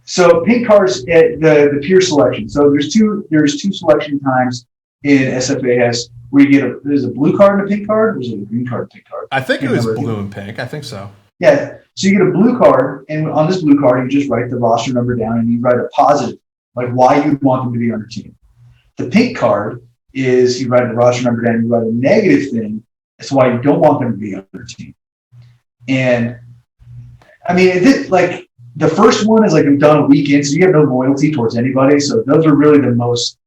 So pink cards at the peer selection. So there's two selection times in SFAS where you get there's a blue card and a pink card, or is it a green card and a pink card? I think it was blue and pink. I think so. Yeah. So you get a blue card, and on this blue card, you just write the roster number down and you write a positive, like why you want them to be on your team. The pink card is you write the roster number down, you write a negative thing as to why you don't want them to be on your team. And I mean, like the first one is like you've done a weekend, so you have no loyalty towards anybody. So those are really the most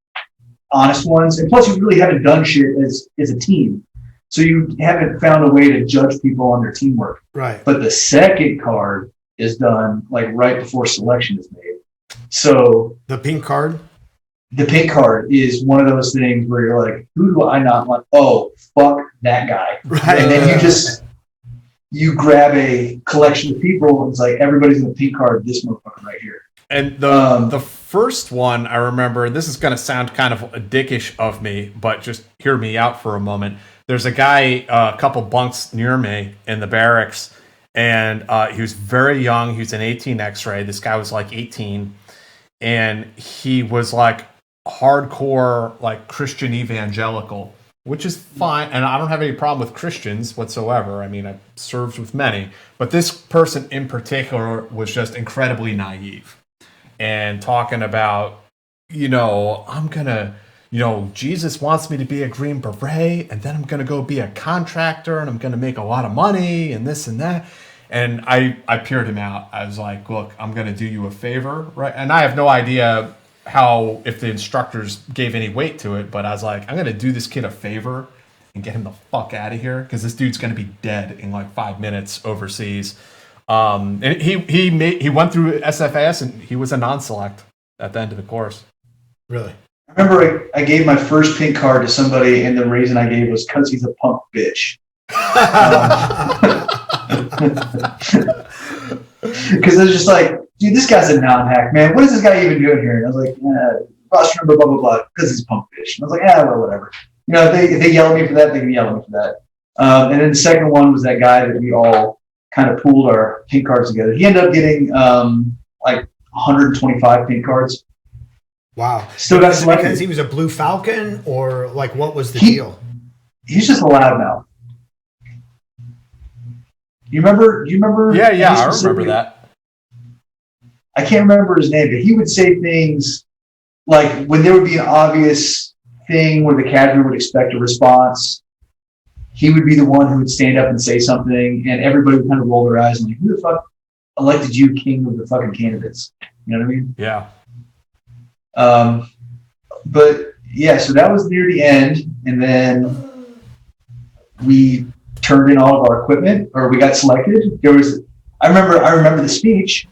honest ones. And plus, you really haven't done shit as a team. So you haven't found a way to judge people on their teamwork. Right. But the second card is done like right before selection is made. So the pink card? The pink card is one of those things where you're like, who do I not want? Oh, fuck that guy. Right. And then you grab a collection of people and it's like, everybody's in the pink card, this motherfucker right here. And the first one, I remember, this is going to sound kind of dickish of me, but just hear me out for a moment. There's a guy a couple bunks near me in the barracks, and he was very young. He was an 18 X-ray. This guy was like 18, and he was like hardcore, like Christian evangelical, which is fine. And I don't have any problem with Christians whatsoever. I mean, I've served with many, but this person in particular was just incredibly naive and talking about, I'm going to Jesus wants me to be a Green Beret, and then I'm going to go be a contractor, and I'm going to make a lot of money, and this and that. And I peered him out. I was like, look, I'm going to do you a favor, right? And I have no idea if the instructors gave any weight to it, but I was like, I'm going to do this kid a favor and get him the fuck out of here, because this dude's going to be dead in like 5 minutes overseas. And he went through SFAS, and he was a non-select at the end of the course. Really? I remember I gave my first pink card to somebody, and the reason I gave was because he's a punk bitch. Because I was just like, dude, this guy's a non-hack, man. What is this guy even doing here? And I was like, boss number, blah, blah, blah, because he's a punk bitch. And I was like, well, whatever. If they yell at me for that, they can yell at me for that. And then the second one was that guy that we all kind of pooled our pink cards together. He ended up getting like 125 pink cards. Wow. Still got selected. Because he was a Blue Falcon, or like what was the deal? He's just a loudmouth. You remember? Yeah, I remember that. I can't remember his name, but he would say things like when there would be an obvious thing where the cadre would expect a response, he would be the one who would stand up and say something, and everybody would kind of roll their eyes and like, who the fuck elected you king of the fucking candidates? You know what I mean? Yeah. But yeah, so that was near the end, and then we turned in all of our equipment, or we got selected. I remember the speech.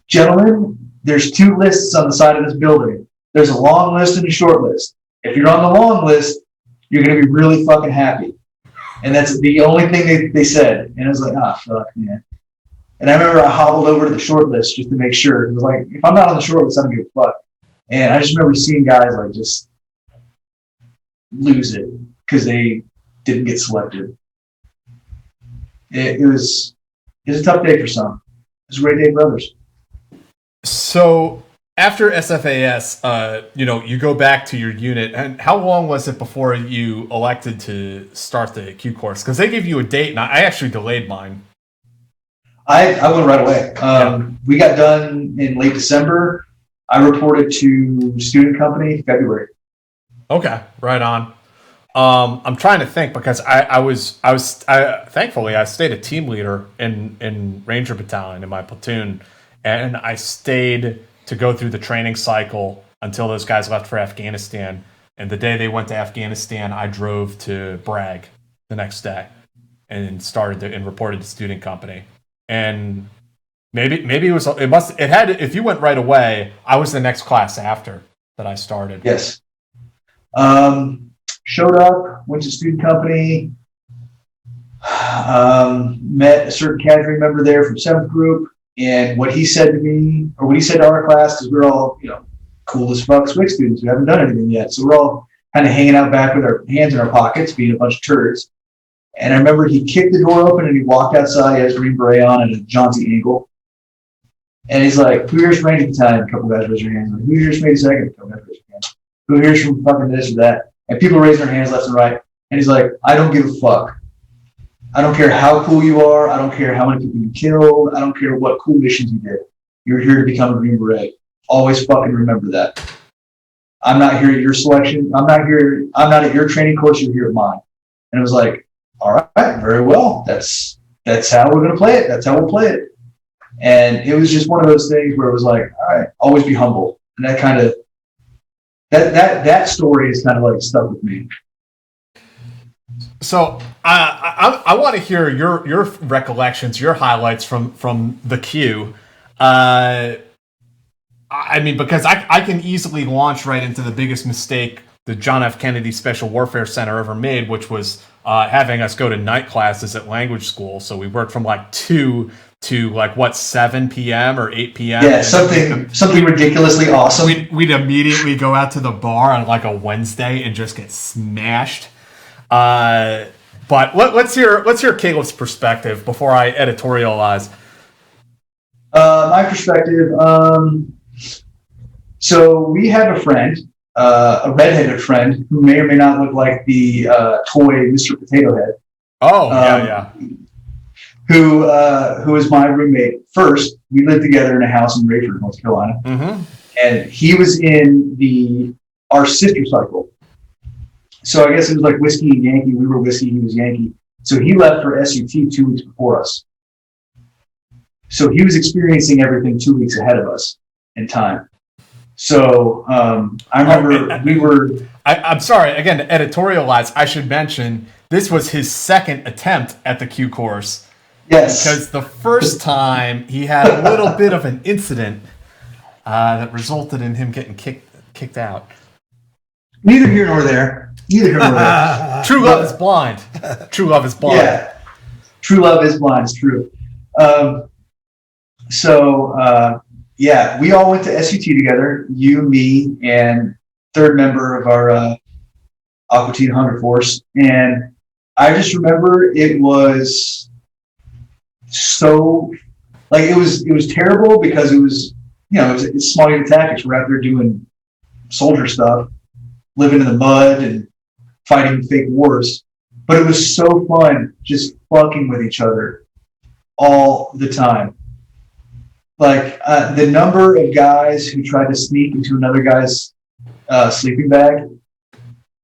Gentlemen, there's 2 lists on the side of this building. There's a long list and a short list. If you're on the long list, you're going to be really fucking happy. And that's the only thing they said. And I was like, fuck, man. And I remember I hobbled over to the short list just to make sure. It was like, if I'm not on the short list, I don't give a fuck. And I just remember seeing guys like just lose it because they didn't get selected. It was a tough day for some. It was a great day for others. So after SFAS, you go back to your unit, and how long was it before you elected to start the Q course? Because they gave you a date, and I actually delayed mine. I went right away. We got done in late December. I reported to student company February. Okay, right on. I'm trying to think, because I was thankfully I stayed a team leader in Ranger Battalion in my platoon, and I stayed to go through the training cycle until those guys left for Afghanistan. And the day they went to Afghanistan, I drove to Bragg the next day and reported to student company. And maybe if you went right away, I was the next class after that I started. Yes. Showed up, went to student company, met a certain cadre member there from 7th group, and what he said to me, or what he said to our class, because we're all, cool as fuck SWIC students who haven't done anything yet. So we're all kind of hanging out back with our hands in our pockets, being a bunch of turds. And I remember he kicked the door open and he walked outside. He has Green Beret on and a jaunty angle. And he's like, who here's from Ranger Battalion? A couple guys raise their hands. Like, who here's from 82nd? A couple guys raise their hands. Who here's from fucking this or that? And people raise their hands left and right. And he's like, I don't give a fuck. I don't care how cool you are. I don't care how many people you killed. I don't care what cool missions you did. You're here to become a Green Beret. Always fucking remember that. I'm not here at your selection. I'm not at your training course. You're here at mine. And it was like, all right, very well. That's how we're going to play it. That's how we'll play it. And it was just one of those things where it was like, all right, always be humble. And that kind of, that story is kind of like stuck with me. So I want to hear your recollections, your highlights from the Q. Because I can easily launch right into the biggest mistake the John F. Kennedy Special Warfare Center ever made, which was having us go to night classes at language school. So we worked from 2 to 7 p.m. or 8 p.m. Yeah, something ridiculously awesome. We'd immediately go out to the bar on a Wednesday and just get smashed. But let's hear Caleb's perspective before I editorialize. My perspective. So we have a friend, a redheaded friend, who may or may not look like the toy Mr. Potato Head. Oh, yeah. Who is my roommate. First, we lived together in a house in Rayford, North Carolina. Mm-hmm. and he was in our sister cycle. So I guess it was like whiskey and Yankee. We were whiskey, he was Yankee. So he left for SUT 2 weeks before us. So he was experiencing everything 2 weeks ahead of us in time. So I remember we were. I'm sorry, again, to editorialize, I should mention this was his second attempt at the Q course. Yes. Because the first time he had a little bit of an incident that resulted in him getting kicked out. Neither here nor there. True love is blind. True love is blind. Yeah. True love is blind. It's true. Yeah, we all went to SUT together. You, me, and third member of our Aqua Teen Hunger Force. And I just remember it was so, like, it was terrible because it was, it's small unit tactics. We're out there doing soldier stuff, living in the mud and fighting fake wars. But it was so fun just fucking with each other all the time. Like the number of guys who tried to sneak into another guy's sleeping bag,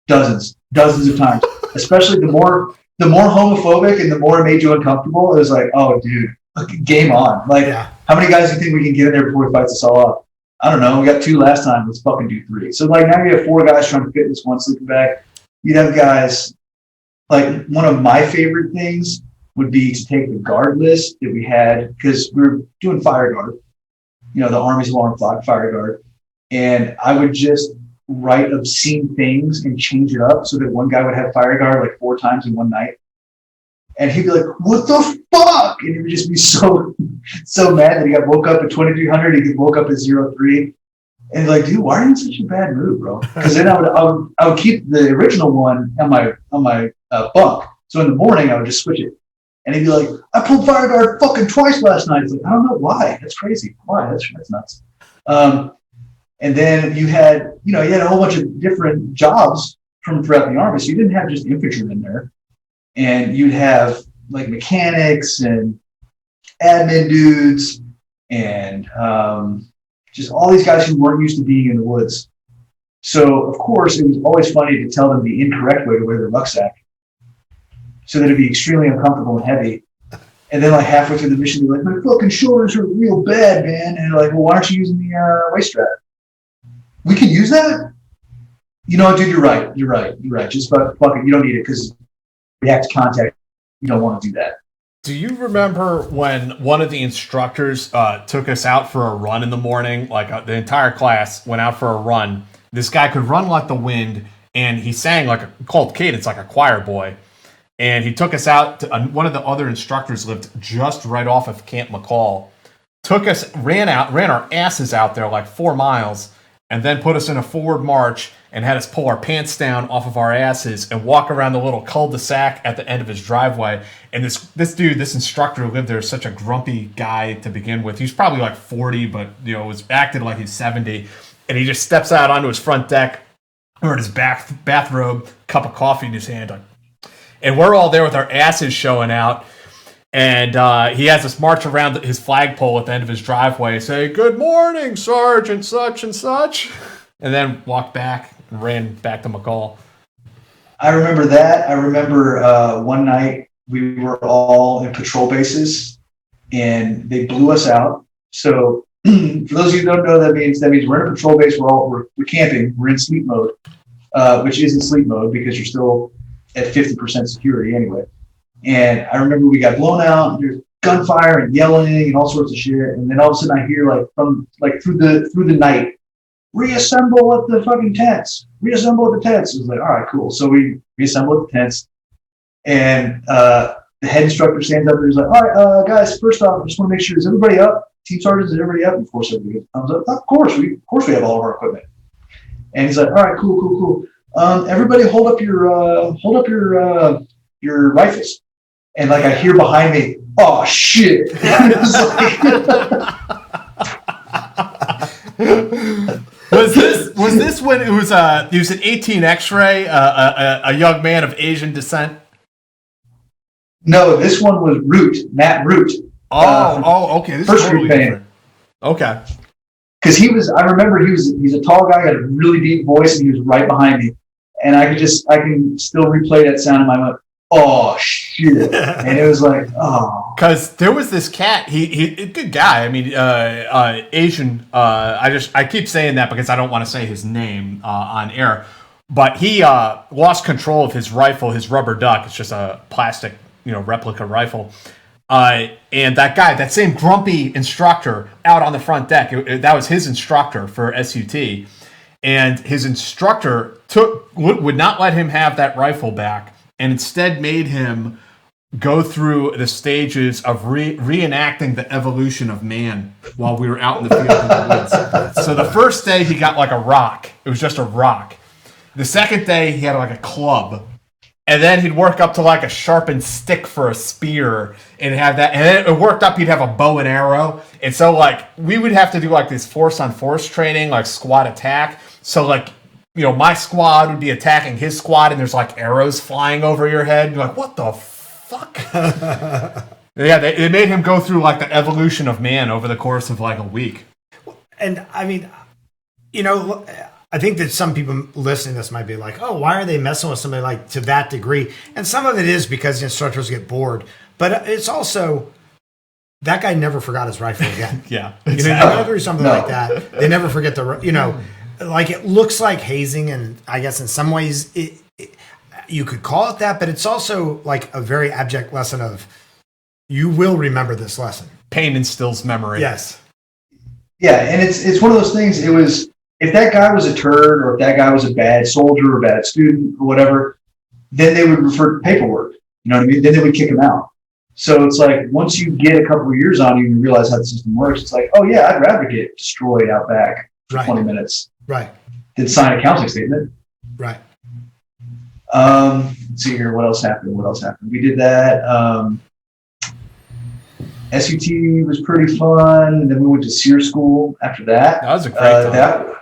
dozens of times. Especially the more homophobic and the more it made you uncomfortable, it was like, oh, dude, game on. Like, How many guys do you think we can get in there before he fights us all up? I don't know. We got 2 last time. Let's fucking do 3. So like now you have 4 guys trying to fit in this one sleeping bag. You'd have guys. Like one of my favorite things would be to take the guard list that we had, because we were doing fire guard, the Army's alarm clock, fire guard. And I would just write obscene things and change it up so that one guy would have fire guard like 4 times in one night. And he'd be like, what the fuck? And he would just be so mad that he got woke up at 2300. He get woke up at 03. And he's like, dude, why are you in such a bad mood, bro? Because then I would keep the original one on my bunk. So in the morning, I would just switch it. And he'd be like, I pulled fire guard fucking twice last night. It's like, I don't know why. That's crazy. Why? That's nuts. And then you had a whole bunch of different jobs from throughout the Army. So you didn't have just infantry in there. And you'd have like mechanics and admin dudes and just all these guys who weren't used to being in the woods. So, of course, it was always funny to tell them the incorrect way to wear their rucksack so that it'd be extremely uncomfortable and heavy. And then, like, halfway through the mission, they're like, my fucking shoulders are real bad, man. And they're like, well, why aren't you using the waist strap? We can use that? You know what, dude, you're right. Just fucking, you don't need it because react to contact. You don't want to do that. Do you remember when one of the instructors took us out for a run in the morning? Like the entire class went out for a run. This guy could run like the wind, and he sang called cadence, like a choir boy. And he took us out to one of the other instructors lived just right off of Camp McCall. Ran our asses out there like 4 miles, and then put us in a forward march and had us pull our pants down off of our asses and walk around the little cul-de-sac at the end of his driveway. And this instructor who lived there is such a grumpy guy to begin with. He was probably like 40, but was acted like he's 70. And he just steps out onto his front deck, or in his bathrobe, cup of coffee in his hand. And we're all there with our asses showing out. And he has us march around his flagpole at the end of his driveway, say, "Good morning, Sergeant such and such," and then walk back and ran back to McCall. I remember that. I remember one night we were all in patrol bases, and they blew us out. So for those of you who don't know, that means we're in a patrol base. We're camping. We're in sleep mode, which isn't sleep mode because you're still at 50% security anyway. And I remember we got blown out, and there's gunfire and yelling and all sorts of shit. And then all of a sudden I hear through the night, reassemble at the fucking tents. Reassemble at the tents. It was like, all right, cool. So we reassemble at the tents. And the head instructor stands up and he's like, all right, guys, first off, I just want to make sure, is everybody up? Team sergeants, is everybody up? And of course everybody comes up. Of course we have all of our equipment. And he's like, all right, cool. Everybody hold up your rifles. And I hear behind me, oh shit. Was this when it was he was an 18 X-ray, a young man of Asian descent? No, this one was Matt Root. Okay. This First is totally Root different. Okay. because I remember he's a tall guy, got a really deep voice, and he was right behind me. And I can still replay that sound in my mind. Oh shit! And it was like, oh, because there was this cat. He a good guy. I mean, Asian. I keep saying that because I don't want to say his name on air. But he lost control of his rifle, his rubber duck. It's just a plastic, replica rifle. And that guy, that same grumpy instructor out on the front deck, that was his instructor for SUT. And his instructor would not let him have that rifle back, and instead made him go through the stages of reenacting the evolution of man while we were out in the field in the woods. So the first day he got like a rock. It was just a rock. The second day he had like a club. And then he'd work up to like a sharpened stick for a spear and have that. And then it worked up, he'd have a bow and arrow. And so like we would have to do like this force on force training, like squad attack. So like, my squad would be attacking his squad and there's like arrows flying over your head. You're like, what the fuck? Yeah, they made him go through like the evolution of man over the course of like a week. And I mean, I think that some people listening to this might be like, oh, why are they messing with somebody like to that degree? And some of it is because the instructors get bored. But it's also, that guy never forgot his rifle again. Yeah. You go through something like that. They never forget like it looks like hazing. And I guess in some ways you could call it that, but it's also like a very abject lesson of, you will remember this lesson. Pain instills memory. Yes. Yeah. And it's one of those things. It was, if that guy was a turd or if that guy was a bad soldier or a bad student or whatever, then they would refer to paperwork. You know what I mean? Then they would kick him out. So it's like, once you get a couple of years on you and you realize how the system works, it's like, oh yeah, I'd rather get destroyed out back for 20 minutes. Right. Than sign a counseling statement. Right. Let's see here. What else happened? We did that. SUT was pretty fun. And then we went to SEER school after that. That was a great time.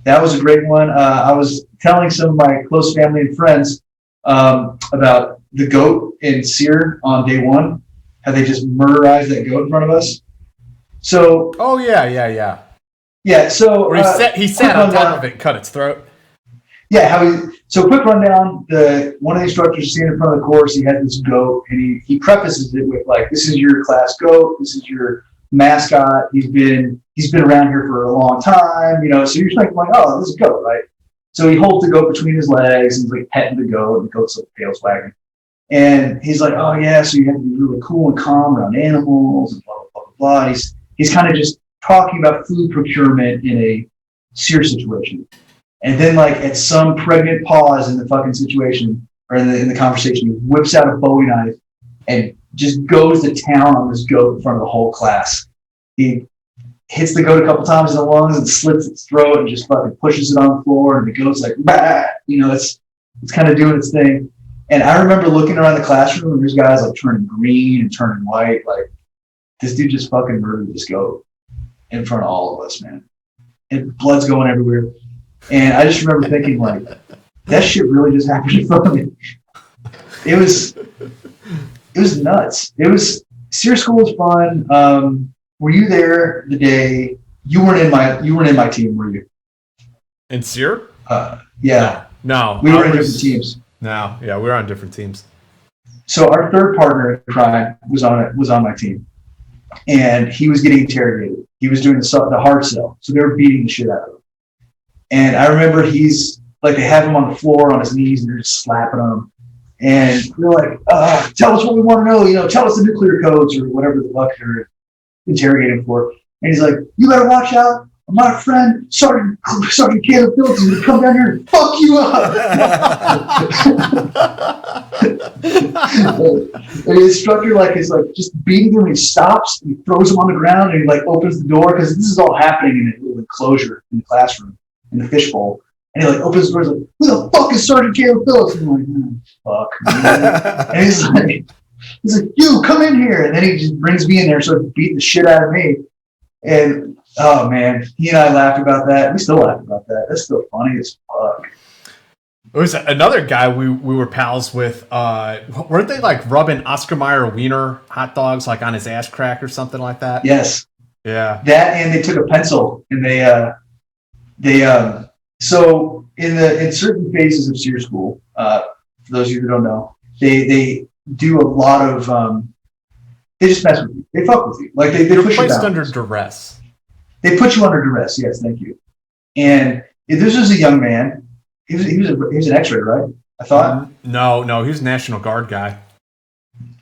That was a great one. I was telling some of my close family and friends about the goat in SEER on day one, how they just murderized that goat in front of us. So. Oh yeah. Yeah. So he sat on top of it and cut its throat. Yeah. So quick rundown. One of the instructors standing in front of the course, he had this goat, and he prefaces it with like, "This is your class goat. This is your mascot. He's been around here for a long time, So you're thinking like, oh, this is a goat, right? So he holds the goat between his legs and he's like petting the goat, and the goat's like tail's wagging. And he's like, oh yeah, so you have to be really cool and calm around animals and blah blah blah blah blah. And he's kind of just talking about food procurement in a SEER situation. And then like at some pregnant pause in the fucking situation or in the conversation, he whips out a Bowie knife and just goes to town on this goat in front of the whole class. He hits the goat a couple times in the lungs and slits its throat and just fucking pushes it on the floor, and the goat's like, bah! It's kind of doing its thing. And I remember looking around the classroom and there's guys like turning green and turning white. Like, this dude just fucking murdered this goat in front of all of us, man. And blood's going everywhere. And I just remember thinking like, that shit really just happened in front of me. It was nuts. SEER school was fun. Were you there the day you weren't in my team, were you? In SEER? Yeah. No. We were in different teams. No, yeah, we were on different teams. So our third partner in crime was on my team, and he was getting interrogated. He was doing the hard cell, so they were beating the shit out of him. And I remember he's like, they have him on the floor on his knees and they're just slapping him. And they're like, tell us what we want to know, tell us the nuclear codes or whatever the fuck they're interrogating for. And he's like, you better watch out. My friend, Sergeant Caleb Phillips, is going to come down here and fuck you up. And the instructor is just beating him, and he stops and he throws him on the ground and he opens the door, because this is all happening in a little enclosure in the classroom in the fishbowl. And he opens the door and he's like, who the fuck is Sergeant Caleb Phillips? And I'm like, fuck, man. And he's like, you come in here. And then he just brings me in there and starts beating the shit out of me. And oh man, he and I laughed about that. We still laugh about that. That's still funny as fuck. There was another guy we were pals with. Weren't they rubbing Oscar Mayer wiener hot dogs on his ass crack or something like that? Yes. Yeah. That, and they took a pencil and so in certain phases of SEER school, for those of you who don't know, they do a lot of they just mess with you. They fuck with you. Like they You're push you placed down. under duress. They put you under duress. Yes, thank you. And this was a young man. He was an X-ray, right? I thought. No, he was a National Guard guy.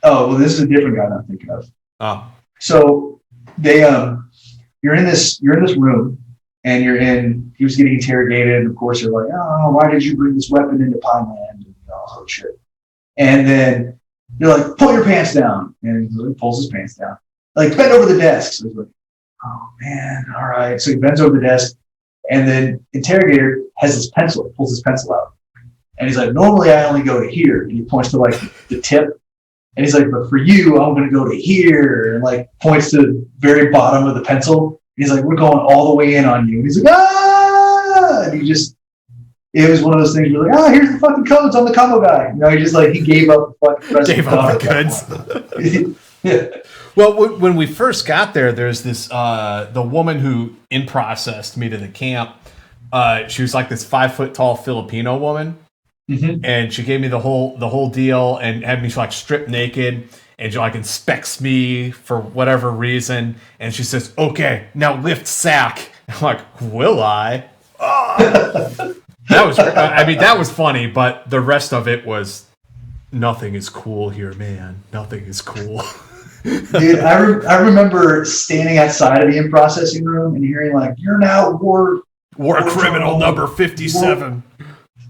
Oh well, this is a different guy I'm thinking of. Oh. So they you're in this room and he was getting interrogated, and of course they're like, oh, why did you bring this weapon into Pineland, and all that shit. And then you're like, pull your pants down, and he pulls his pants down, like bend over the desk. So he's like, oh man, all right. So he bends over the desk, and then interrogator has his pencil, pulls his pencil out, and he's like, normally I only go to here, and he points to like the tip. And he's like, but for you, I'm going to go to here, and like points to the very bottom of the pencil. And he's like, we're going all the way in on you. And he's like, ah! And it was one of those things where like, here's the fucking codes. I'm the combo guy. He gave up the fucking Gave up the goods. Yeah. Well, when we first got there, there's this, the woman who in-processed me to the camp. She was like this 5 foot tall Filipino woman. Mm-hmm. And she gave me the whole deal and had me like stripped naked, and she like inspects me for whatever reason, and she says, okay, now lift sack. I'm like, will I? That was funny, but the rest of it was, nothing is cool here, man. Nothing is cool. Dude, I remember standing outside of the in-processing room and hearing like, you're now war criminal number 57.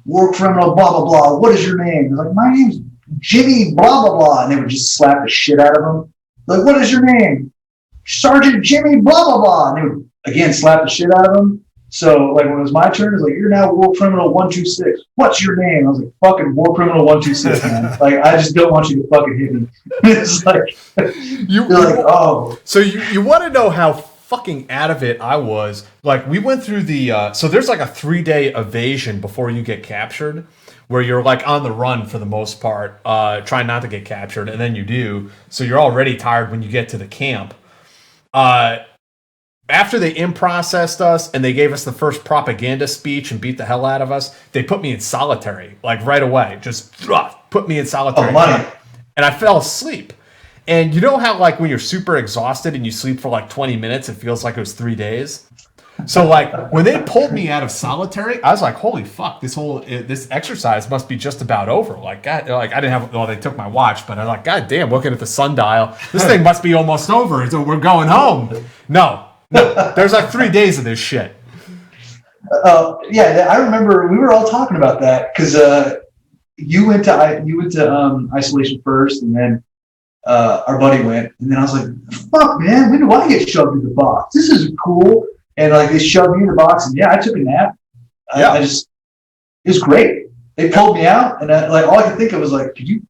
War criminal, blah, blah, blah. What is your name? They're like, my name's Jimmy, blah, blah, blah. And they would just slap the shit out of him. Like, what is your name? Sergeant Jimmy, blah, blah, blah. And they would, again, slap the shit out of him. So, like, when it was my turn, it was like, you're now War Criminal 126. What's your name? I was like, fucking War Criminal 126, man. Like, I just don't want you to fucking hit me. It's like, you're like, oh. So you want to know how fucking out of it I was. Like, we went through the so there's like a 3-day evasion before you get captured, where you're like on the run for the most part, trying not to get captured, and then you do, so you're already tired when you get to the camp. After they in-processed us and they gave us the first propaganda speech and beat the hell out of us, they put me in solitary, like right away, just put me in solitary. And I fell asleep. And you know how, like, when you're super exhausted and you sleep for like 20 minutes, it feels like it was 3 days? So, like, when they pulled me out of solitary, I was like, holy fuck, this exercise must be just about over. Like, God, like I didn't have, well, they took my watch, but I'm like, God damn, looking at the sundial, this thing must be almost over. So we're going home. No, there's like 3 days of this shit. Yeah, I remember we were all talking about that because you went to isolation first, and then our buddy went, and then I was like, fuck, man, when do I get shoved in the box? This isn't cool. And like, they shoved me in the box, and yeah, I took a nap. It was great. They pulled me out, and all I could think of was like, could you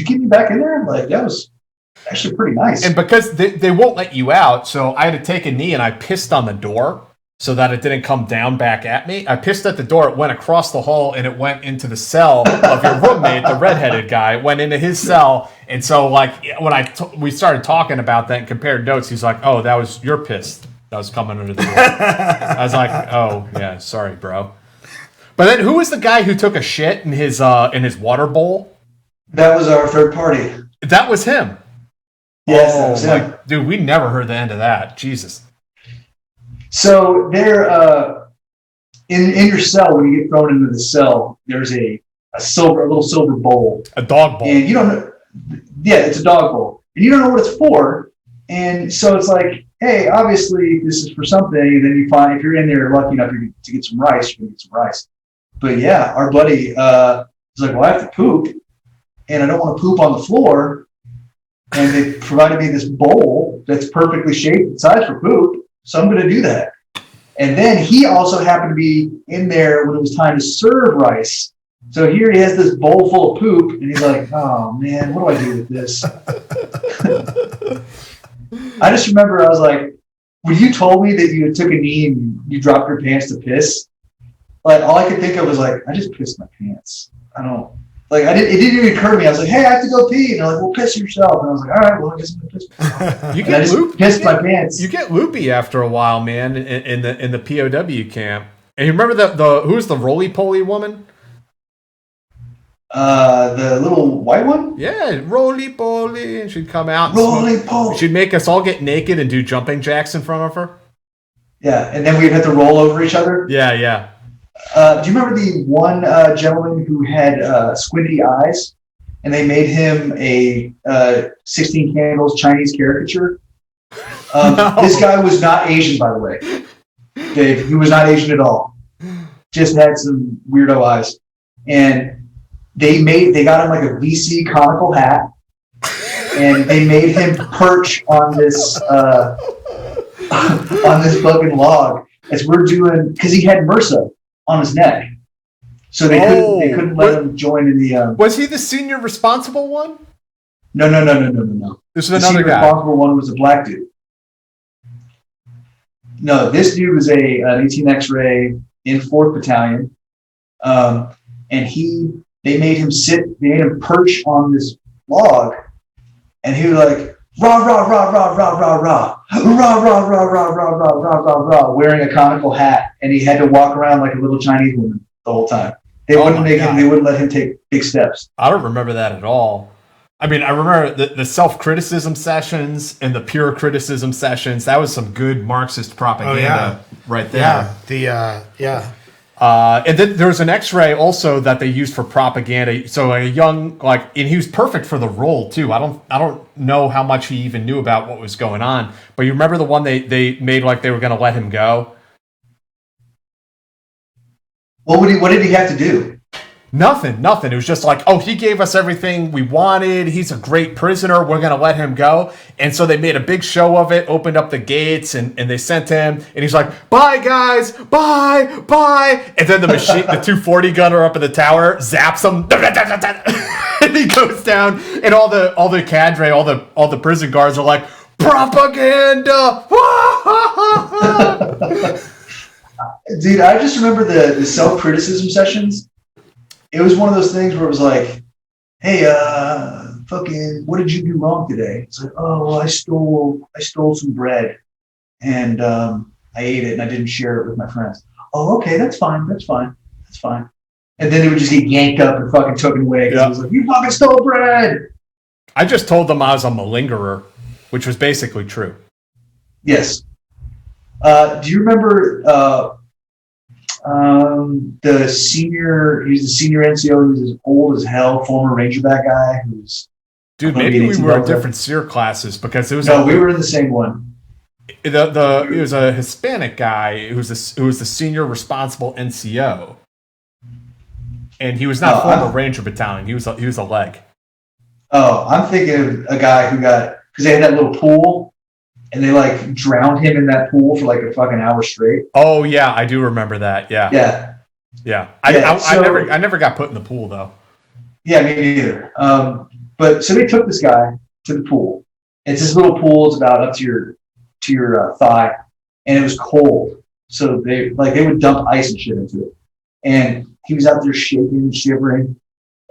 get me back in there? Like, that was actually pretty nice. And because they won't let you out, so I had to take a knee and I pissed on the door so that it didn't come down back at me. I pissed at the door, it went across the hall, and it went into the cell of your roommate, the redheaded guy, went into his cell. And so, like, when we started talking about that and compared notes, he's like, oh, that was your piss that was coming under the door. I was like, oh, yeah, sorry, bro. But then who was the guy who took a shit in his water bowl? That was our third party. That was him. Yes, that was him. Dude, we never heard the end of that. Jesus. So there, in your cell, when you get thrown into the cell, there's a little silver bowl. A dog bowl. And you don't know, yeah, it's a dog bowl. And you don't know what it's for. And so it's like, hey, obviously this is for something. And then you find, if you're in there lucky enough to get some rice, you're going to get some rice. But yeah, our buddy was like, well, I have to poop, and I don't want to poop on the floor. And they provided me this bowl that's perfectly shaped and sized for poop. So I'm going to do that. And then he also happened to be in there when it was time to serve rice. So here he has this bowl full of poop, and he's like, oh, man, what do I do with this? I just remember I was like, when you told me that you took a knee and you dropped your pants to piss, like, all I could think of was like, I just pissed my pants. I don't Like it didn't even occur to me. I was like, hey, I have to go pee. And they're like, well, piss yourself. And I was like, all right, well, I guess I'm gonna piss myself. You And I get just pissed my pants. You get loopy after a while, man, in the POW camp. And you remember the who's the roly poly woman? The little white one? Yeah, roly poly, and she'd come out. Roly poly. She'd make us all get naked and do jumping jacks in front of her. Yeah, and then we'd have to roll over each other. Yeah. Do you remember the one gentleman who had squinty eyes, and they made him a 16 Candles Chinese caricature? No. This guy was not Asian, by the way. Dave, he was not Asian at all. Just had some weirdo eyes, and they got him like a VC conical hat, and they made him perch on this on this fucking log as we're doing, because he had MRSA on his neck, so they couldn't let him join in the. Was he the senior responsible one? No. This is The another senior guy. responsible one was a black dude. No, this dude was an 18 X-ray in 4th Battalion, and they made him perch on this log, and he was like rah rah rah rah rah rah rah rah rah rah rah rah rah rah rah rah rah, wearing a conical hat, and he had to walk around like a little Chinese woman the whole time. They wouldn't let him take big steps. I don't remember that at all. I mean, I remember the self-criticism sessions and the pure criticism sessions. That was some good Marxist propaganda right there. And then there was an X-ray also that they used for propaganda. So a young, and he was perfect for the role too. I don't know how much he even knew about what was going on. But you remember the one they made like they were going to let him go? What did he have to do? Nothing. It was just like, oh, he gave us everything we wanted. He's a great prisoner. We're going to let him go. And so they made a big show of it, opened up the gates, and they sent him. And he's like, bye, guys. Bye. And then the 240 gunner up in the tower zaps him. And he goes down. And all the cadre, all the prison guards are like, propaganda. Dude, I just remember the self-criticism sessions. It was one of those things where it was like, hey, fucking, what did you do wrong today? It's like, oh, well, I stole some bread, and I ate it, and I didn't share it with my friends. Oh, okay, that's fine. And then they would just get yanked up and fucking taken away. It was like, you fucking stole bread. I just told them I was a malingerer, which was basically true. Yes. Do you remember the senior? He's the senior NCO. He was as old as hell, former Rangerback guy. Dude, maybe we were in different SEER classes because it was. No, we were in the same one. It was a Hispanic guy who was the senior responsible NCO, and he was not former Ranger Battalion. He was a leg. Oh, I'm thinking of a guy who got, because they had that little pool, and they like drowned him in that pool for like a fucking hour straight. Oh yeah, I do remember that. Yeah. I never got put in the pool though. Yeah, me neither. But so they took this guy to the pool. It's this little pool. It's about up to your thigh, and it was cold. So they would dump ice and shit into it, and he was out there shaking and shivering,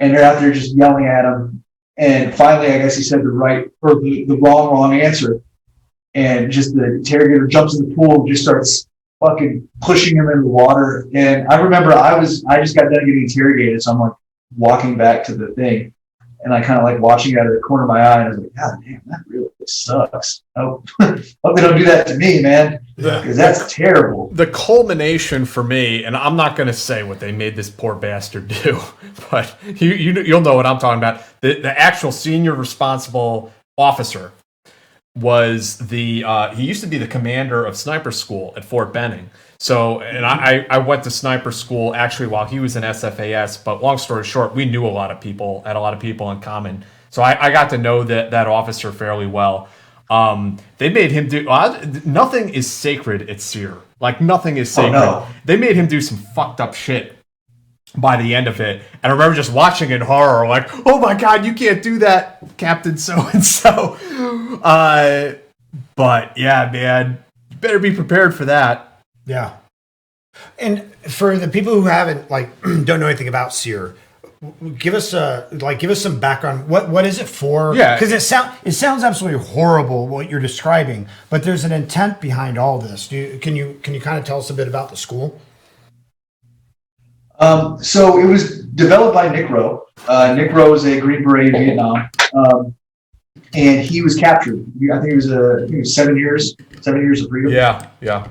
and they're out there just yelling at him. And finally, I guess he said the wrong answer. And just the interrogator jumps in the pool and just starts fucking pushing him into the water. And I remember I just got done getting interrogated. So I'm like walking back to the thing, and I kind of like watching out of the corner of my eye. And I was like, God damn, that really sucks. Hope they don't do that to me, man. Because that's terrible. The culmination for me, and I'm not going to say what they made this poor bastard do, but you'll know what I'm talking about. The actual senior responsible officer was he used to be the commander of sniper school at Fort Benning. So, and I went to sniper school actually while he was in SFAS, but long story short, we knew a lot of people, had a lot of people in common. So I got to know that officer fairly well. They made him do, nothing is sacred at SEER. Like nothing is sacred. Oh, no. They made him do some fucked up shit by the end of it. And I remember just watching in horror, like, oh my God, you can't do that, Captain So-and-so. But yeah, man, you better be prepared for that. Yeah. And for the people who haven't, don't know anything about SEER, give us some background. What is it for? Yeah. Because it sounds absolutely horrible what you're describing, but there's an intent behind all this. Can you kind of tell us a bit about the school? So it was developed by Nick Rowe. Nick Rowe is a Green Beret in Vietnam, and he was captured. I think it was 7 years of freedom. Yeah.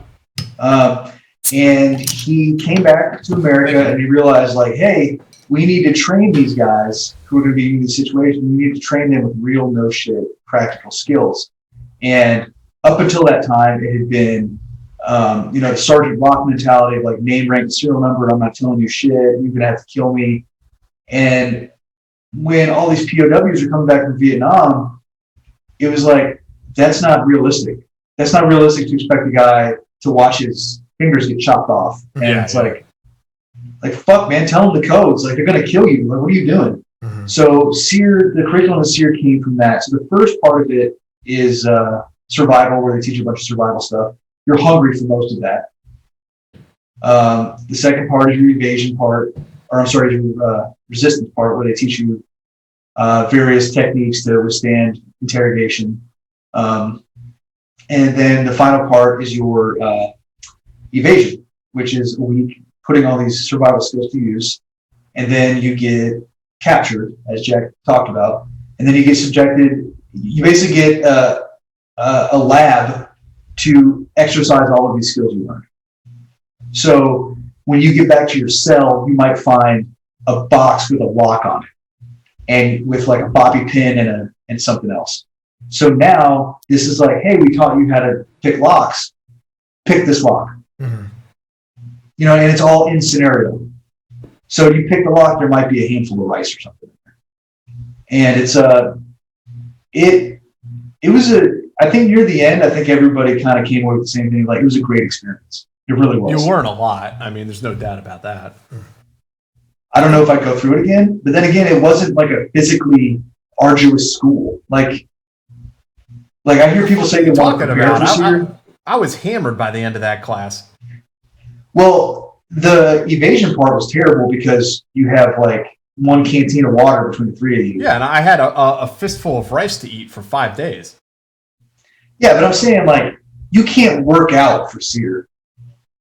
And he came back to America and he realized, like, hey, we need to train these guys who are going to be in these situations. We need to train them with real no shit practical skills. And up until that time, it had been, the Sergeant Rock mentality of like name, rank, serial number. I'm not telling you shit. You're going to have to kill me. And when all these POWs are coming back from Vietnam, it was like, that's not realistic. That's not realistic to expect a guy to watch his fingers get chopped off. And it's like, fuck, man, tell them the codes. Like, they're going to kill you. Like, what are you doing? Mm-hmm. So the curriculum of SEER came from that. So the first part of it is survival, where they teach you a bunch of survival stuff. You're hungry for most of that. The second part is your evasion part, your resistance part, where they teach you various techniques to withstand interrogation. And then the final part is your evasion, which is a week putting all these survival skills to use. And then you get captured, as Jack talked about. And then you get subjected, you basically get a lab to exercise all of these skills you learned. So when you get back to your cell, you might find a box with a lock on it and with like a bobby pin and something else. So now this is like, hey, we taught you how to pick locks. Pick this lock. Mm-hmm. And it's all in scenario. So you pick the lock, there might be a handful of rice or something. And it's I think near the end, I think everybody kind of came away with the same thing. Like, it was a great experience. It really was. You learn a lot. I mean, there's no doubt about that. I don't know if I'd go through it again, but then again, it wasn't like a physically arduous school. Like I hear people say they want to prepare for SEER. I was hammered by the end of that class. Well, the evasion part was terrible because you have like one canteen of water between the three of you. Yeah, and I had a fistful of rice to eat for 5 days. Yeah, but I'm saying, like, you can't work out for SEER.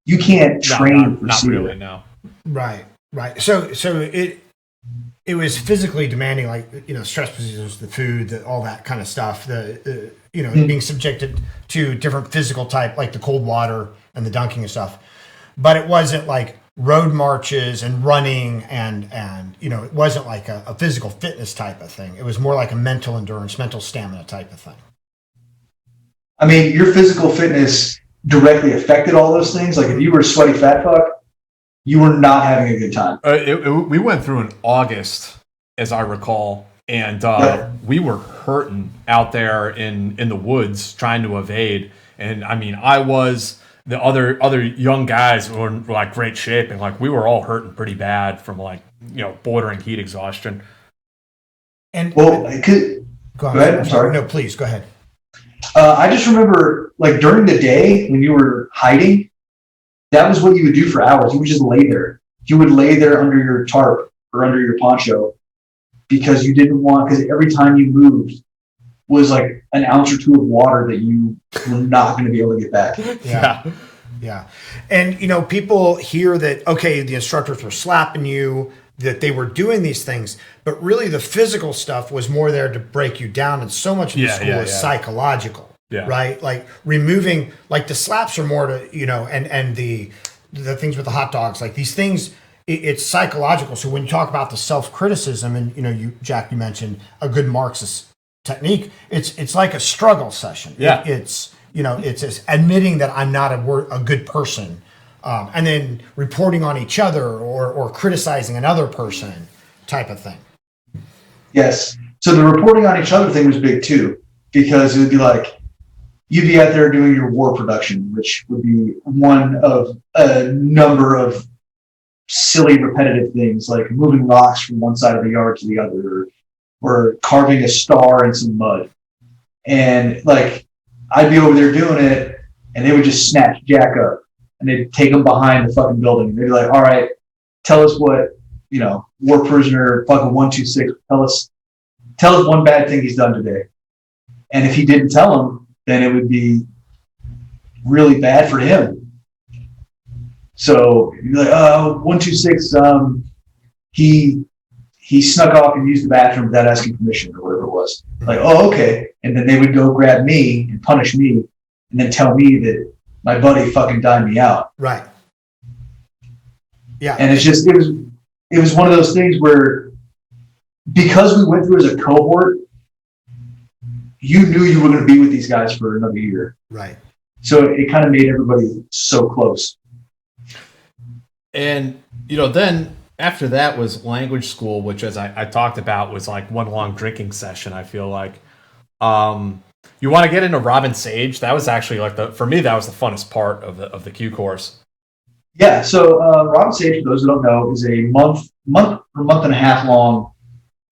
You can't train for SEER. Not really, no. Right. So it was physically demanding, like, stress positions, the food, all that kind of stuff. Being subjected to different physical type, like the cold water and the dunking and stuff. But it wasn't like road marches and running and it wasn't like a physical fitness type of thing. It was more like a mental endurance, mental stamina type of thing. I mean, your physical fitness directly affected all those things. Like, if you were a sweaty fat fuck, you were not having a good time. We went through in August, as I recall, and we were hurting out there in the woods trying to evade. And I mean, the other young guys were in like great shape, and like we were all hurting pretty bad from like bordering heat exhaustion. And go ahead. I'm sorry. No, please go ahead. I just remember, like, during the day when you were hiding, that was what you would do for hours. You would just lay there. You would lay there under your tarp or under your poncho because you didn't want, because every time you moved was like an ounce or two of water that you were not going to be able to get back. Yeah. And, people hear that, okay, the instructors were slapping you, that they were doing these things, but really the physical stuff was more there to break you down. And so much of the school is psychological, right? Like removing, like the slaps are more to, and the things with the hot dogs, like these things, it's psychological. So when you talk about the self-criticism and, Jack, you mentioned a good Marxist technique, it's like a struggle session. Yeah. It's admitting that I'm not a good person. And then reporting on each other or criticizing another person type of thing. Yes. So the reporting on each other thing was big too, because it would be like, you'd be out there doing your war production, which would be one of a number of silly repetitive things, like moving rocks from one side of the yard to the other, or carving a star in some mud. And like, I'd be over there doing it and they would just snatch Jack up. And they'd take him behind the fucking building. And they'd be like, all right, tell us what war prisoner, fucking 126, tell us one bad thing he's done today. And if he didn't tell him, then it would be really bad for him. So you'd be like, 126, he snuck off and used the bathroom without asking permission or whatever it was. Like, oh, okay. And then they would go grab me and punish me and then tell me that my buddy fucking dined me out. Right. Yeah. And it's just, it was one of those things where, because we went through as a cohort, you knew you were going to be with these guys for another year. Right. So it kind of made everybody so close. And, then after that was language school, which, as I talked about, was like one long drinking session, I feel like. You want to get into Robin Sage? That was actually for me, that was the funnest part of the Q course. Yeah, so Robin Sage, for those who don't know, is a month and a half long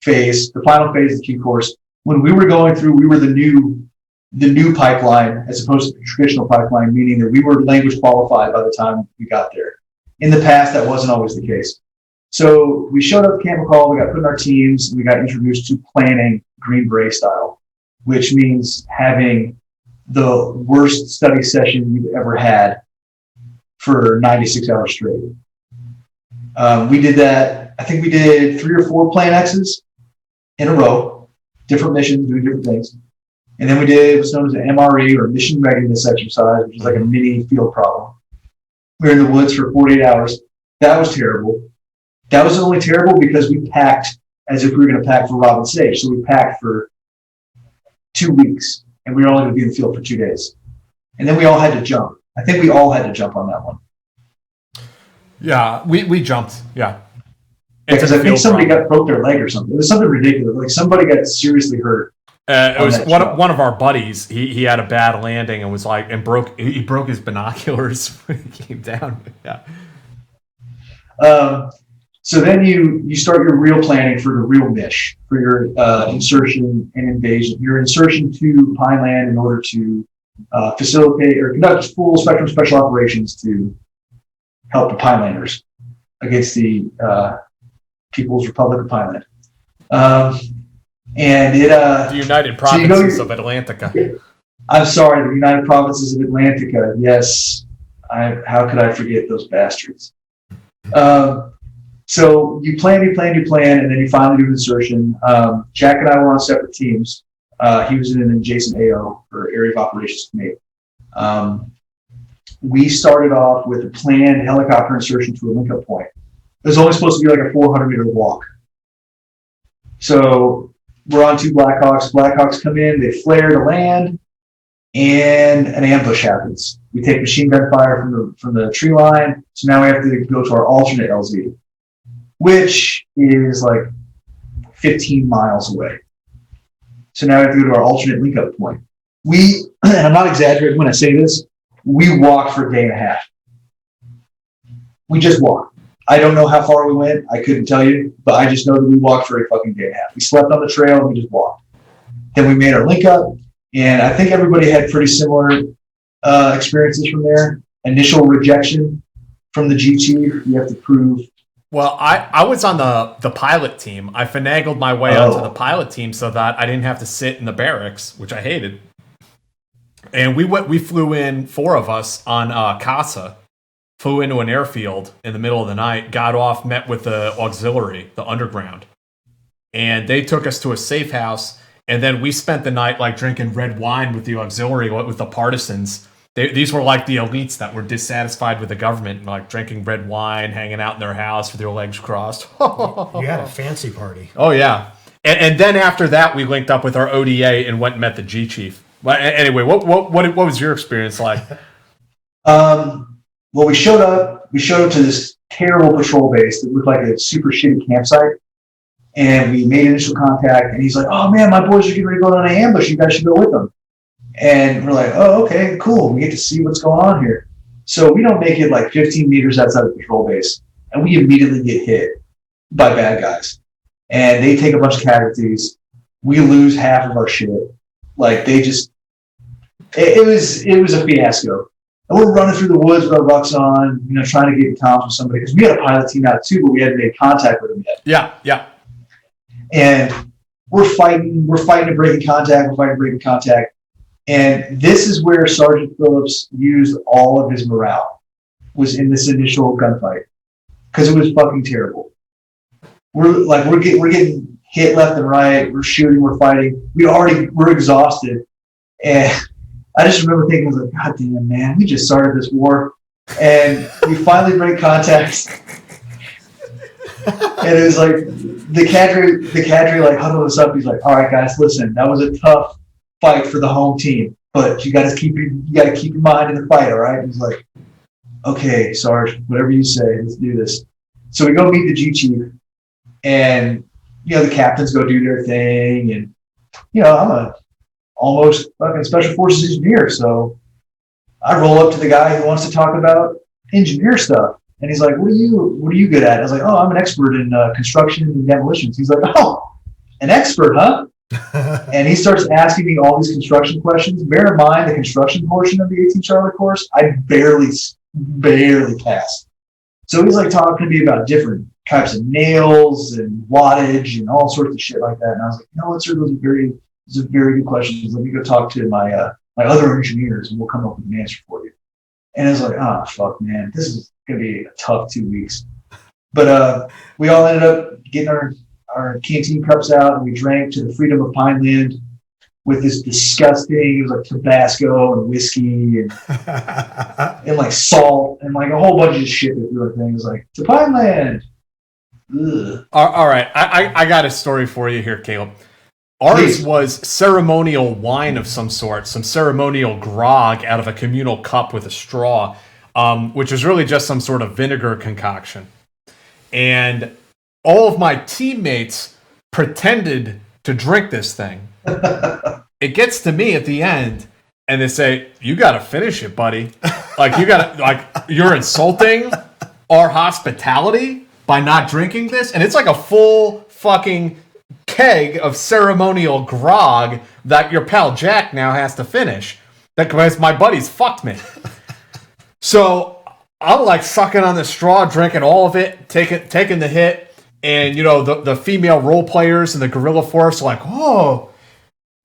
phase, the final phase of the Q course. When we were going through, we were the new pipeline as opposed to the traditional pipeline, meaning that we were language qualified by the time we got there. In the past, that wasn't always the case. So we showed up at Camp McCall, we got put in our teams, and we got introduced to planning Green Beret style, which means having the worst study session you've ever had for 96 hours straight. We did that. I think we did 3 or 4 Plan X's in a row, different missions, doing different things. And then we did what's known as an MRE, or mission readiness exercise, which is like a mini field problem. We were in the woods for 48 hours. That was terrible. That was only terrible because we packed as if we were going to pack for Robin Sage. So we packed for 2 weeks, and we were only going to be in the field for 2 days. And then we all had to jump. I think we all had to jump on that one. Yeah, we jumped. Yeah. Because I think somebody broke their leg or something. It was something ridiculous. Like somebody got seriously hurt. It was one of our buddies. He had a bad landing and was like, he broke his binoculars when he came down. Yeah. So then you start your real planning for the real MISH, for your insertion and invasion. Your insertion to Pineland in order to facilitate or conduct full spectrum special operations to help the Pinelanders against the People's Republic of Pineland. And the United Provinces of Atlantica. I'm sorry, the United Provinces of Atlantica. Yes. How could I forget those bastards? So you plan, and then you finally do an insertion. Jack and I were on separate teams. He was in an adjacent AO, or Area of Operations Committee. We started off with a planned helicopter insertion to a link-up point. It was only supposed to be like a 400-meter walk. So we're on 2 Blackhawks. Blackhawks come in, they flare to land, and an ambush happens. We take machine gun fire from the tree line, so now we have to go to our alternate LZ, which is like 15 miles away. So now we have to go to our alternate link-up point. And I'm not exaggerating when I say this, we walked for a day and a half. We just walked. I don't know how far we went. I couldn't tell you, but I just know that we walked for a fucking day and a half. We slept on the trail and we just walked. Then we made our link-up, and I think everybody had pretty similar experiences from there. Initial rejection from the G Chief. You have to prove. Well, I was on the pilot team. I finagled my way onto the pilot team so that I didn't have to sit in the barracks, which I hated. And we flew in, 4 of us, on CASA. Flew into an airfield in the middle of the night, got off, met with the auxiliary, the underground. And they took us to a safe house. And then we spent the night like drinking red wine with the auxiliary, with the partisans. These were like the elites that were dissatisfied with the government, like drinking red wine, hanging out in their house with their legs crossed. You had a fancy party. Oh, yeah. And then after that, we linked up with our ODA and went and met the G Chief. But anyway, what was your experience like? Well, we showed up to this terrible patrol base that looked like a super shitty campsite. And we made initial contact, and he's like, "Oh man, my boys are getting ready to go on an ambush. You guys should go with them." And we're like, "Oh, okay, cool. We get to see what's going on here." So we don't make it like 15 meters outside the patrol base, and we immediately get hit by bad guys. And they take a bunch of casualties. We lose half of our shit. Like it was a fiasco. And we're running through the woods with our rucks on, trying to get in comms with somebody because we had a pilot team out too, but we hadn't made contact with them yet. Yeah. And we're fighting to break in contact. And this is where Sergeant Phillips used all of his morale, was in this initial gunfight, because it was fucking terrible. We're getting hit left and right. We're shooting. We're fighting. We're exhausted, and I just remember thinking, I was like, God damn, man, we just started this war, and we finally break contact. And it was like the cadre like huddled us up. He's like, all right, guys, listen, that was a tough fight for the home team, but you got to keep your mind in the fight, all right? And he's like, okay, Sarge, whatever you say, let's do this. So we go meet the G Chief, and the captains go do their thing, and I'm a almost fucking special forces engineer, so I roll up to the guy who wants to talk about engineer stuff. And he's like, what are you good at? I was like, oh, I'm an expert in construction and demolitions. He's like, oh, an expert, huh? And he starts asking me all these construction questions. Bear in mind, the construction portion of the 18 Charlotte course, I barely passed. So he's like talking to me about different types of nails and wattage and all sorts of shit like that. And I was like, what, sir, those are very good questions. Let me go talk to my other engineers, and we'll come up with an answer for you. And I was like, fuck, man, this is going to be a tough 2 weeks. But we all ended up getting our canteen cups out, and we drank to the freedom of Pineland with this disgusting, it was like Tabasco and whiskey and like salt and like a whole bunch of shit that we were things like, to Pineland. Ugh. All right. I got a story for you here, Caleb. Ours was ceremonial wine of some sort, some ceremonial grog out of a communal cup with a straw, which was really just some sort of vinegar concoction. And all of my teammates pretended to drink this thing. It gets to me at the end, and they say, you got to finish it, buddy. You're insulting our hospitality by not drinking this. And it's like a full fucking keg of ceremonial grog that your pal Jack now has to finish. Because my buddies fucked me. So I'm like sucking on the straw, drinking all of it, taking the hit. And, the female role players and the guerrilla force are like, oh,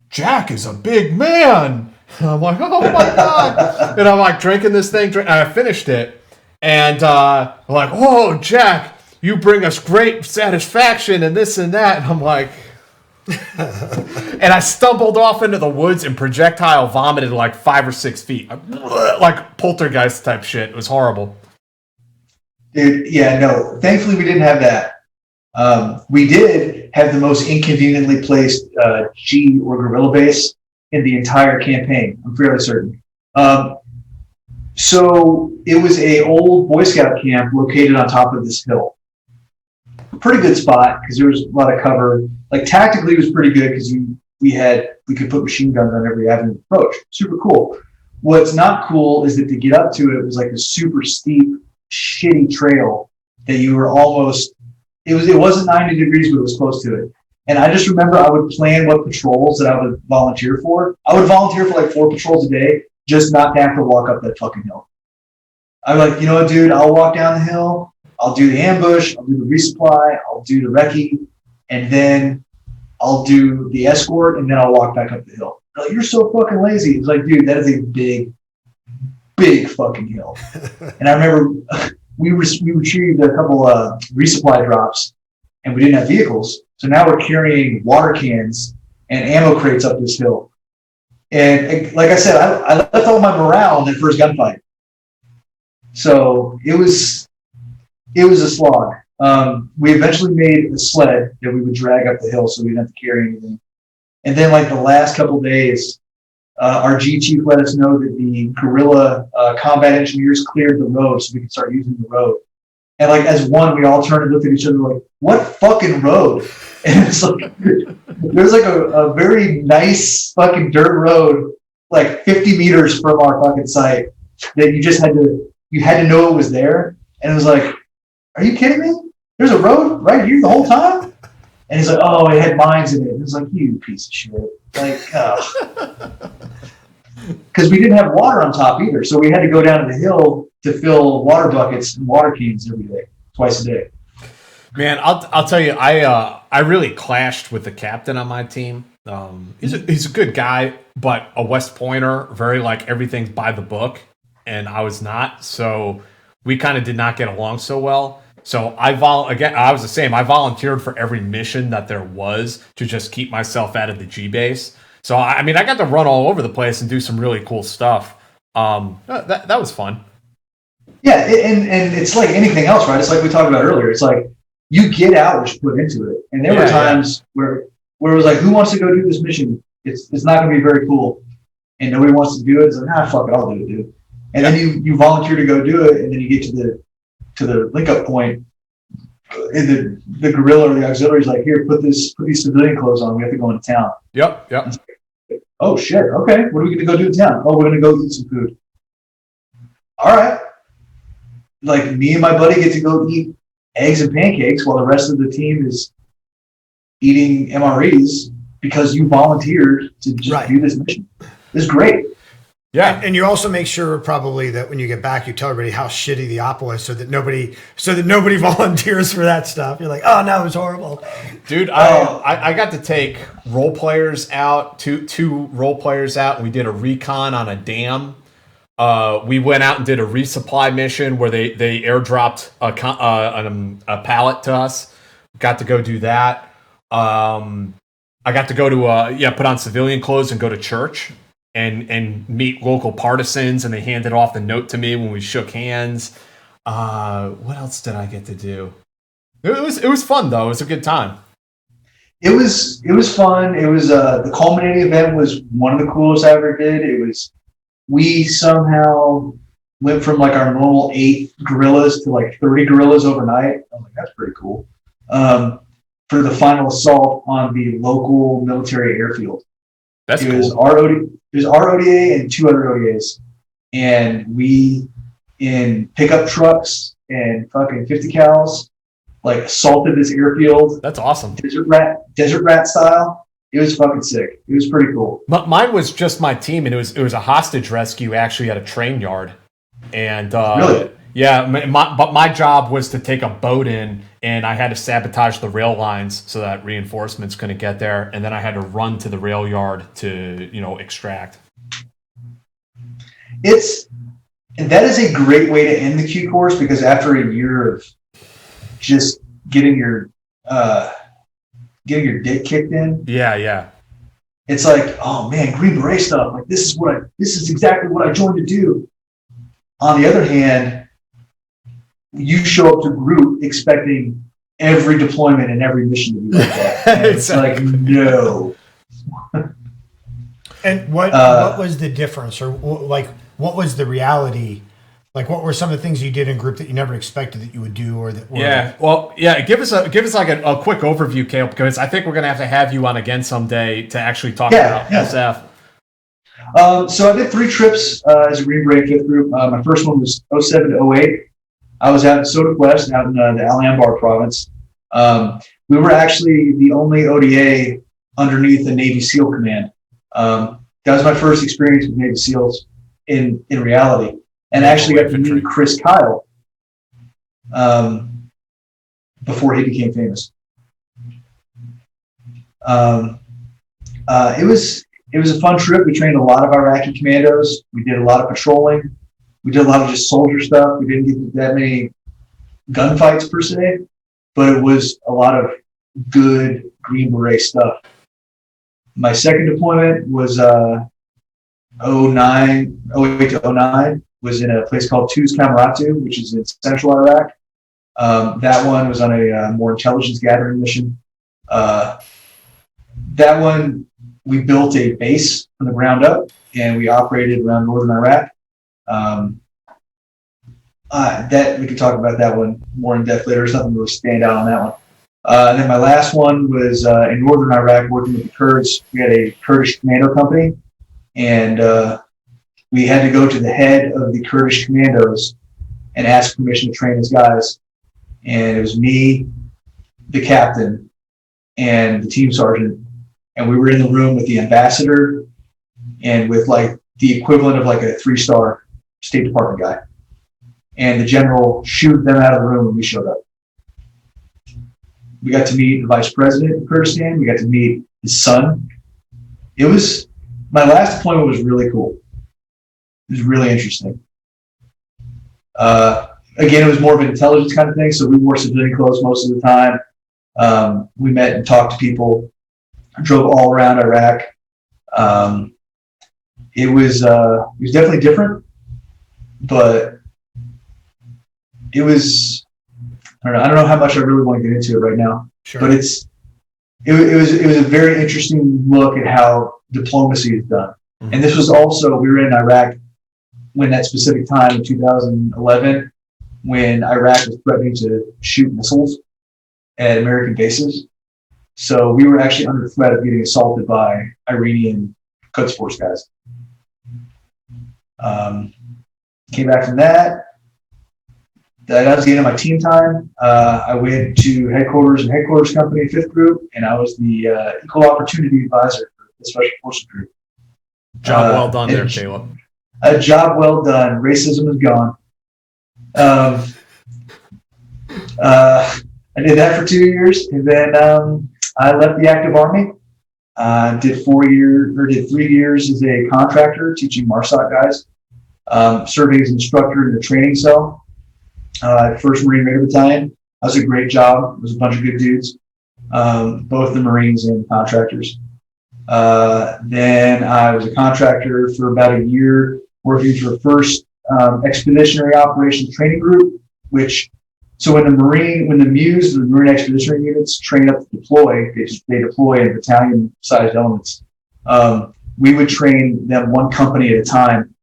Jack is a big man. And I'm like, oh my God. And I'm like drinking this thing, and I finished it. And I'm like, oh, Jack, you bring us great satisfaction and this and that. And I'm like, and I stumbled off into the woods and projectile vomited like 5 or 6 feet. Like poltergeist type shit. It was horrible. Dude, yeah, no. Thankfully, we didn't have that. We did have the most inconveniently placed G or guerrilla base in the entire campaign. I'm fairly certain. So it was a old Boy Scout camp located on top of this hill. Pretty good spot because there was a lot of cover. Like tactically, it was pretty good because we could put machine guns on every avenue of approach. Super cool. What's not cool is that to get up to it was like a super steep, shitty trail that you were almost. It wasn't 90 degrees, but it was close to it. And I just remember I would plan what patrols that I would volunteer for. I would volunteer for like 4 patrols a day, just not to have to walk up that fucking hill. I'm like, you know what, dude? I'll walk down the hill. I'll do the ambush. I'll do the resupply. I'll do the recce. And then I'll do the escort. And then I'll walk back up the hill. They're like, you're so fucking lazy. It's like, dude, that is a big, big fucking hill. And I remember we retrieved a couple resupply drops, and we didn't have vehicles. So now we're carrying water cans and ammo crates up this hill. And like I said, I left all my morale in that first gunfight. So it was a slog. We eventually made a sled that we would drag up the hill so we didn't have to carry anything. And then like the last couple days, our G Chief let us know that the guerrilla combat engineers cleared the road so we could start using the road. And like as one, we all turned and looked at each other like, what fucking road? And it's like, there's like a very nice fucking dirt road, like 50 meters from our fucking site that you had to know it was there. And it was like, are you kidding me? There's a road right here the whole time? And he's like, oh, it had mines in it. And it's like, you piece of shit. Like, oh. because we didn't have water on top either. So we had to go down to the hill to fill water buckets and water cans every day, twice a day. Man, I'll tell you, I really clashed with the captain on my team. He's a good guy, but a West Pointer, very like everything's by the book, and I was not. So we kind of did not get along so well. So I was the same. I volunteered for every mission that there was to just keep myself out of the G base. So I mean, I got to run all over the place and do some really cool stuff. That was fun. Yeah, and it's like anything else, right? It's like we talked about earlier. It's like you get out what you put into it. And there were times where it was like, who wants to go do this mission? It's not going to be very cool, and nobody wants to do it. It's like, fuck it, I'll do it, dude. And then you volunteer to go do it, and then you get to the link up point, and the guerrilla or the auxiliary is like, here, put these civilian clothes on. We have to go into town. Yep. Like, oh shit. Okay, what are we going to go do in town? Oh, we're going to go eat some food. All right. Like me and my buddy get to go eat eggs and pancakes while the rest of the team is eating MREs because you volunteered to just do this mission. It's great. Yeah. And you also make sure probably that when you get back, you tell everybody how shitty the op was so that nobody volunteers for that stuff. You're like, oh no, it was horrible. Dude, I got to take role players out, two role players out, and we did a recon on a dam. We went out and did a resupply mission where they airdropped a pallet to us. Got to go do that. I got to go to put on civilian clothes and go to church and meet local partisans, and they handed off the note to me when we shook hands. What else did I get to do? It was fun though. It was a good time. It was fun. It was the culminating event was one of the coolest I ever did. We somehow went from like our normal 8 guerrillas to like 30 guerrillas overnight. I'm like, that's pretty cool. For the final assault on the local military airfield. That's cool. It was our ODA and 2 other ODAs. And we, in pickup trucks and fucking 50 cals, like assaulted this airfield. That's awesome. Desert rat style. It was fucking sick. It was pretty cool. But mine was just my team, and it was a hostage rescue actually at a train yard. And really? Yeah, but my job was to take a boat in, and I had to sabotage the rail lines so that reinforcements couldn't get there, and then I had to run to the rail yard to extract. That is a great way to end the Q course, because after a year of just getting your dick kicked in. Yeah. It's like, oh man, Green Beret stuff. Like this is exactly what I joined to do. On the other hand, you show up to group expecting every deployment and every mission to be like that. And it's like, no. And what was the difference, or like what was the reality? Like, what were some of the things you did in group that you never expected that you would do, or that were... Give us like a quick overview, Caleb, because I think we're gonna have you on again someday to actually talk about SF. So I did 3 trips as a Green Beret 5th group. My first one was 07 to 08. I was out in Sodak West, out in the Al Anbar province. We were actually the only ODA underneath the Navy SEAL command. That was my first experience with Navy SEALs in reality. And actually got to meet Chris Kyle before he became famous. It was a fun trip. We trained a lot of Iraqi commandos. We did a lot of patrolling. We did a lot of just soldier stuff. We didn't get that many gunfights per se, but it was a lot of good Green Beret stuff. My second deployment was 08 to 09. Was in a place called Tuz Kamaratu, which is in central Iraq. That one was on a more intelligence gathering mission. That one, we built a base from the ground up, and we operated around northern Iraq. That we could talk about that one more in depth later. There's nothing really stand out on that one. And then my last one was in northern Iraq, working with the Kurds. We had a Kurdish commando company, and we had to go to the head of the Kurdish commandos and ask permission to train his guys. And it was me, the captain, and the team sergeant. And we were in the room with the ambassador and with like the equivalent of like a 3-star State Department guy. And the general shooed them out of the room when we showed up. We got to meet the vice president of Kurdistan. We got to meet his son. My last deployment was really cool. It was really interesting. Again, it was more of an intelligence kind of thing, so we wore civilian clothes most of the time. We met and talked to people, drove all around Iraq. It was definitely different, but it was, I don't know how much I really want to get into it right now. Sure. But it was a very interesting look at how diplomacy is done. Mm-hmm. And this was also, we were in Iraq when that specific time in 2011, when Iraq was threatening to shoot missiles at American bases. So we were actually under threat of getting assaulted by Iranian Quds Force guys. Came back from that. That was the end of my team time. I went to headquarters and headquarters company, 5th Group, and I was the equal opportunity advisor for the Special Forces Group. Job well done there, Caleb. A job well done. Racism is gone. I did that for 2 years, and then I left the active army. Did 3 years as a contractor teaching MARSOC guys, serving as an instructor in the training cell. 1st Marine Raider Battalion. That was a great job. It was a bunch of good dudes, both the Marines and contractors. Then I was a contractor for about a year, working for 1st Expeditionary Operations Training Group, so when the MUs, the Marine Expeditionary Units, train up to deploy, they deploy in battalion-sized elements. We would train them one company at a time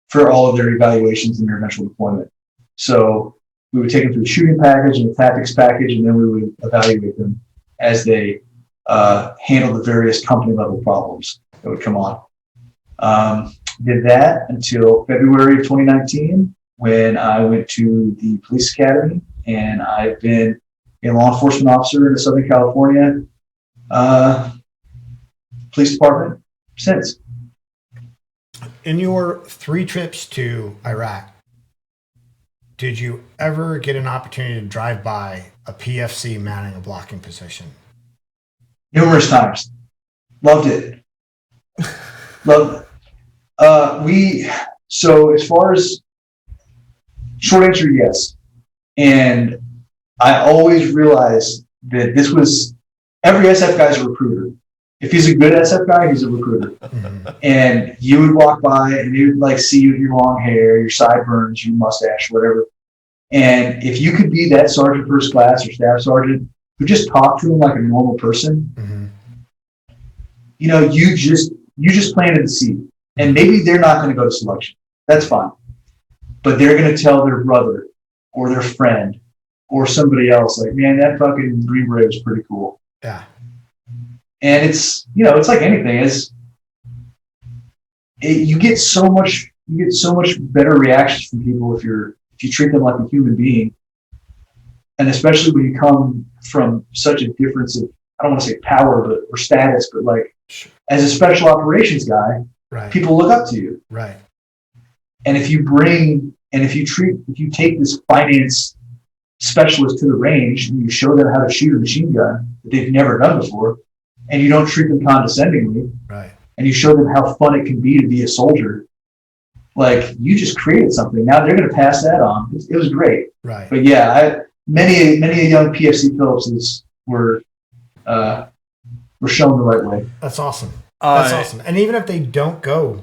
for all of their evaluations and their eventual deployment. So we would take them through a shooting package and a tactics package, and then we would evaluate them as they handle the various company level problems that would come on. Did that until February of 2019, when I went to the police academy, and I've been a law enforcement officer in the Southern California Police Department since. In your 3 trips to Iraq, did you ever get an opportunity to drive by a PFC manning a blocking position? Numerous times. Loved it. Loved it. So as far as short answer, yes. And I always realized that every SF guy is a recruiter. If he's a good SF guy, he's a recruiter. Mm-hmm. And you would walk by and you would see you with your long hair, your sideburns, your mustache, whatever. And if you could be that sergeant first class or staff sergeant who just talked to him like a normal person, mm-hmm. You just planted the seed. And maybe they're not going to go to selection. That's fine. But they're going to tell their brother or their friend or somebody else, like, man, that fucking Green Beret was pretty cool. Yeah. And it's like anything. You get so much better reactions from people if you treat them like a human being. And especially when you come from such a difference of, I don't want to say power or status, but as a special operations guy, right. People look up to you. Right. And if you take this finance specialist to the range and you show them how to shoot a machine gun that they've never done before, and you don't treat them condescendingly, right. And you show them how fun it can be to be a soldier, you just created something. Now they're going to pass that on. It was great. Right. But yeah, many a young PFC Phillipses were shown the right way. That's awesome. That's awesome. And even if they don't go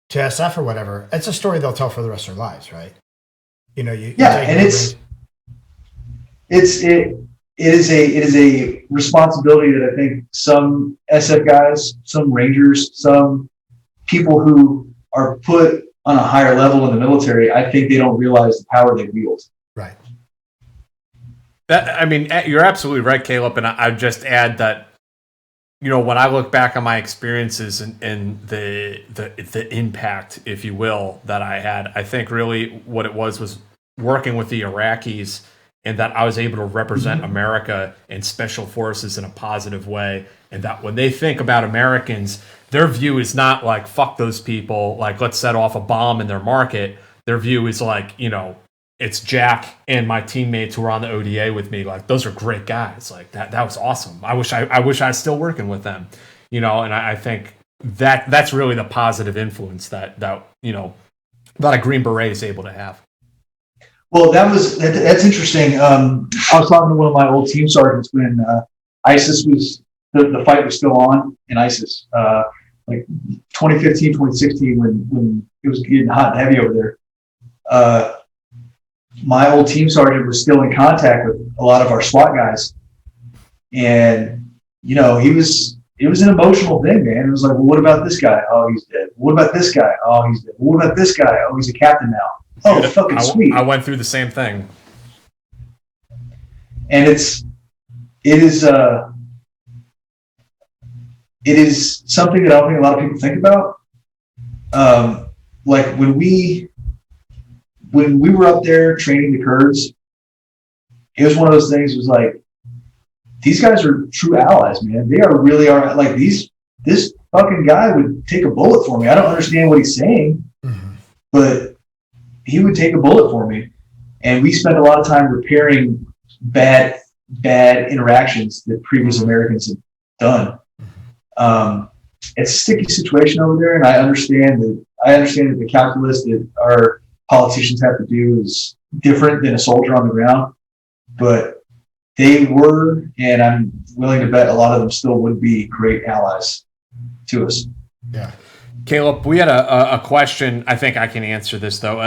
to SF or whatever, it's a story they'll tell for the rest of their lives, right? It is a responsibility that I think some SF guys, some Rangers, some people who are put on a higher level in the military, I think they don't realize the power they wield. Right. You're absolutely right, Caleb. And I'd just add that, when I look back on my experiences and the impact, if you will, that I had, I think really what it was working with the Iraqis and that I was able to represent America and special forces in a positive way. And that when they think about Americans, their view is not like, fuck those people, like, let's set off a bomb in their market. Their view is like, it's Jack and my teammates who are on the ODA with me. Like, those are great guys. Like, that was awesome. I wish I was still working with them, and I think that's really the positive influence that a Green Beret is able to have. Well, that's interesting. I was talking to one of my old team sergeants when ISIS was the fight was still on in ISIS, like 2015, 2016, when it was getting hot and heavy over there. My old team sergeant was still in contact with a lot of our SWAT guys, and it was an emotional thing, man. It was like, well, what about this guy? Oh, he's dead. What about this guy? Oh, he's dead. What about this guy? Oh, he's a captain now. Oh, fucking sweet. I went through the same thing. And it is something that I don't think a lot of people think about. Like when we were up there training the Kurds, it was one of those things. It was like, these guys are true allies, man. They really are. Like this fucking guy would take a bullet for me. I don't understand what he's saying, but he would take a bullet for me. And we spent a lot of time repairing bad interactions that previous Americans have done. It's a sticky situation over there, and I understand that the calculus that our politicians have to do is different than a soldier on the ground, but they were, and I'm willing to bet a lot of them still would be, great allies to us. Yeah. Caleb, we had a question. I think I can answer this, though.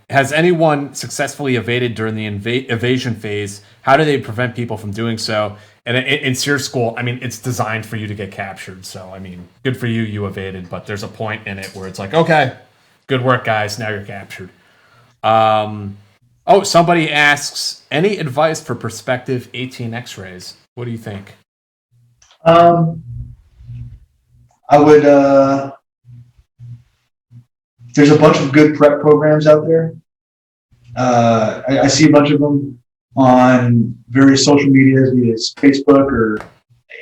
Has anyone successfully evaded during the evasion phase? How do they prevent people from doing so? And in SEER school, I mean, it's designed for you to get captured. So, I mean, good for you, you evaded. But there's a point in it where it's like, okay, good work, guys. Now you're captured. Somebody asks, any advice for prospective 18 X-rays? What do you think? I would... there's a bunch of good prep programs out there. I see a bunch of them on various social medias, be it Facebook or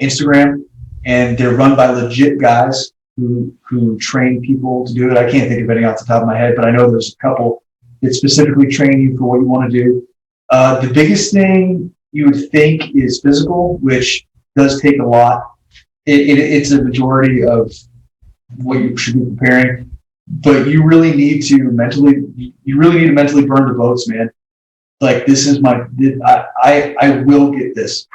Instagram, and they're run by legit guys who train people to do it. I can't think of any off the top of my head, but I know there's a couple that specifically train you for what you want to do. The biggest thing you would think is physical, which does take a lot. It's a majority of what you should be preparing. But you really need to mentally burn the boats, man. Like, this is I will get this.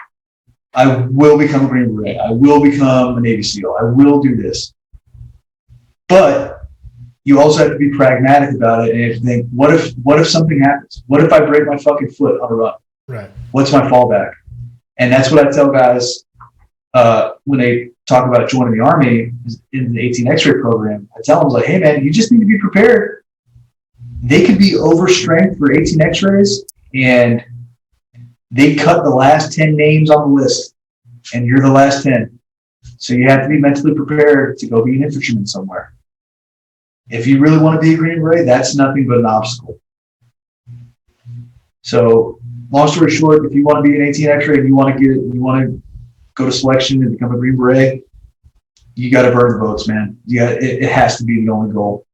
I will become a Green Beret. I will become a Navy SEAL. I will do this. But you also have to be pragmatic about it and you have to think, what if something happens? What if I break my fucking foot on a run? Right. What's my fallback? And that's what I tell guys when they talk about joining the Army in the 18 X-ray program. I tell them, like, hey man, you just need to be prepared. They could be overstrength for 18 X-rays, and they cut the last 10 names on the list, and you're the last 10. So you have to be mentally prepared to go be an infantryman somewhere. If you really want to be a Green Beret, that's nothing but an obstacle. So, long story short, if you want to be an 18 X-ray and you want to go to selection and become a Green Beret, you got to burn the boats, man. It has to be the only goal.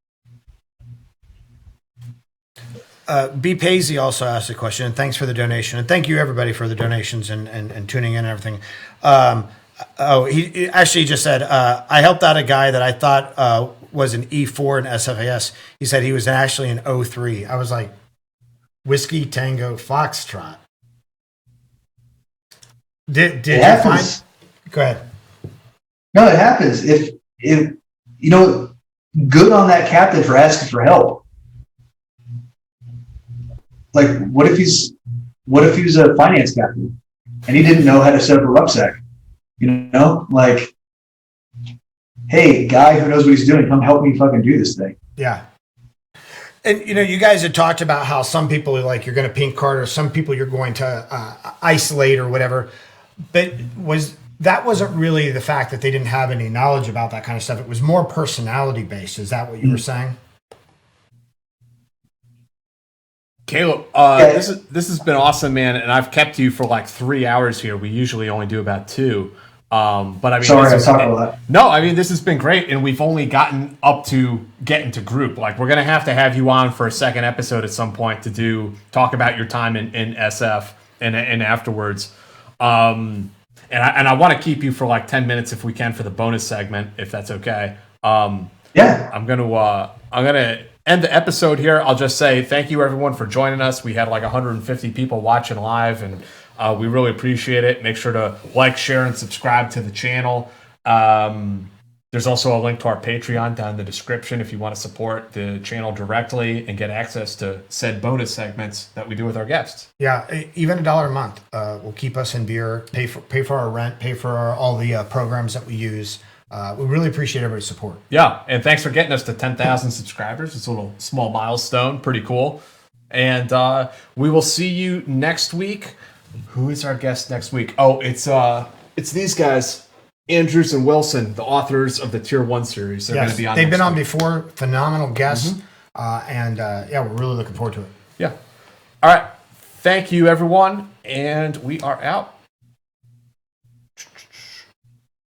B. Paisley also asked a question, and thanks for the donation. And thank you, everybody, for the donations and tuning in and everything. He actually just said, I helped out a guy that I thought was an E4 in SFAS. He said he was actually an O3. I was like, Whiskey Tango Foxtrot. Did you find? Go ahead. No, it happens. If good on that captain for asking for help. Like, what if he was a finance captain and he didn't know how to set up a rucksack? Like, hey, guy who knows what he's doing, come help me fucking do this thing. Yeah. And, you guys had talked about how some people are like, you're going to pink card, or some people you're going to isolate or whatever. But wasn't really the fact that they didn't have any knowledge about that kind of stuff. It was more personality based. Is that what you were saying? Caleb, this has been awesome, man, and I've kept you for like 3 hours here. We usually only do about 2. But I mean, Sorry, I talked a lot. no, I mean, this has been great, and we've only gotten up to getting to group. Like, we're gonna have you on for a second episode at some point to talk about your time in SF and afterwards. And I want to keep you for like 10 minutes if we can for the bonus segment, if that's okay. Yeah. I'm gonna end the episode here. I'll just say thank you everyone for joining us. We had like 150 people watching live, and we really appreciate it. Make sure to like, share, and subscribe to the channel. There's also a link to our Patreon down in the description if you want to support the channel directly and get access to said bonus segments that we do with our guests. Yeah, even $1 a month will keep us in beer, pay for our rent, pay for all the programs that we use. We really appreciate everybody's support. Yeah, and thanks for getting us to 10,000 subscribers. It's a little small milestone, pretty cool. And we will see you next week. Who is our guest next week? Oh, it's these guys, Andrews and Wilson, the authors of the Tier 1 series. They're going to be on. They've been on week. before. Phenomenal guests, and we're really looking forward to it. Yeah. All right. Thank you, everyone, and we are out.